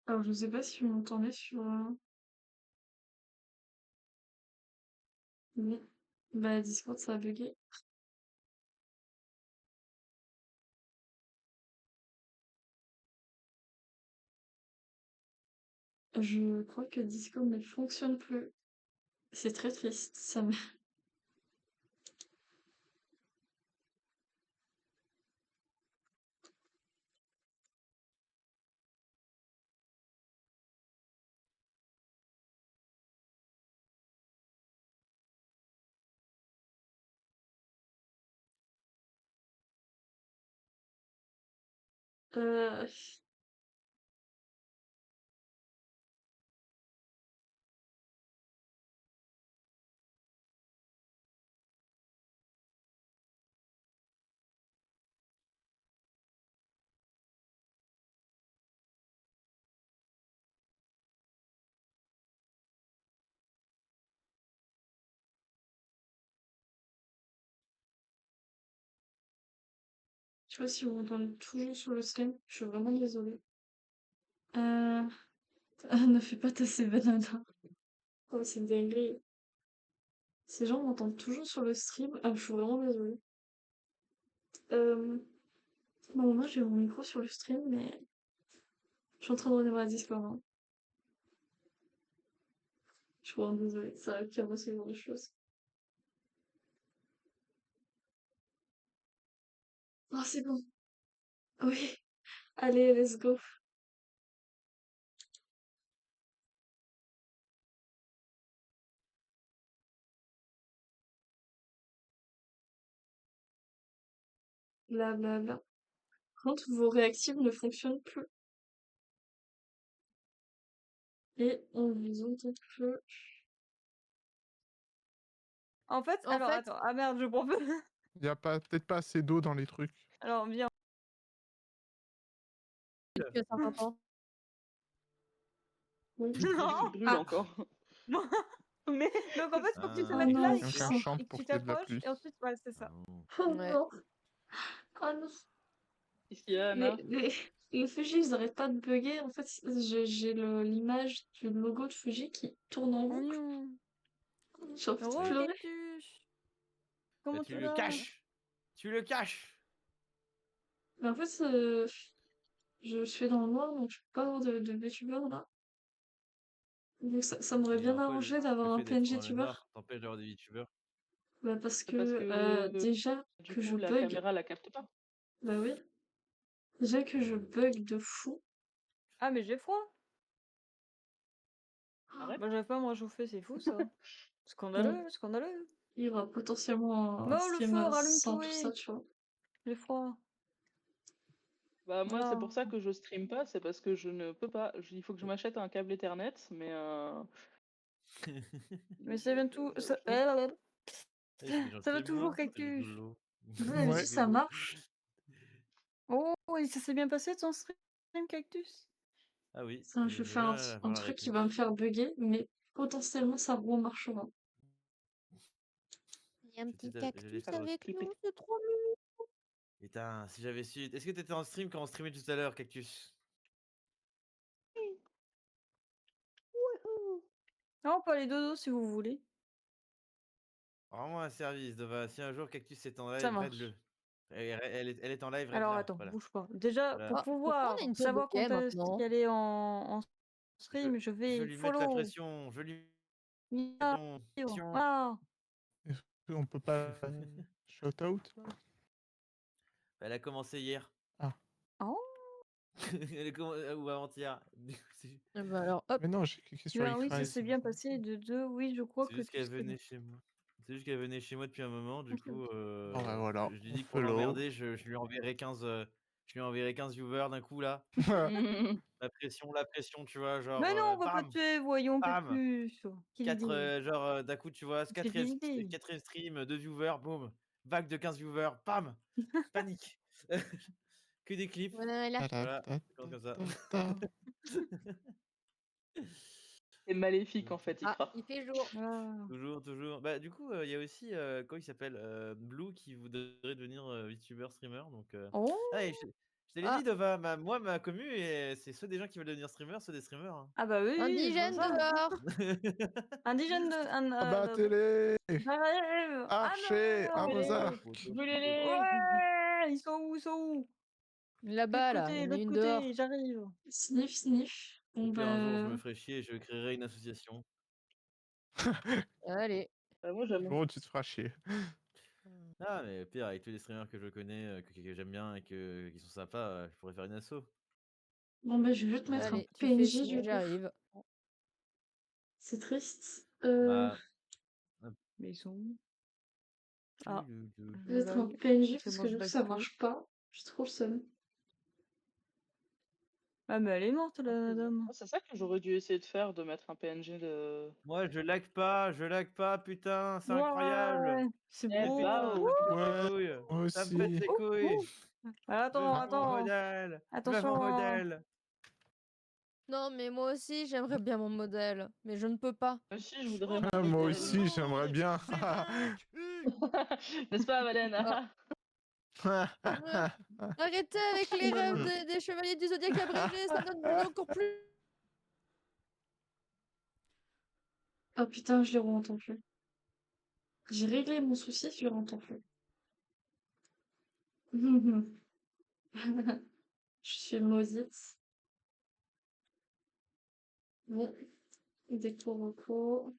Alors je sais pas si vous m'entendez sur. Oui. Bah Discord ça a bugué. Je crois que Discord ne fonctionne plus. C'est très triste, ça me. Euh... Je sais pas si vous m'entendez toujours sur le stream. Je suis vraiment désolée. Euh... ne fais pas tasser banana. Oh, c'est dingue. Ces gens m'entendent toujours sur le stream. Ah, je suis vraiment désolée. Bon, moi j'ai mon micro sur le stream, mais je suis en train de redémarrer Discord. Hein. Je suis vraiment désolée, ça arrive qu'à moi ce genre de choses. Oh, c'est bon. Oui. Allez, let's go. Blablabla. Par contre, vos réactives ne fonctionnent plus. Et on vous entend plus. En fait, En alors fait- attends, ah merde, je prends pas. Il y a peut-être pas assez d'eau dans les trucs. Alors viens. Depuis un certain temps. Oui. Non. Tu brûles encore. Mais donc en fait, faut que tu te Ah mettes non, là et Quelqu'un putain. chante que pour tu qu'il y ait de la t'approches pluie. et ensuite, ouais, c'est ça. Oh Ouais. non. Ah non. Qu'est-ce qu'il y a, Anna? Les Fuji, ils arrêtent pas de bugger. En fait, j'ai l'image du logo de Fuji qui tourne en Oh boucle. non. J'ai envie de Oh, pleurer. cactus. Bah, Comment tu tu le vas? caches. Tu le caches. Mais en fait, je suis dans le noir, donc je peux pas avoir de VTuber là. Donc ça m'aurait Et bien en quoi arrangé d'avoir le un fait d'être PNG dans le tuber. noir t'empêche d'avoir des VTubers? Bah parce Parce que que déjà du que je coup, la bug. caméra la capte pas. Bah oui. Déjà que je bug de fou. Ah, mais j'ai froid. Arrête. Bah, j'avais pas à me réchauffer, c'est fou ça. Scandaleux, scandaleux. Il y aura potentiellement un Non, le stream feu, rallume sans tout, tout ça, tu vois. j'ai froid. Bah moi, c'est Voilà. pour ça que je stream pas, c'est parce que je ne peux pas. Il faut que je m'achète un câble Ethernet, mais Mais ça vient tout. Ça, ça va toujours, cactus. Mais Ouais. si ça marche. Oh, et ça s'est bien passé ton stream, cactus? Ah oui. Ça, je vais faire un truc qui va me faire bugger, mais potentiellement ça remarchera. Il y a un petit petit cactus cactus avec avec nous, nous, c'est trop mignon. Putain, si j'avais su. Est-ce que t'étais en stream quand on streamait tout à l'heure, Cactus? Non, pas les dodos si vous voulez. Rends-moi un service, Dova. Si un jour Cactus est en Ça live, marche. raide-le. Elle est en live, Alors raide-la. attends, Voilà. bouge pas. Déjà, Voilà. pour Ah, pourquoi on a pouvoir une tour savoir de quai quand est-ce maintenant? qu'elle est en stream, je Je vais lui mettre la follow. pression. Je lui mets Ah, la pression. ah. Est-ce qu'on peut pas shout out là? Elle a commencé hier. Oh. Elle a ou avant-hier. Ah bah alors, hop. Mais non, j'ai cliqué sur Oui, ça X-Rise. s'est bien passé. De deux, oui, je crois C'est que juste tout qu'elle s'est venait chez moi. C'est juste qu'elle venait chez moi depuis un moment, du Ok, coup, ok. Bon bah voilà, je lui on dis que pour follow. l'emmerder, je lui enverrai 15, je lui enverrai 15 viewers d'un coup là. La pression, tu vois, genre, Mais non, on va pas bam, te tuer, voyons, bam, cactus. Quelle 4, idée. genre, d'un coup, tu vois, Quelle idée. quatrième stream, 2 viewers, boum, vague de 15 viewers, bam, panique. Que des clips, Voilà. voilà, comme ça. c'est maléfique en fait, Ah, Ikra. il fait jour. Ah. Toujours, toujours. Bah, du coup, il y a aussi, comment il s'appelle Blue qui voudrait devenir VTuber streamer. Donc, Oh. ah, et je te l'ai Ah. dit, Dova, moi, ma commu, c'est soit des gens qui veulent devenir streamer, soit des streamers. Hein. Ah bah oui, oui, je vois Indigène ça. dehors. Indigène de... Abattez-les! J'arrive. Ah Archer! non. Arrosa! Brûlez-les! Ouais, ils sont où, ils sont où? Là-bas, là. Il y en a L'autre une dehors. côté, j'arrive. Sniff, sniff. Au Bon pire, un jour, je me bah. ferai chier et je créerai une association. Allez. Moi j'aime. Bon, tu te feras chier. Ah, mais au pire, avec tous les streamers que je connais, que j'aime bien et qui sont sympas, je pourrais faire une asso. Bon bah je vais juste mettre un Allez, tu fais PNJ signe, du coup. j'arrive. C'est triste. Bah, Mais ils sont où? Ah. Je vais mettre un PNJ parce que du coup ça marche. marche pas. J'ai trop le seum. Ah, mais elle est morte, la dame. C'est ça que j'aurais dû essayer de faire, de mettre un PNG de. moi, je lag pas, putain, c'est Ouais, incroyable. c'est Eh beau. bah, Putain, oh. Ouais, ça me moi pète aussi. les couilles. Attends, Je veux mon attends. modèle. Attention, mon hein. modèle. Non, mais moi aussi, j'aimerais bien mon modèle. Mais je ne peux pas. Moi aussi, je voudrais. Ah, moi aussi, j'aimerais bien. N'est-ce pas, Valène? Arrêtez avec les rêves des chevaliers du zodiaque abrégé, ça donne encore plus. Oh putain, je les re-entends plus. J'ai réglé mon souci, je les re-entends plus. Je suis maudite. Bon. Des repos.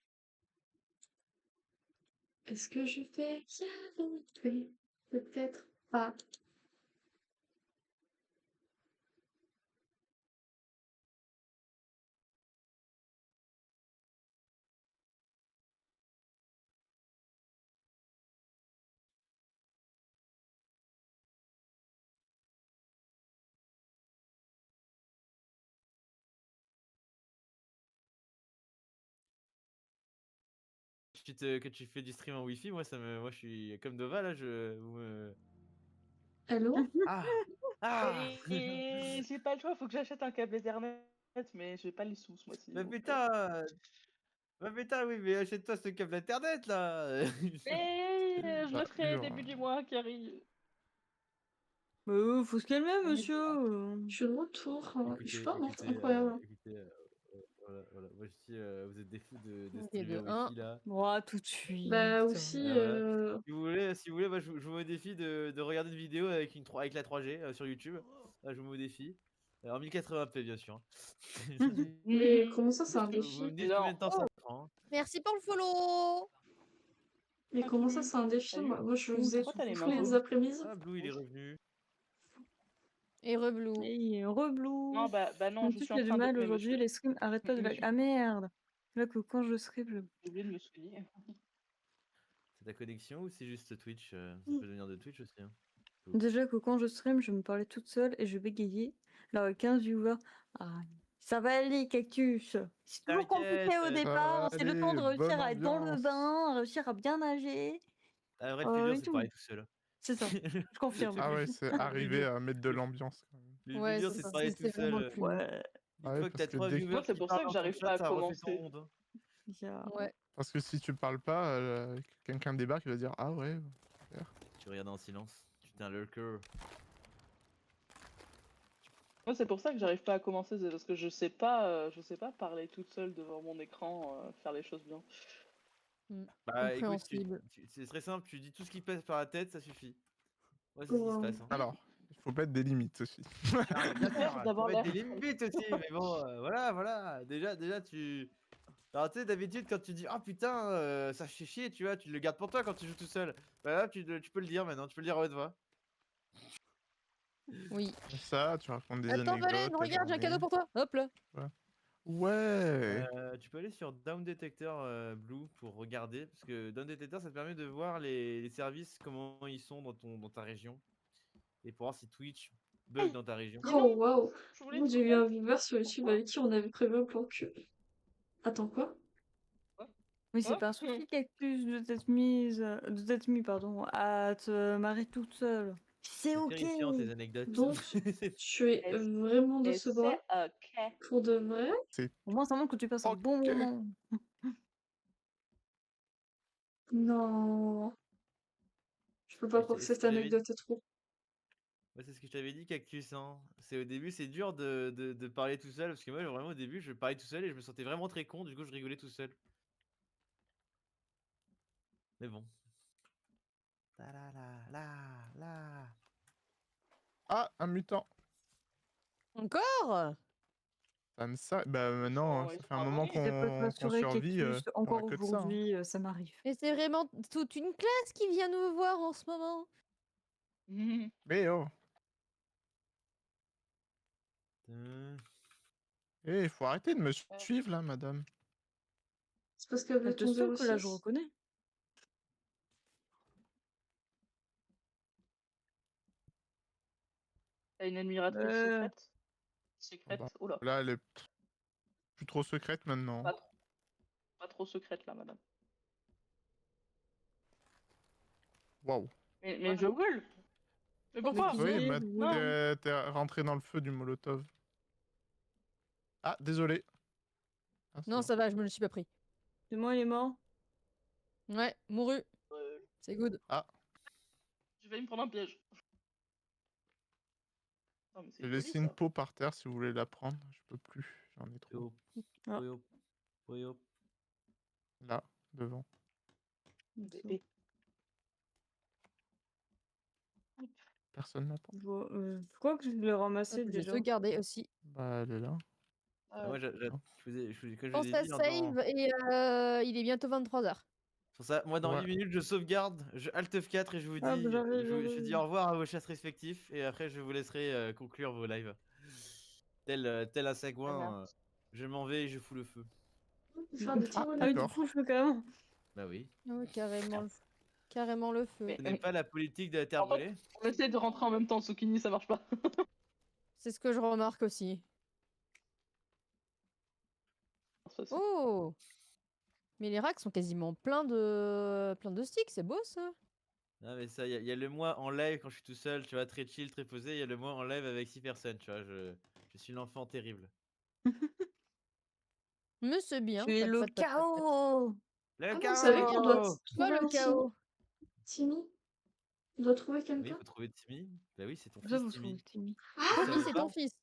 Est-ce que je fais bien? Peut-être pas. Que tu fais du stream en wifi, moi je suis comme Dova là, vous me- Allô? Ah Ah Et j'ai pas le choix, faut que j'achète un câble Ethernet, mais j'ai pas les sous ce mois-ci. Bah donc, putain Bah putain, oui, mais achète-toi ce câble internet là Mais je le Bah, ferai dur, début hein. du mois qui arrive. Faut se calmer, On est monsieur. Je suis de retour. Je suis Écoutez, pas morte, écoutez, incroyable. écoutez, voilà. Moi je dis, vous êtes des fous de Ok, streamer de au 1. wifi là. Moi, tout de suite. Bah aussi, Voilà. Si vous voulez, moi je vous mets au défi de regarder une vidéo avec avec la 3G sur YouTube. Là, je vous mets au défi. En 1080p bien sûr. mais comment ça, c'est un Vous me défi? dites combien de temps ça prend. Hein. Merci pour le follow. Mais comment ça, c'est un défi? Salut. Moi, je le faisais Pourquoi t'as les tous mains les jaunes? après-midi. Ah, Blue il est revenu. Et reblou. Hey, reblou. Non, bah non, En je plus, suis il en y a du train de. mal Mais aujourd'hui, les streams arrêtent pas de mais lag. je- Ah merde. Là que quand je stream, je... j'ai oublié de me soigner. C'est ta connexion ou c'est juste Twitch Ça peut venir de Twitch aussi. Hein. Déjà que quand je stream, je me parlais toute seule et je bégayais. Alors avec 15 viewers. Ah, ça va aller, Cactus. C'est toujours compliqué T'inquiète. au Ça départ. va C'est le temps de aller, bonne réussir à être dans le ambiance. bain, réussir à bien nager. Ah, vrai, le plus dur Et c'est de parler tout. tout seul. C'est ça, je confirme. Ah ouais, c'est Le plus arriver dur. à mettre de l'ambiance quand même. Le plus Ouais, dur c'est c'est de ça. parler tout C'est vraiment le seul. plus dur. Ouais. Ah Dis-toi ouais, que t'as parce que 3 dès... viewers Moi, c'est qui pour ça parlent que dans ton j'arrive chat, pas à ça refait ton commencer. monde. Hein. Ouais. Parce que si tu parles pas, quelqu'un débarque, il va dire ah ouais. Super. Tu regardes en silence. Tu t'es un lurker. Moi, c'est pour ça que j'arrive pas à commencer, c'est parce que je sais pas parler toute seule devant mon écran, faire les choses bien. Bah écoute, Compréhensible. c'est très simple, tu dis tout ce qui passe par la tête, ça suffit. Moi c'est ce qui se Wow. passe. Hein. Alors, il faut mettre des limites aussi. Ah, mais bien sûr, Faire faut d'abord mettre l'air. des limites aussi, mais bon, voilà. Déjà tu. Alors tu sais, d'habitude quand tu dis ah putain, ça fait chier, tu vois, tu le gardes pour toi quand tu joues tout seul. Bah là, tu peux le dire maintenant, tu peux le dire à haute voix. Oui. Ça, tu racontes des Attends, Valène, anecdotes, ta regarde, j'ai un cadeau journée. pour toi. Hop là. Ouais. Tu peux aller sur Down Detector Blue pour regarder, parce que Down Detector ça te permet de voir les services, comment ils sont dans ta région, et pour voir si Twitch bug dans ta région. Mais Oh non, waouh! je voulais Moi, une j'ai eu poubelle. un viewer sur YouTube avec qui on avait prévu un plan cul. Attends, quoi? Mais c'est Hop. pas un souci, Cactus, de t'être mis, pardon, à te marier toute seule. C'est ok. Terrifiant tes anecdotes. Donc, tu es vraiment de Et ce c'est bras ok. pour de vrai? C'est Au moins, ça montre que tu passes un bon ok. moment. Non, je peux pas croire que C'est ce cette que j'avais dit. anecdote est trop. Ouais, c'est ce que je t'avais dit, Cactus. Hein. C'est au début, c'est dur de parler tout seul, parce que moi, vraiment, au début, je parlais tout seul et je me sentais vraiment très con, du coup, je rigolais tout seul. Mais bon. Ta la la la. Ah, un mutant. Encore? Ça, bah maintenant, Ils ça sont fait un moment abonnés. Je peux te qu'on m'assurer, survit, Cactus, on encore a que de ça. Hein. aujourd'hui, ça m'arrive. Mais c'est vraiment toute une classe qui vient nous voir en ce moment. Mais oh, il faut arrêter de me suivre là, madame. C'est parce qu'elle veut Elle te ton stalk, là, je 06. reconnais. T'as une admiratrice secrète? Ah bah, Secrète? Oula, là, elle est plus trop secrète maintenant. pas trop, pas trop secrète là, madame. Waouh. Mais je gueule! Mais pourquoi? qui Oui, est, mais oui. t'es rentré dans le feu du molotov. Ah, désolé. Ah, c'est Non, bon. ça va, je me le suis pas pris. C'est moi, il est mort. Ouais, mouru. C'est good. Ah, Je vais me prendre un piège. Non, mais c'est j'ai une folie, laissé une ça. peau par terre si vous voulez la prendre. Je peux plus, j'en ai trop. Yo. Ah. Yo. Yo. Là, devant. Bébé. Personne n'a pas. Je crois que je l'ai ramassé Hop, je vais déjà. sauvegarder aussi. Bah, elle est là. Moi, comme je Pense vous ai à dit, save et il est bientôt 23h. sur ça, moi dans Ouais. 8 minutes, je sauvegarde, je Alt F4 et je vous dis, Ah, bah, j'arrive, je dis au revoir à vos chats respectifs et après je vous laisserai conclure vos lives. Tel un sagouin, je m'en vais et je fous le feu. Faire des Ah tyroliennes. oui, du d'accord. coup, je peux carrément. Bah oui. Ouais, carrément le feu. Mais- Ce n'est pas la politique de la terre En fait, brûlée. on essaie de rentrer en même temps, Sokini, ça marche pas. C'est ce que je remarque aussi. Oh! Mais les racks sont quasiment pleins de sticks, c'est beau ça. Non mais ça, il y a le mois en live quand je suis tout seul, tu vois, très chill, très posé. Il y a le mois en live avec 6 personnes, tu vois. Je suis l'enfant terrible. Mais c'est bien. Tu es le pat, pat, pat, pat. chaos. Le Ah, vous savez qu'on doit chaos! Toi trouver le un chaos. Timmy. On doit trouver Oui, quelqu'un. faut trouver Timmy. Bah oui, c'est ton Ça, fils vous Timmy. trouvez Timmy. Ah, Tu Timmy, savais c'est pas? ton fils.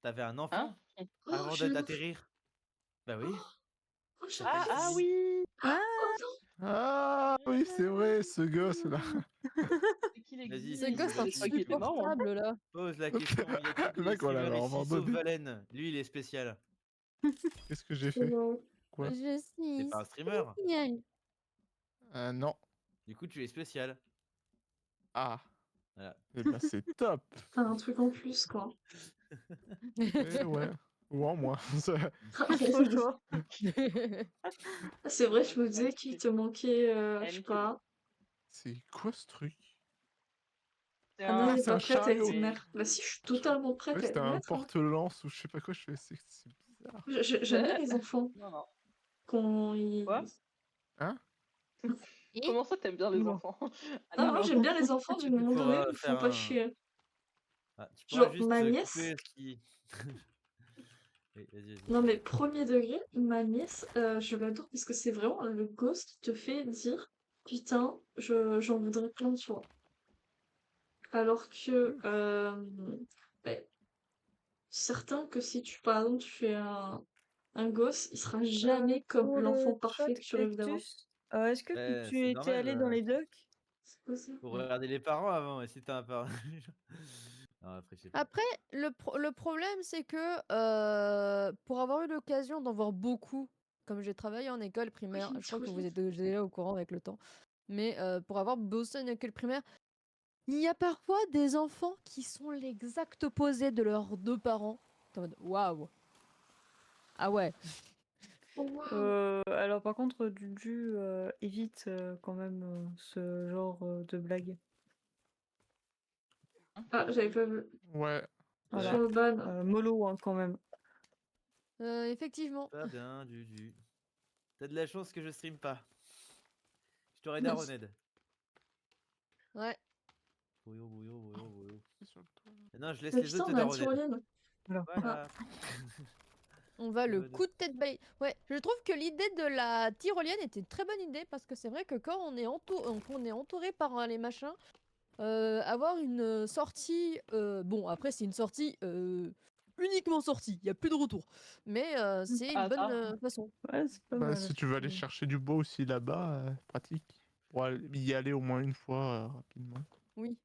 T'avais un Hein enfant oh, avant j'ai un enfant. d'atterrir. Bah oui. Oh, j'ai un Ah, fils. oui. Ah, Ah oui, c'est vrai, ce gosse-là. C'est qu'il Vas-y, existe. Ce gosse vas-y. Je crois qu'il était mort, moi. insupportable là. Pose la question. Y a-t-il Le des mec, on l'avait streamers ici sauf abandonné. Valen? Lui, il est spécial. Qu'est-ce que j'ai C'est fait? bon. Quoi? Je T'es suis pas un streamer. spécial. Non. Du coup, tu es spécial. Ah. Voilà. Eh ben, c'est top. T'as un truc en plus, quoi. Eh ouais. Ou en moins. Ça- trop chaud. C'est vrai, je me disais qu'il te manquait, je sais Nickel. pas. C'est quoi ce truc? Ah non, Ah, elle est c'est pas un prête à être chariot. mère. Bah si, je suis totalement prête Ouais, à c'était être un mère. Hein. porte-lance ou je sais pas quoi. Je fais, c'est bizarre. J'aime bien les enfants. Non, non. Quand ils... Quoi Hein? Et Comment ça, t'aimes bien les Oula. enfants? Ah, Non, moi non. j'aime bien les enfants du Tu moment donné pourras où ils font faire pas un. chier. Ah, tu pourras Genre, juste ma nièce... couper ce qui. Oui, vas-y. Non mais premier degré, ma nièce, je l'adore parce que c'est vraiment le gosse qui te fait dire putain, j'en voudrais plein de toi. Alors que ben, certain que si tu par exemple tu fais un gosse, il sera jamais comme Pour l'enfant le chat parfait que tu rêves d'avoir. cactus, est-ce que tu C'est étais allé normal. dans les docks? C'est quoi ça? Faut regarder les parents avant, et si t'as un parent. Non, après, je sais pas. après, le problème, c'est que pour avoir eu l'occasion d'en voir beaucoup, comme j'ai travaillé en école primaire, Oui, je crois que trop vous vite. êtes déjà au courant avec le temps, mais pour avoir bossé en école primaire, il y a parfois des enfants qui sont l'exact opposé de leurs deux parents. T'es en mode, waouh! Ah ouais! Oh, waouh. Alors par contre, Juju évite quand même ce genre de blague. Ah, j'avais pas vu. Ouais. Je suis Voilà. au ban. Mollo hein, quand même. Effectivement. Pas bien, du. T'as de la chance que je stream pas. Je t'aurais daroned. Ouais. Bouillot, bouillot, bouillot, bouillot. Sur le toit, là. Non, je laisse Mais les putain, autres on a la daroned. tyrolienne. Voilà. On va le Mode. coup de tête bail. Ouais, je trouve que l'idée de la tyrolienne était une très bonne idée parce que c'est vrai que quand on est, qu'on est entouré par les machins, avoir une sortie. Bon, après, c'est une sortie uniquement sortie, il n'y a plus de retour. Mais c'est une Ah, bonne ça. façon. Ouais, c'est pas Bah, mal. si tu veux aller chercher du bois aussi là-bas, pratique. Pour y aller au moins une fois rapidement. Oui.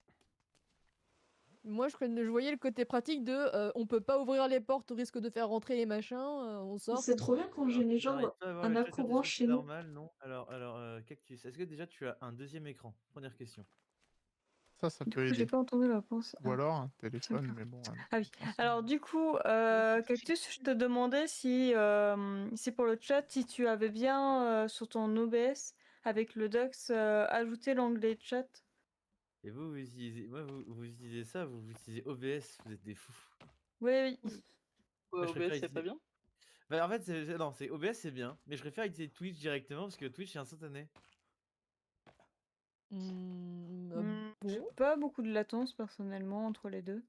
Moi, je voyais le côté pratique de on peut pas ouvrir les portes au risque de faire rentrer les machins, on sort. C'est trop bien quand j'ai les J'arrive jambes pas à avoir un le chat quand accouvrant est-ce que chez c'est nous. normal, non? Alors, Cactus, est-ce que déjà tu as un deuxième écran? Première question. Ça Du peut coup, j'ai aider. pas entendu la réponse. Ou alors un téléphone, d'accord. mais bon. Ah oui. distance, Alors du coup, Cactus, je te demandais si, si pour le chat, si tu avais bien sur ton OBS avec le Docs ajouté l'onglet chat. Et vous utilisez, moi, vous utilisez ça, vous utilisez OBS, vous êtes des fous. Oui, oui. Moi, je préfère OBS, c'est pas utiliser. bien? Bah, en fait, non, c'est OBS, c'est bien, mais je préfère utiliser Twitch directement parce que Twitch est instantané. J'ai Bon, pas beaucoup de latence personnellement entre les deux.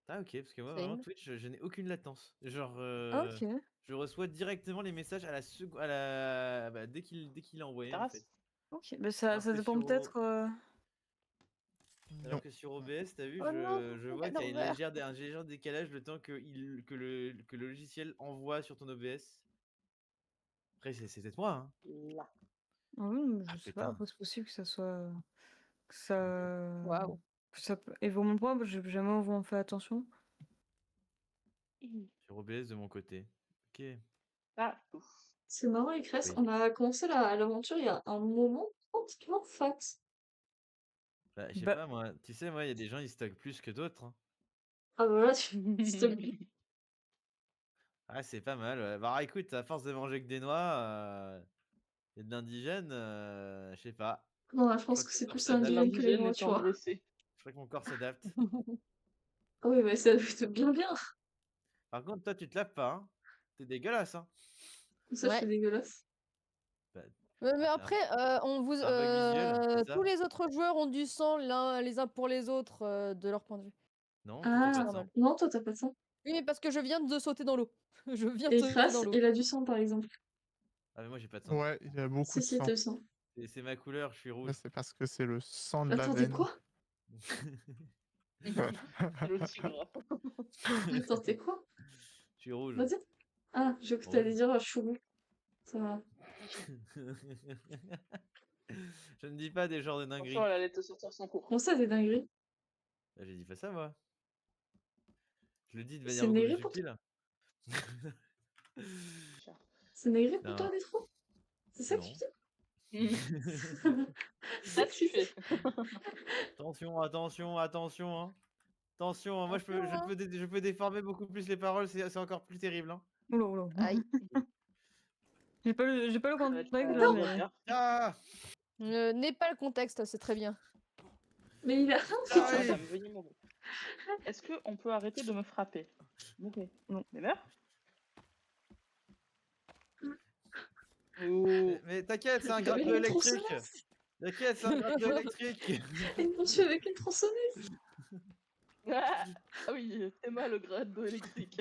Ah, ok, parce que moi, vraiment, same. Twitch, je n'ai aucune latence. Genre, Ah, ok. je reçois directement les messages à la seconde, à la, bah, dès qu'il est envoyé, en fait. Ok. Mais ça, Alors ça que dépend sur peut-être. Alors que sur OBS, t'as vu, Oh non, je vois quel qu'il y a envers. un légère décalage le temps que le logiciel envoie sur ton OBS. Après, c'est peut-être moi, hein. Ah oui, mais Ah, je sais pas. putain. Après, c'est possible que ça soit. Que ça. Waouh. Que ça évolue mon point, j'ai jamais vraiment fait attention. Sur OBS de mon côté. Ok. Ah, ouf. C'est marrant, Icress. Oui. On a commencé l'aventure il y a un moment pratiquement fat. Bah, je sais Bah- pas, moi. Tu sais, moi, il y a des gens, ils stockent plus que d'autres. Hein. Ah bah là, s'il te plaît. Ah, c'est pas mal. Ouais. Bah, écoute, à force de manger que des noix et de l'indigène, je sais pas. Non, là, je Je pense crois que que mon c'est corps plus s'adapte. indigène que les L'indigène noix, est tu vois. engraissé. Je crois que mon corps s'adapte. Ah oui, mais ça doit être bien bien. Par contre, toi, tu te laves pas. Hein. T'es dégueulasse. Hein. Ça, Ouais. c'est dégueulasse. Bah, Mais t'as après, on vous, t'as un bug visuel, c'est ça? tous les autres joueurs ont du sang les uns pour les autres de leur point de vue. Non, toi, t'as Ah, pas de normal. sang. non, toi, t'as pas de sang. Oui, mais parce que je viens de sauter dans l'eau. Je viens de Et sauter dans Icress, l'eau. il a du sang, par exemple. Ah, mais moi, j'ai pas de sang. Ouais, il y a beaucoup Si, de si, sang. t'as du sang. C'est ma couleur, je suis Là, rouge. c'est parce que c'est le sang de la Attendez, veine. quoi? C'est le tigre. Attendez, quoi? Je suis rouge. Vas-y. Ah, je que Rouge. t'allais dire je suis roux. Ça va. Je ne dis pas des genres de dingueries. Attention, elle allait te sortir son cours. Bon, ça, des dingueries. Bah, j'ai dit pas ça, moi. Je le dis de C'est manière une beaucoup plus dinguerie pour toi? subtile. C'est une dinguerie pour Non. toi, des trous? C'est ça que tu Non. dis? Ça, tu fais. Attention, attention, attention. Hein. Attention, hein, moi Attention, je peux déformer beaucoup plus les paroles, c'est encore plus terrible. Hein. Oula, oula. Aïe. J'ai pas le Ça va être contexte pas là, mais. bien. Ah, N'est pas le contexte, c'est très bien. Mais il a. ah oui. Madame, veuillez mourir. Est-ce qu'on peut arrêter de me frapper? Mourez. Non. Mais meurs? Oh. Mais t'inquiète, c'est un Mais gratte-feu une électrique. tronçonneuse. T'inquiète, c'est un gratte-feu électrique. Une poursuite avec une tronçonneuse. Ah oui, Théma le grade d'eau électrique.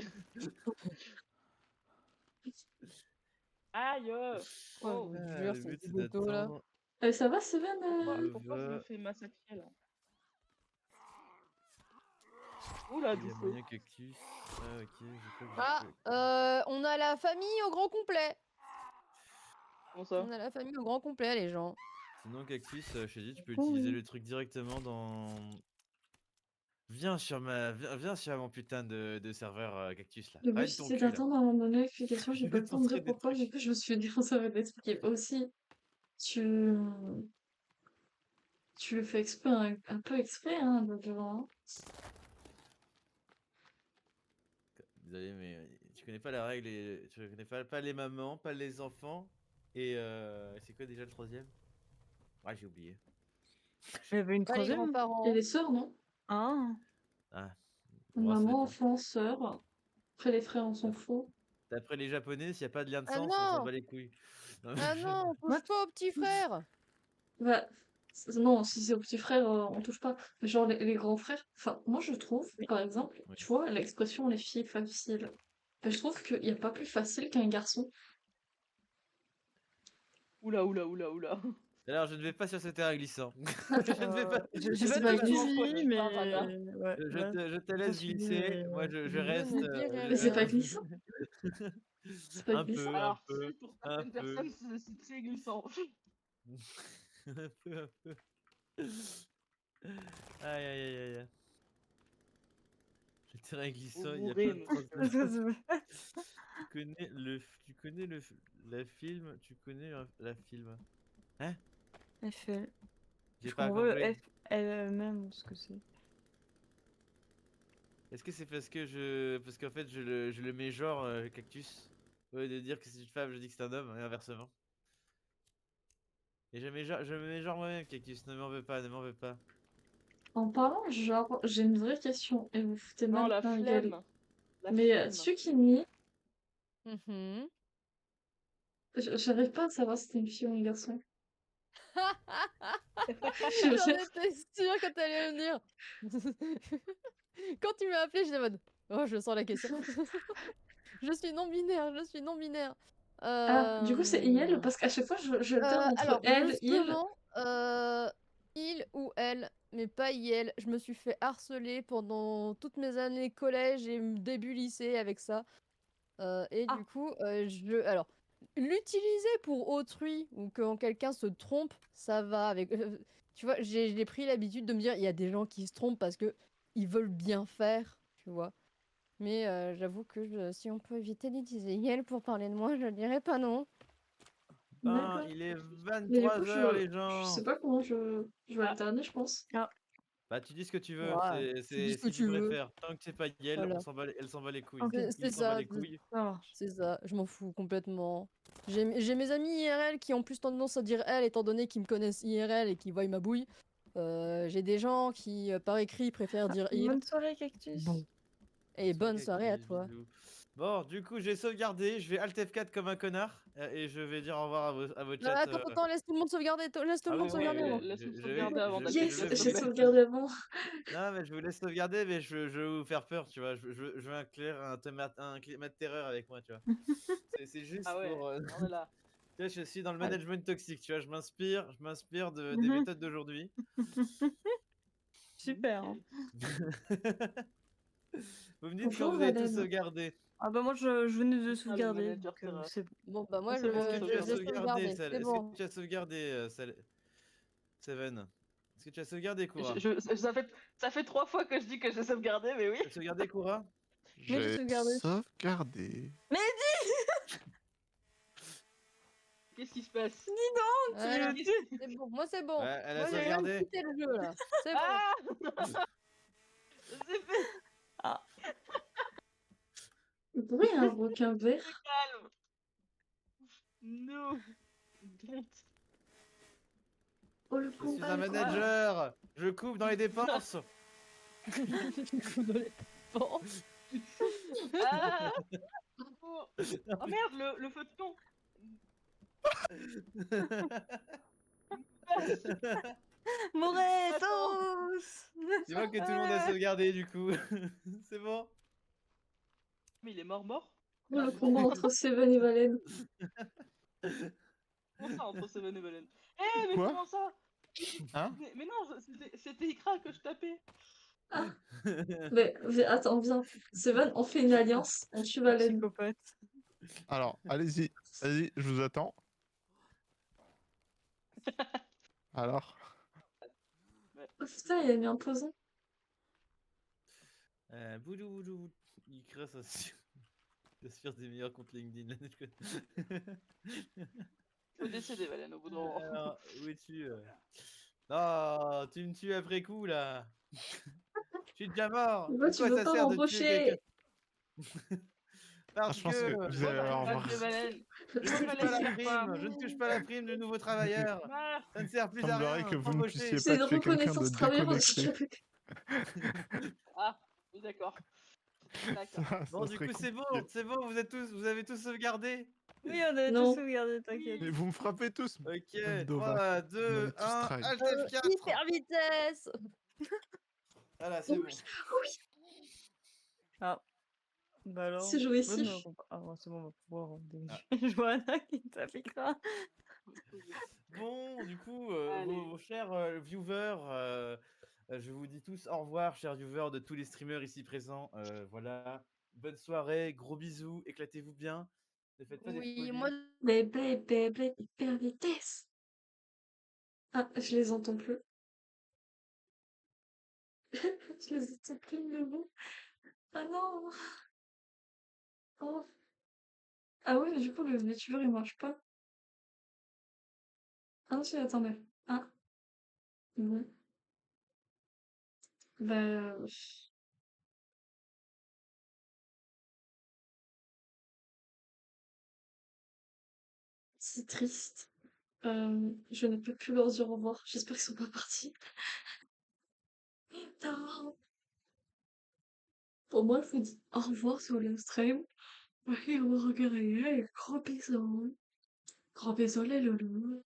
Aïe! Oh. je Ah, jure, le c'est but c'est Zigoto, là. d'attendre. Ça va, Seven? Pourquoi je me veux- fais massacrer là? Oula, Il du y a feu. moyen cactus. Ah, ok, je crois que Ah, on a la famille au grand complet. Comment ça? On a la famille au grand complet, les gens. Sinon, cactus, je t'ai dit, tu peux Oh, utiliser oui. le truc directement dans. Viens sur mon putain de serveur cactus là. Le but, Arrête ton c'est cul là. d'attendre à un moment donné l'explication. J'ai Je pas vais le temps de dire t'entrer des pourquoi. Du trucs. coup, je me suis dit qu'on savait l'expliquer aussi. Tu. Tu le fais exprès, un peu exprès, hein, de devant. Désolé, mais tu connais pas la règle et tu connais pas les mamans, pas les enfants. Et c'est quoi déjà le troisième? Ouais, j'ai oublié. Il y avait une Pas les troisième. grands-parents. Et les sœurs, non? Ah. Ah, bon, ça Maman, dépend. enfant, sœur. Après, les frères, on s'en fout. D'après les japonais, s'il n'y a pas de lien de Ah sang, on s'en non! bat les couilles. Non, Ah non, on touche What? pas au petit frère! Bah, non, si c'est au petit frère, on touche pas. Mais genre, les grands frères. Enfin, moi, je trouve, Oui. par exemple, Oui. tu vois, l'expression les filles faciles. Bah, je trouve qu'il n'y a pas plus facile qu'un garçon. Oula, oula, oula, oula. Alors, je ne vais pas sur ce terrain glissant. Je ne vais pas. J'ai C'est pas pas tout glissant. suivi, mais. Raga. Ouais, ouais. Je te laisse suivi, glisser. Moi, je Je reste. ne dirai Mais c'est rien. pas glissant. C'est pas Un glissant. peu, un Alors, peu, si, pour un certaines peu. personnes, c'est très glissant. Un peu, un peu. Aïe, aïe, aïe, aïe. Le terrain glissant, il y a pas mourrez, de monsieur. transition. Tu connais la film, tu connais la film. Hein? FL. J'ai Je pas comprends pas compris. le FL ce que c'est. Est-ce que c'est parce qu'en fait je le mets genre cactus au lieu de dire que c'est une femme, je dis que c'est un homme et inversement. Et je me mets genre moi-même cactus, ne m'en veux pas, ne m'en veux pas. En parlant, genre, j'ai une vraie question. Et vous foutez Non, mal la dans la gueule. flemme. La Mais flemme. Tsukimi, Mhm. j'arrive pas à savoir si c'était une fille ou un garçon. J'en étais sûre que t'allais le dire. Quand tu m'as appelé, j'étais en mode oh, je sens la question. Je suis non binaire, je suis non binaire. Ah, du coup, c'est IL parce qu'à chaque fois, je alterne entre alors, elle, il. justement, il ou elle, mais pas IL. Je me suis fait harceler pendant toutes mes années collège et début lycée avec ça. Et Ah. du coup, alors, l'utiliser pour autrui ou quand quelqu'un se trompe, ça va avec. Tu vois, j'ai pris l'habitude de me dire, il y a des gens qui se trompent parce que ils veulent bien faire, tu vois. Mais j'avoue que si on peut éviter d'utiliser Yel pour parler de moi, je dirais pas non. Ben, D'accord. il est Mais du coup, 23h, les je gens. sais pas comment je vais alterner, je pense. Bah, tu dis ce que tu veux. Ouais, tu dis C'est ce que si tu tu veux. préfères. Tant que c'est pas Yel, Voilà. elle s'en bat les couilles. Ok. C'est Il s'en bat ça, les couilles. Ça marche. c'est ça, je m'en fous complètement. J'ai mes amis IRL qui ont plus tendance à dire elle, étant donné qu'ils me connaissent IRL et qui voient ma bouille. J'ai des gens qui, par écrit, préfèrent dire il. Bonne soirée, Cactus. Bon. Et bonne soirée à toi. Bisous. Bon, du coup, j'ai sauvegardé. Je vais Alt F4 comme un connard. Et je vais dire au revoir à vos chats. Attends, laisse tout le monde sauvegarder. Laisse tout Ah le oui, monde oui, sauvegarder avant. Laisse-nous je sauvegarder vais- avant je- d'aller Yes, je vais j'ai vous- sauvegardé avant. Non, mais je vous laisse sauvegarder, mais je vais vous faire peur, tu vois. Je veux un climat de terreur avec moi, tu vois. C'est juste Ah ouais, pour. on est là. Tu vois, je suis dans le Ouais. management toxique, tu vois. Je m'inspire des Mhm. méthodes d'aujourd'hui. Super. Hein. Vous me dites quand Bonjour, vous avez tout Valène. sauvegardé. Ah bah moi je venais de le sauvegarder. manager Donc, terreur. c'est bon. Bon, bah moi, C'est bon, Est-ce que tu as j'ai sauvegardé, sauvegardé. C'est Est-ce bon. que tu as sauvegardé, Seven? Est-ce que tu as sauvegardé, Koura? Ça fait 3 fois que je dis que j'ai sauvegardé, mais oui. Tu as sauvegardé, Koura? Mais j'ai J'ai sauvegardé. sauvegardé. Qu'est-ce qui se passe? Voilà. Tu- C'est bon. Moi, c'est bon. Ouais, elle a Moi, j'ai même sauvegardé. quitté le jeu, là. C'est bon. Ah C'est fait Pourquoi il y a un requin vert? calme. No. Don't. Oh, le Je suis combat, un le combat. manager. Je coupe dans les dépenses. Bon. Ah oh. Oh merde, le feu de camp. Moretos. C'est moi que tout le monde a sauvegardé, du coup. C'est bon. Mais il est mort. Oh, le combat entre Seven et Valène. Comment ça entre Seven et Valen? Eh mais Quoi? comment ça? Hein? Mais non, c'était Ikra que je tapais. Mais attends, viens. Seven, on fait une alliance, on tue Valène. Psychopathe. Alors, allez-y, je vous attends. Alors, Oh putain, il a mis un poison. Boudou, boudou. Il crée ça. J'aspire des meilleurs comptes LinkedIn. Faut décéder Valen au bout d'un moment. Alors, où es-tu Non, tu me tues après coup là. Je suis déjà mort. Pourquoi À tu quoi veux ça pas sert de tuer quelqu'un? m'embaucher? Parce je pense que que vous allez avoir Vallen, Valen. je ne touche pas la prime. Je ne touche pas la prime de nouveaux travailleurs. Ah, Ça ne sert plus il à semblerait rien. que vous ne embauché. puissiez C'est pas une tuer quelqu'un de reconnaissance travailleur déconnecté. handicapé. Ah, oui d'accord. D'accord. Ça Bon, du serait coup, c'est bon, compliqué. vous avez tous sauvegardé. Oui, on avait Non. tout sauvegardé, t'inquiète. Mais vous me frappez tous. Ok, Dommage. 3, Vous m'avez 2, tous 1, trahi. Alt F4. Hyper vitesse. Voilà, c'est Oui, bon. oui, Ah. Bah alors. c'est jouissif. Ah, bon, c'est bon, on va pouvoir Ah. Je vois Anna qui t'appliquera. Bon, du coup, Allez. vos chers viewers, je vous dis tous au revoir, chers viewers de tous les streamers ici présents. Voilà, bonne soirée, gros bisous, éclatez-vous bien. Ne faites pas des Oui, folies. moi, Bébé, hyper vitesse. Ah, je les entends plus. Je les entends plus, mais bon. Ah non. Oh. Ah ouais, mais du coup, le VTuber, il marche pas. Ah non, si, attendez. Ah. Bon. Bah... C'est triste. Je ne peux plus leur dire au revoir. J'espère qu'ils sont pas partis. Non. Pour moi, je vous dis au revoir sur le stream. Et on va regarder. Gros bisous. Gros bisous les loulous.